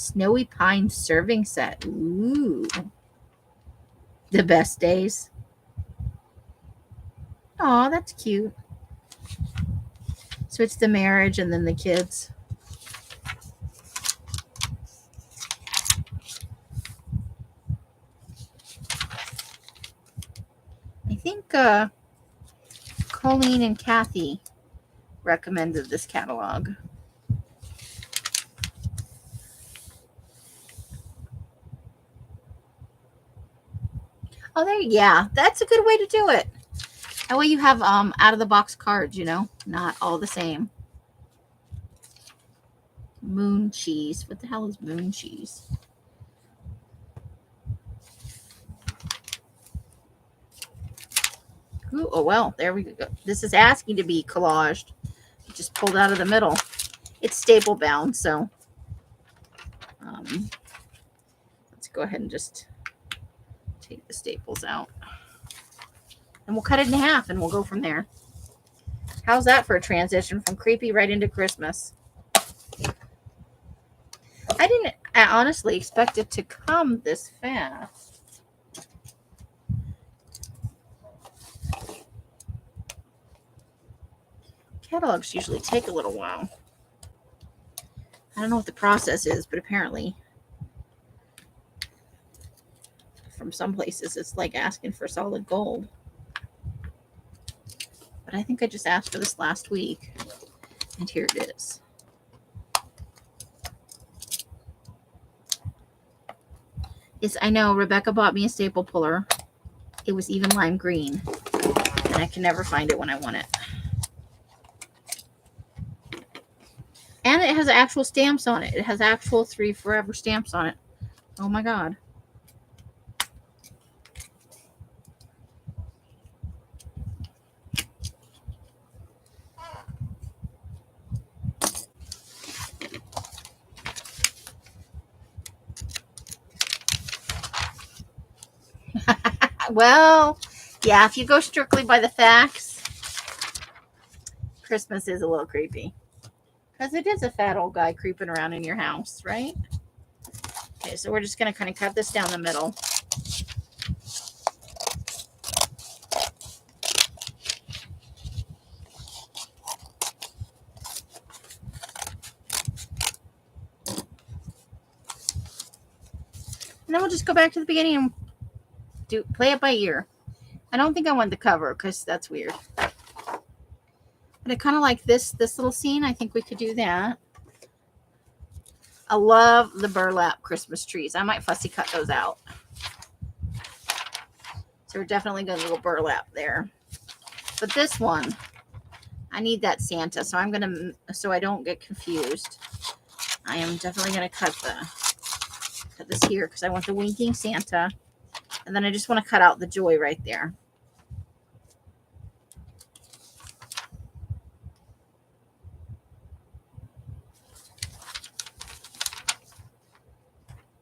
Snowy Pine serving set. Ooh. The best days. Oh, that's cute. So it's the marriage and then the kids. I think Colleen and Kathy recommended this catalog. Oh, yeah, that's a good way to do it. That way you have out of the box cards, you know, not all the same. Moon cheese. What the hell is moon cheese? Ooh, oh, well, there we go. This is asking to be collaged. It just pulled out of the middle. It's staple bound, so let's go ahead and just take the staples out. And we'll cut it in half and we'll go from there. How's that for a transition from creepy right into Christmas? I honestly expect it to come this fast. Catalogs usually take a little while. I don't know what the process is, but apparently from some places it's like asking for solid gold. But I think I just asked for this last week, and here it is. Yes, I know. Rebecca bought me a staple puller. It was even lime green, and I can never find it when I want it. And it has actual stamps on it. It has actual 3 Forever stamps on it. Oh my God. Well, yeah, if you go strictly by the facts, Christmas is a little creepy. Because it is a fat old guy creeping around in your house, right? Okay, so we're just going to kind of cut this down the middle. And then we'll just go back to the beginning and play it by ear. I don't think I want the cover because that's weird. But I kind of like this little scene. I think we could do that. I love the burlap Christmas trees. I might fussy cut those out. So we're definitely going to go burlap there. But this one, I need that Santa. So I'm going to, so I don't get confused, I am definitely going to cut this here because I want the winking Santa. And then I just want to cut out the joy right there.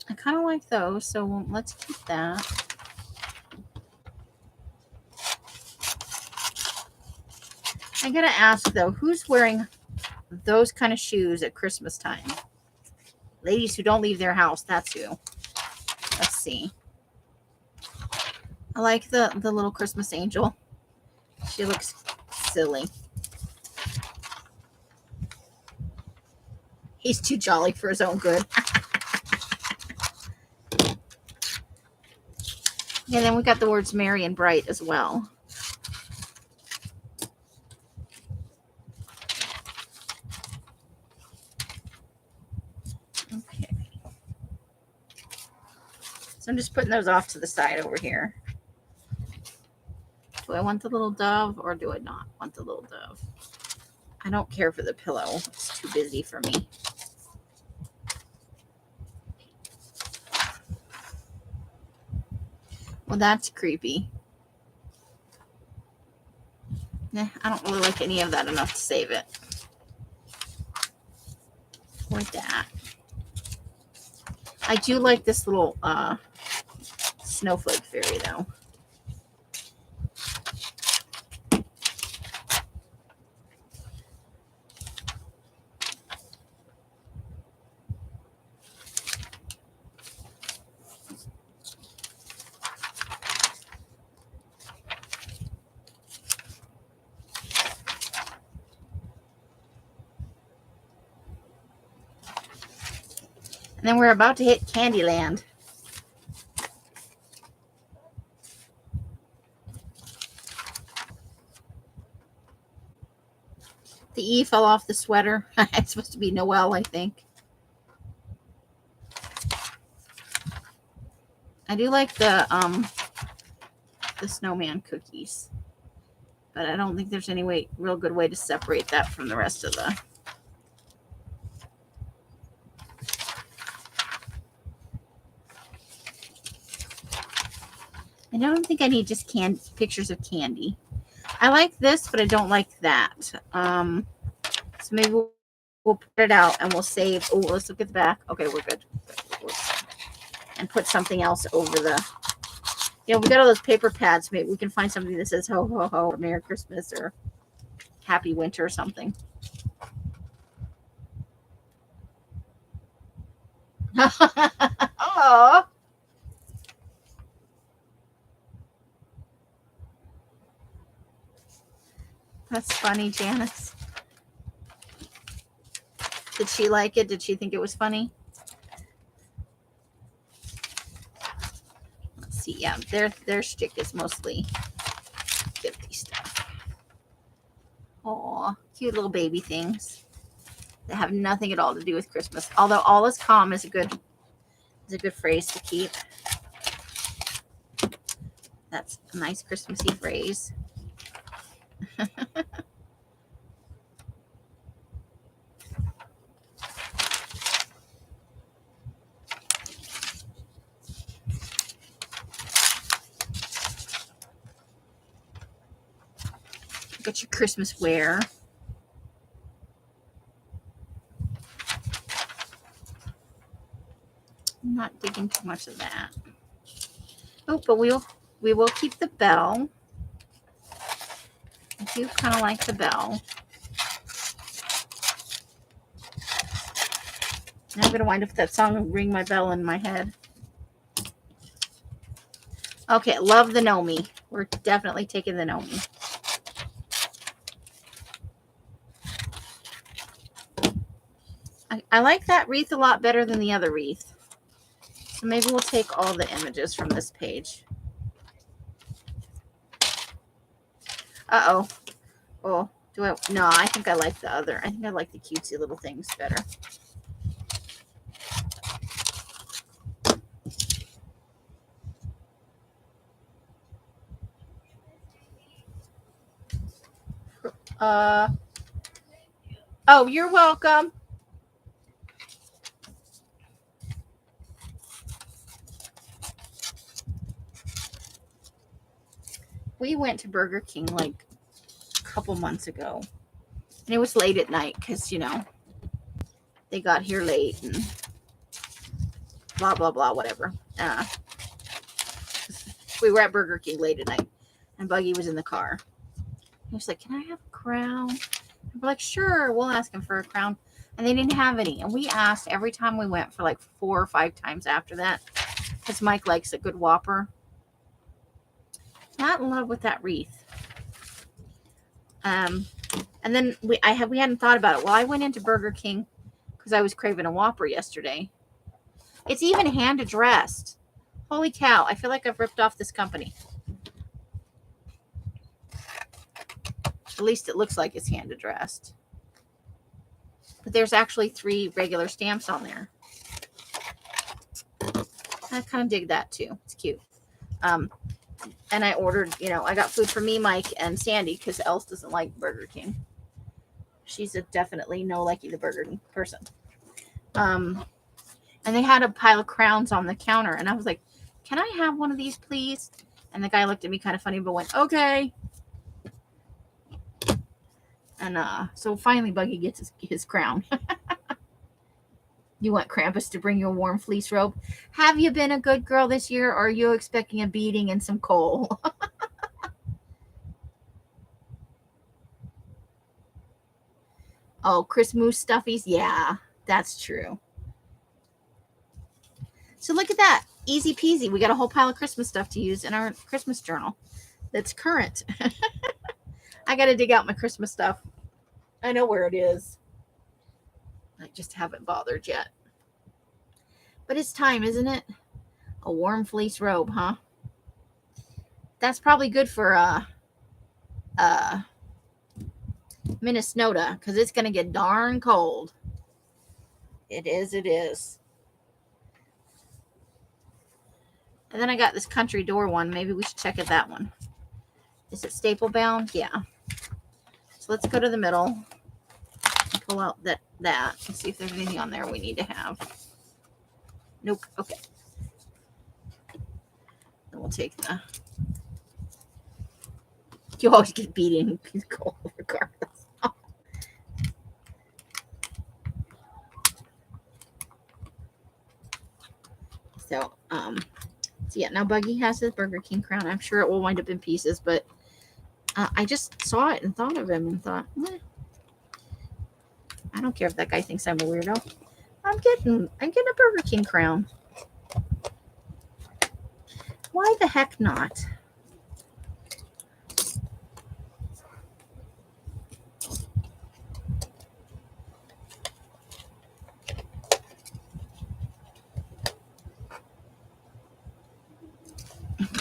I kind of like those, so let's keep that. I gotta ask though, who's wearing those kind of shoes at Christmas time? Ladies who don't leave their house, that's who. Let's see. I like the little Christmas angel. She looks silly. He's too jolly for his own good. And then we got the words merry and bright as well. Okay. So I'm just putting those off to the side over here. Do I want the little dove or do I not want the little dove? I don't care for the pillow. It's too busy for me. Well, that's creepy. Nah, I don't really like any of that enough to save it. Or that. I do like this little snowflake fairy, though. then we're about to hit Candyland. The E fell off the sweater. It's supposed to be Noel, I think. I do like the snowman cookies, but I don't think there's any real good way to separate that from the rest of the. I don't think I need just pictures of candy. I like this, but I don't like that. So maybe we'll put it out and we'll save. Oh, let's look at the back. Okay, we're good. And put something else over the. We got all those paper pads. Maybe we can find something that says ho ho ho or Merry Christmas or Happy Winter or something. Oh, that's funny, Janice. Did she like it? Did she think it was funny? Let's see. Yeah, their stick is mostly gifty stuff. Oh, cute little baby things that have nothing at all to do with Christmas. Although all is calm is a good phrase to keep. That's a nice Christmassy phrase. Got your Christmas wear. I'm not digging too much of that. Oh, but we will keep the bell. I do kind of like the bell. Now I'm going to wind up that song and ring my bell in my head. Okay, love the Nomi. We're definitely taking the Nomi. I like that wreath a lot better than the other wreath. So maybe we'll take all the images from this page. Uh-oh. Oh, no, I think I like the other. I think I like the cutesy little things better. Oh, you're welcome. We went to Burger King like a couple months ago. And it was late at night because, they got here late and blah, blah, blah, whatever. We were at Burger King late at night and Buggy was in the car. He was like, "Can I have a crown?" And we're like, "Sure, we'll ask him for a crown." And they didn't have any. And we asked every time we went for like 4 or 5 times after that because Mike likes a good Whopper. Not in love with that wreath. And then we hadn't thought about it. Well, I went into Burger King because I was craving a Whopper yesterday. It's even hand addressed. Holy cow! I feel like I've ripped off this company. At least it looks like it's hand addressed. But there's actually 3 regular stamps on there. I kind of dig that too. It's cute. And I ordered, I got food for me, Mike, and Sandy because Else doesn't like Burger King. She's a definitely no likey the Burger King person. And they had a pile of crowns on the counter, and I was like, "Can I have one of these, please?" And the guy looked at me kind of funny, but went, "Okay." And so finally, Buggy gets his crown. You want Krampus to bring you a warm fleece robe? Have you been a good girl this year, or are you expecting a beating and some coal? Oh, Chris Moose stuffies? Yeah, that's true. So look at that. Easy peasy. We got a whole pile of Christmas stuff to use in our Christmas journal that's current. I got to dig out my Christmas stuff. I know where it is. I just haven't bothered yet. But it's time, isn't it? A warm fleece robe, huh? That's probably good for Minnesota because it's gonna get darn cold. It is. It is. And then I got this country door one. Maybe we should check at that one. Is it staple bound? Yeah. So let's go to the middle and pull out that and see if there's anything on there we need to have. Nope. Okay. Then we'll take the. You always get beaten cold regardless. So yeah. Now Buggy has his Burger King crown. I'm sure it will wind up in pieces, but I just saw it and thought of him and thought, I don't care if that guy thinks I'm a weirdo. I'm getting a Burger King crown. Why the heck not?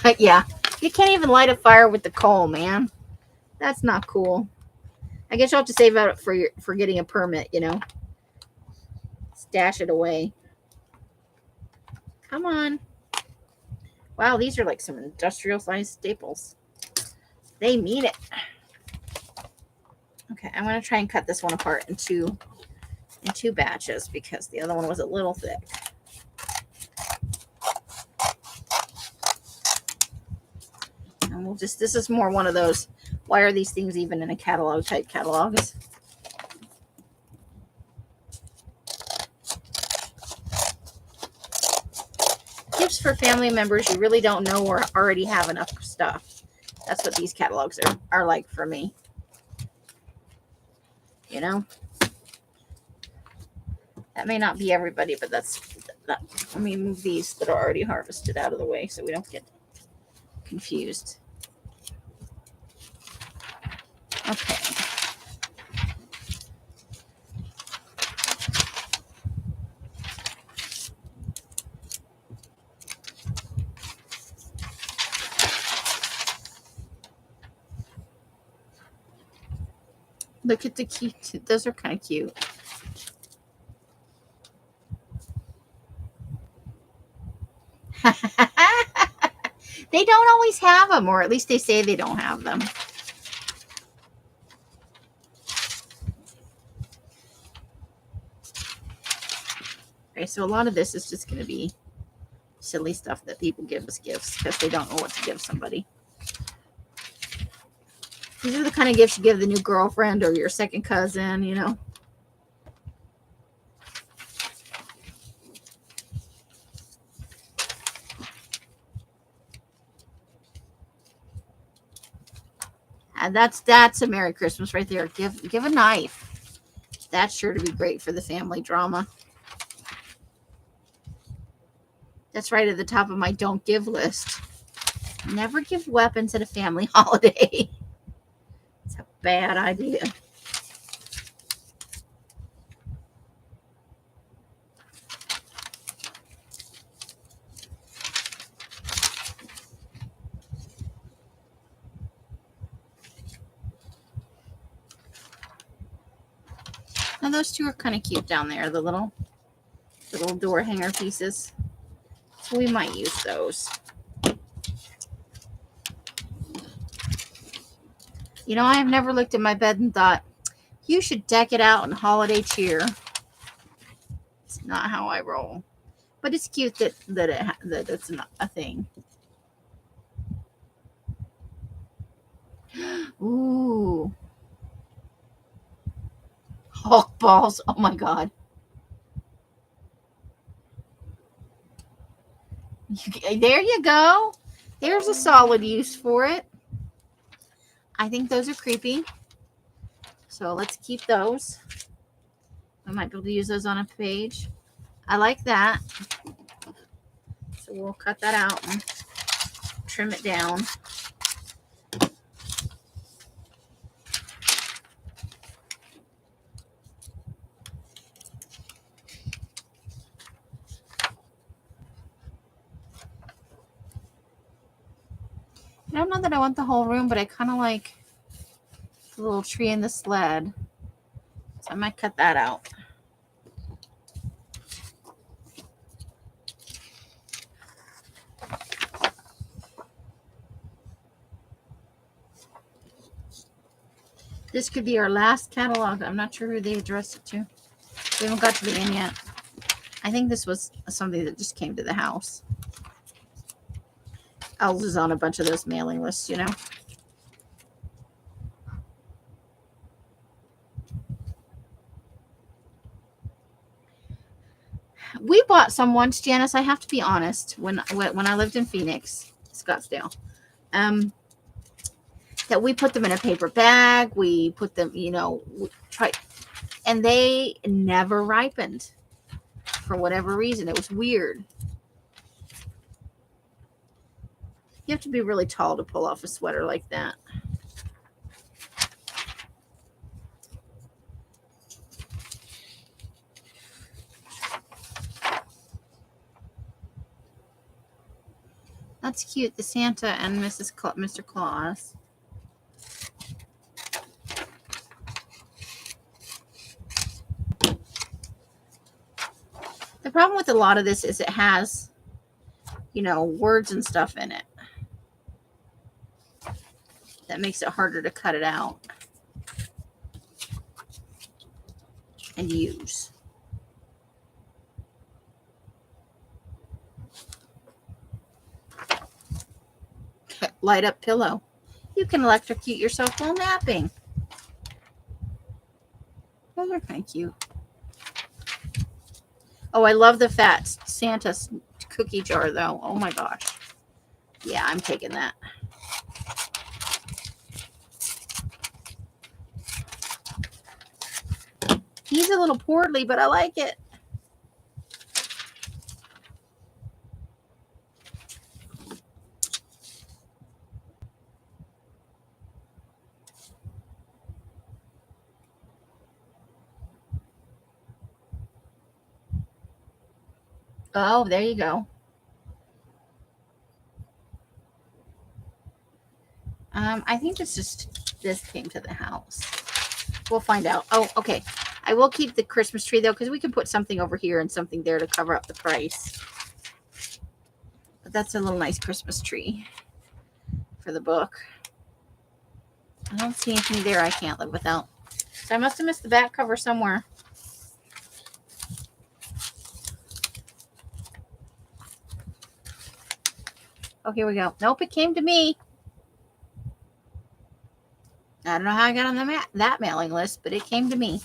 But yeah, you can't even light a fire with the coal, man. That's not cool. I guess you'll have to save out for getting a permit, Stash it away. Come on. Wow, these are like some industrial sized staples. They mean it. Okay, I'm gonna try and cut this one apart in two batches because the other one was a little thick. And this is more one of those, why are these things even in a catalog type catalogs? Gifts for family members you really don't know or already have enough stuff. That's what these catalogs are like for me. That may not be everybody, but that. Let me move these that are already harvested out of the way so we don't get confused. Okay. Look at the cute. Those are kind of cute. They don't always have them, or at least they say they don't have them. Okay, so a lot of this is just going to be silly stuff that people give as gifts because they don't know what to give somebody. These are the kind of gifts you give the new girlfriend or your second cousin, And that's a Merry Christmas right there. Give a knife. That's sure to be great for the family drama. That's right at the top of my don't give list. Never give weapons at a family holiday. It's a bad idea. Now those two are kind of cute down there, the little door hanger pieces. So we might use those. I have never looked at my bed and thought, you should deck it out in holiday cheer. It's not how I roll. But it's cute that it's not a thing. Ooh. Hulk balls. Oh my God. There you go. There's a solid use for it. I think those are creepy. So let's keep those. I might be able to use those on a page. I like that. So we'll cut that out and trim it down. know that I want the whole room, but I kind of like the little tree in the sled. So I might cut that out. This could be our last catalog. I'm not sure who they addressed it to. We haven't got to the end yet. I think this was something that just came to the house. Els is on a bunch of those mailing lists, you know. We bought some once, Janice. I have to be honest. When I lived in Phoenix, Scottsdale, that we put them in a paper bag. We put them, we tried, and they never ripened for whatever reason. It was weird. You have to be really tall to pull off a sweater like that. That's cute. The Santa and Mr. Claus. The problem with a lot of this is it has, words and stuff in it. That makes it harder to cut it out and use. Light up pillow. You can electrocute yourself while napping. Those are kind of cute. Oh, I love the fat Santa cookie jar, though. Oh, my gosh. Yeah, I'm taking that. He's a little portly, but I like it. Oh, there you go. I think this came to the house. We'll find out. Oh, okay. I will keep the Christmas tree, though, because we can put something over here and something there to cover up the price. But that's a little nice Christmas tree for the book. I don't see anything there I can't live without. So I must have missed the back cover somewhere. Oh, here we go. Nope, it came to me. I don't know how I got on that mailing list, but it came to me.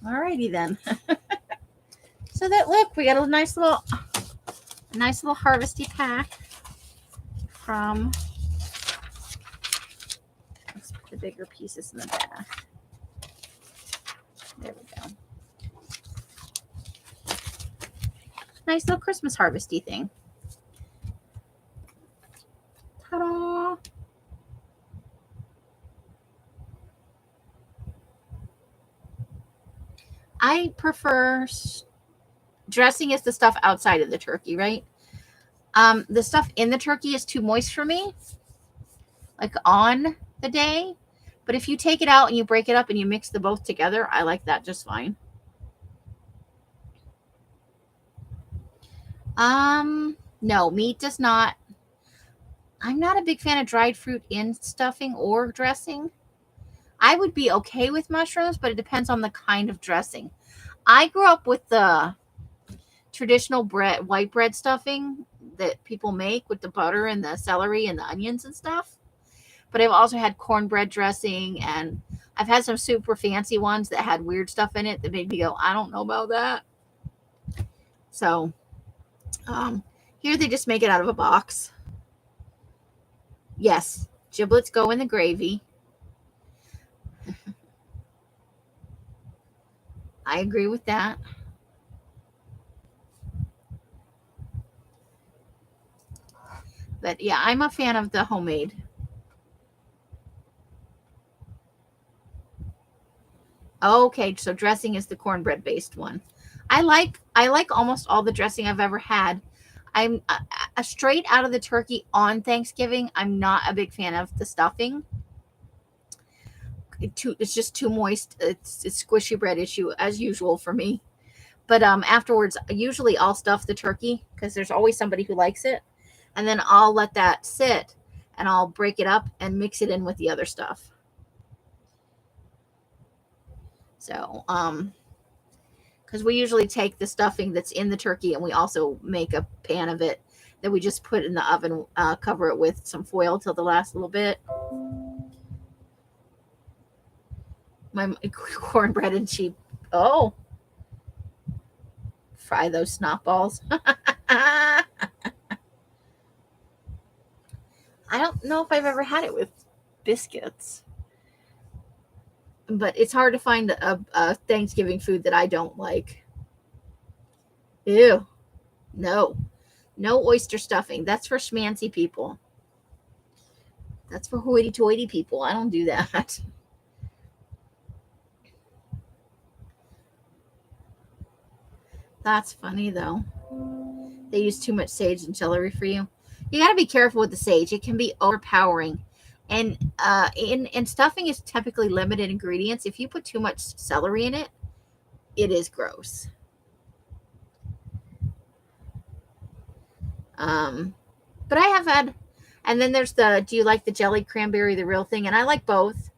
Alrighty then. So look, we got a nice little harvesty pack from. Let's put the bigger pieces in the back. There we go. Nice little Christmas harvesty thing. Ta-da! I prefer dressing is the stuff outside of the turkey, right? The stuff in the turkey is too moist for me, like on the day. But if you take it out and you break it up and you mix the both together, I like that just fine. No, meat does not. I'm not a big fan of dried fruit in stuffing or dressing. I would be okay with mushrooms, but it depends on the kind of dressing. I grew up with the traditional white bread stuffing that people make with the butter and the celery and the onions and stuff. But I've also had cornbread dressing, and I've had some super fancy ones that had weird stuff in it that made me go, I don't know about that. So here they just make it out of a box. Yes, giblets go in the gravy. I agree with that. But yeah, I'm a fan of the homemade. Okay, so dressing is the cornbread based one. I like almost all the dressing I've ever had. a straight out of the turkey on Thanksgiving, I'm not a big fan of the stuffing. It's just too moist. It's squishy bread issue as usual for me. But afterwards, usually I'll stuff the turkey because there's always somebody who likes it, and then I'll let that sit, and I'll break it up and mix it in with the other stuff. So because we usually take the stuffing that's in the turkey and we also make a pan of it that we just put in the oven, cover it with some foil till the last little bit. My cornbread and sheep. Oh, fry those snot balls. I don't know if I've ever had it with biscuits, but it's hard to find a Thanksgiving food that I don't like. Ew. No. No oyster stuffing. That's for schmancy people. That's for hoity-toity people. I don't do that. That's funny, though. They use too much sage and celery for you. You got to be careful with the sage. It can be overpowering. And in stuffing is typically limited ingredients. If you put too much celery in it, it is gross. But I have had, and then there's do you like the jellied cranberry, the real thing? And I like both,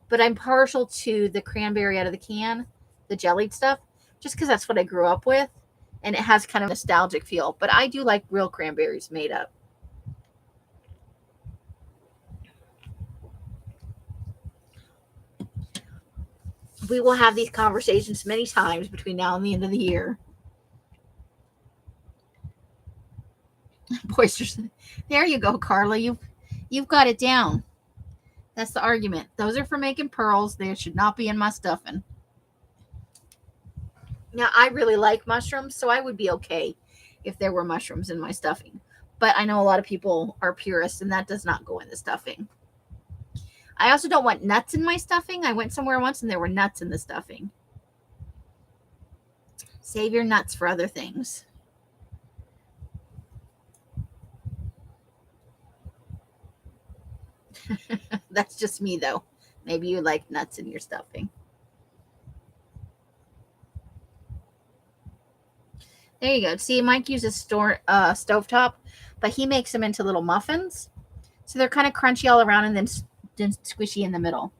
but I'm partial to the cranberry out of the can, the jellied stuff, just because that's what I grew up with. And it has kind of a nostalgic feel. But I do like real cranberries made up. We will have these conversations many times between now and the end of the year. Boisters. There you go, Karla. You've got it down. That's the argument. Those are for making pearls. They should not be in my stuffing. Now, I really like mushrooms, so I would be okay if there were mushrooms in my stuffing. But I know a lot of people are purists, and that does not go in the stuffing. I also don't want nuts in my stuffing. I went somewhere once, and there were nuts in the stuffing. Save your nuts for other things. That's just me, though. Maybe you like nuts in your stuffing. There you go. See, Mike uses stovetop, but he makes them into little muffins. So they're kind of crunchy all around and then squishy in the middle.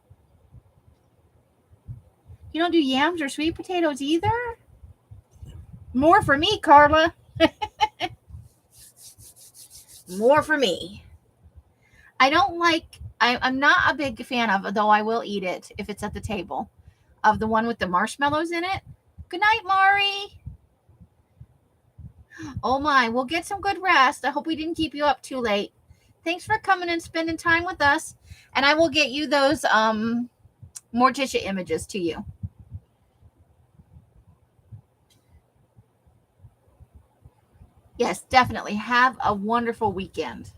You don't do yams or sweet potatoes either? More for me, Karla. More for me. I don't like, I'm not a big fan of, though I will eat it if it's at the table, of the one with the marshmallows in it. Good night, Mari. Oh my, we'll get some good rest. I hope we didn't keep you up too late. Thanks for coming and spending time with us. And I will get you those Morticia images to you. Yes, definitely. Have a wonderful weekend.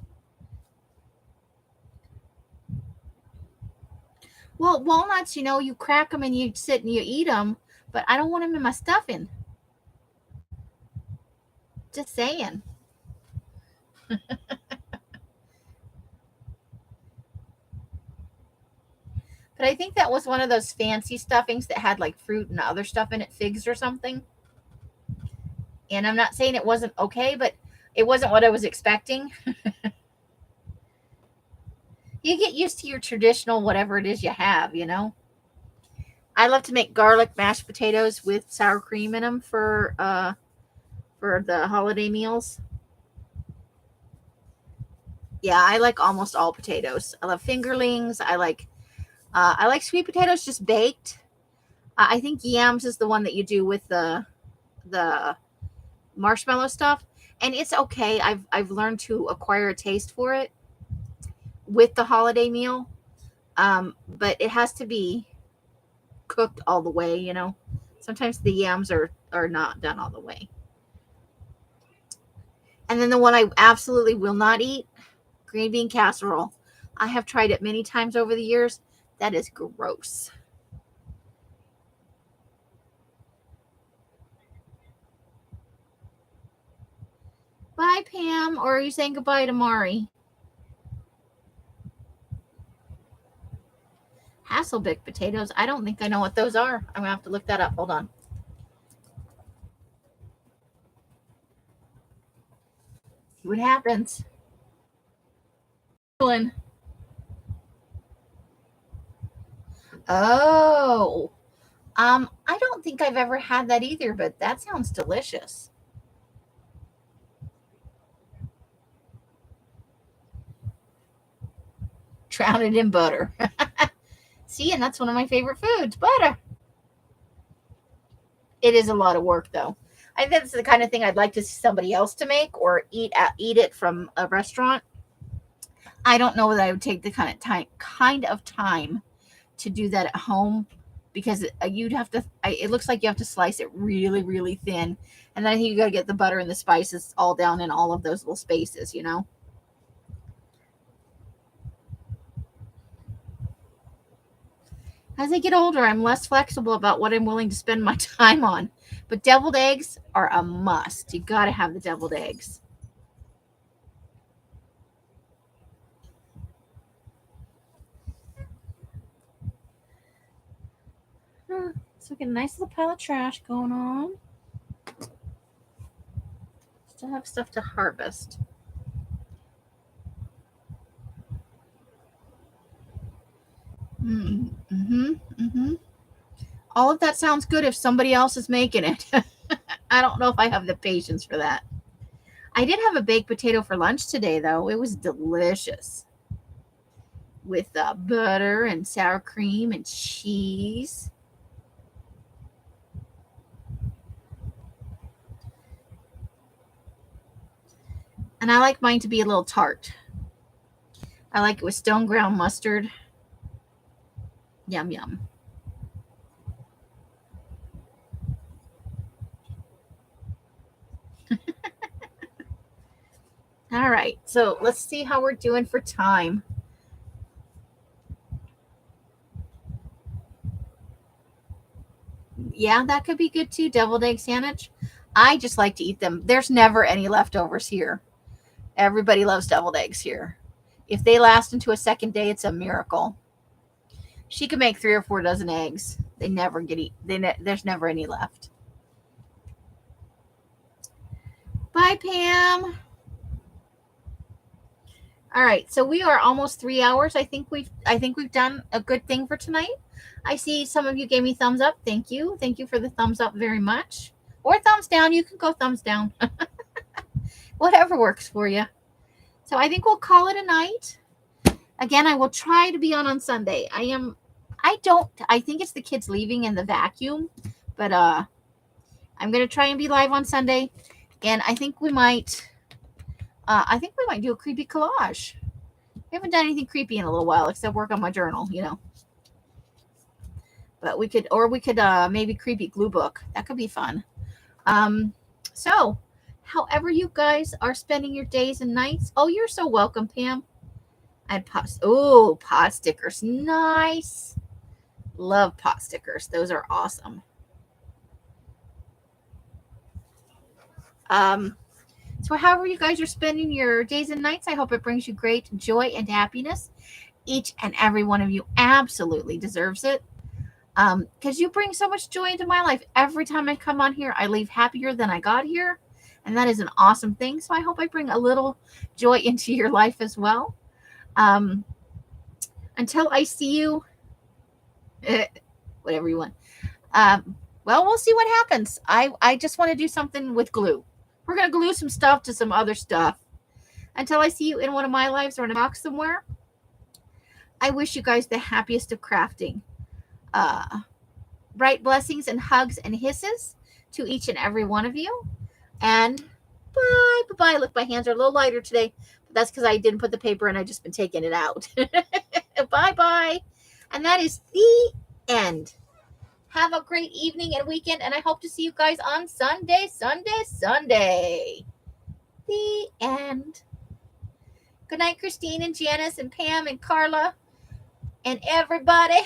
Well, walnuts, you crack them and you sit and you eat them, but I don't want them in my stuffing. Just saying. But I think that was one of those fancy stuffings that had like fruit and other stuff in it, figs or something. And I'm not saying it wasn't okay, but it wasn't what I was expecting. You get used to your traditional whatever it is you have, I love to make garlic mashed potatoes with sour cream in them for the holiday meals. Yeah, I like almost all potatoes. I love fingerlings. I like sweet potatoes just baked. I think yams is the one that you do with the marshmallow stuff, and it's okay. I've learned to acquire a taste for it with the holiday meal, but it has to be cooked all the way. Sometimes the yams are not done all the way. And then the one I absolutely will not eat, green bean casserole. I have tried it many times over the years. That is gross. Bye, Pam. Or are you saying goodbye to Mari? Hasselbeck potatoes. I don't think I know what those are. I'm going to have to look that up. Hold on. See what happens. Oh. I don't think I've ever had that either, but that sounds delicious. Drown it in butter. See, and that's one of my favorite foods, butter. It is a lot of work, though. I think that's the kind of thing I'd like to see somebody else to make or eat it from a restaurant. I don't know that I would take the kind of time to do that at home, because you'd have to. It looks like you have to slice it really, really thin, and then I think you got to get the butter and the spices all down in all of those little spaces, you know. As I get older, I'm less flexible about what I'm willing to spend my time on. But deviled eggs are a must. You got to have the deviled eggs. So we get a nice little pile of trash going on. Still have stuff to harvest. All of that sounds good if somebody else is making it. I don't know if I have the patience for that. I did have a baked potato for lunch today, though. It was delicious. With butter and sour cream and cheese. And I like mine to be a little tart. I like it with stone ground mustard. Yum, yum. All right, so let's see how we're doing for time. Yeah, that could be good too, deviled egg sandwich. I just like to eat them. There's never any leftovers here. Everybody loves deviled eggs here. If they last into a second day, it's a miracle. She could make 3 or 4 dozen eggs. They never get eaten. There's never any left. Bye, Pam. All right, so we are almost 3 hours. I think we've done a good thing for tonight. I see some of you gave me thumbs up. Thank you. Thank you for the thumbs up very much. Or thumbs down. You can go thumbs down. Whatever works for you. So I think we'll call it a night. Again, I will try to be on Sunday. I think it's the kids leaving and the vacuum, but I'm going to try and be live on Sunday. And I think we might do a creepy collage. We haven't done anything creepy in a little while except work on my journal, you know. But we could maybe creepy glue book. That could be fun. So however you guys are spending your days and nights. Oh, you're so welcome, Pam. And pot stickers. Nice. Love pot stickers. Those are awesome. So however you guys are spending your days and nights, I hope it brings you great joy and happiness. Each and every one of you absolutely deserves it. Because you bring so much joy into my life. Every time I come on here, I leave happier than I got here. And that is an awesome thing. So I hope I bring a little joy into your life as well. Until I see you, whatever you want. Well, we'll see what happens. I just want to do something with glue. We're going to glue some stuff to some other stuff. Until I see you in one of my lives or in a box somewhere, I wish you guys the happiest of crafting. Bright blessings and hugs and hisses to each and every one of you. And bye. Look, my hands are a little lighter today. But that's because I didn't put the paper in. I've just been taking it out. Bye. And that is the end. Have a great evening and weekend. And I hope to see you guys on Sunday. The end. Good night, Christine and Janice and Pam and Karla and everybody.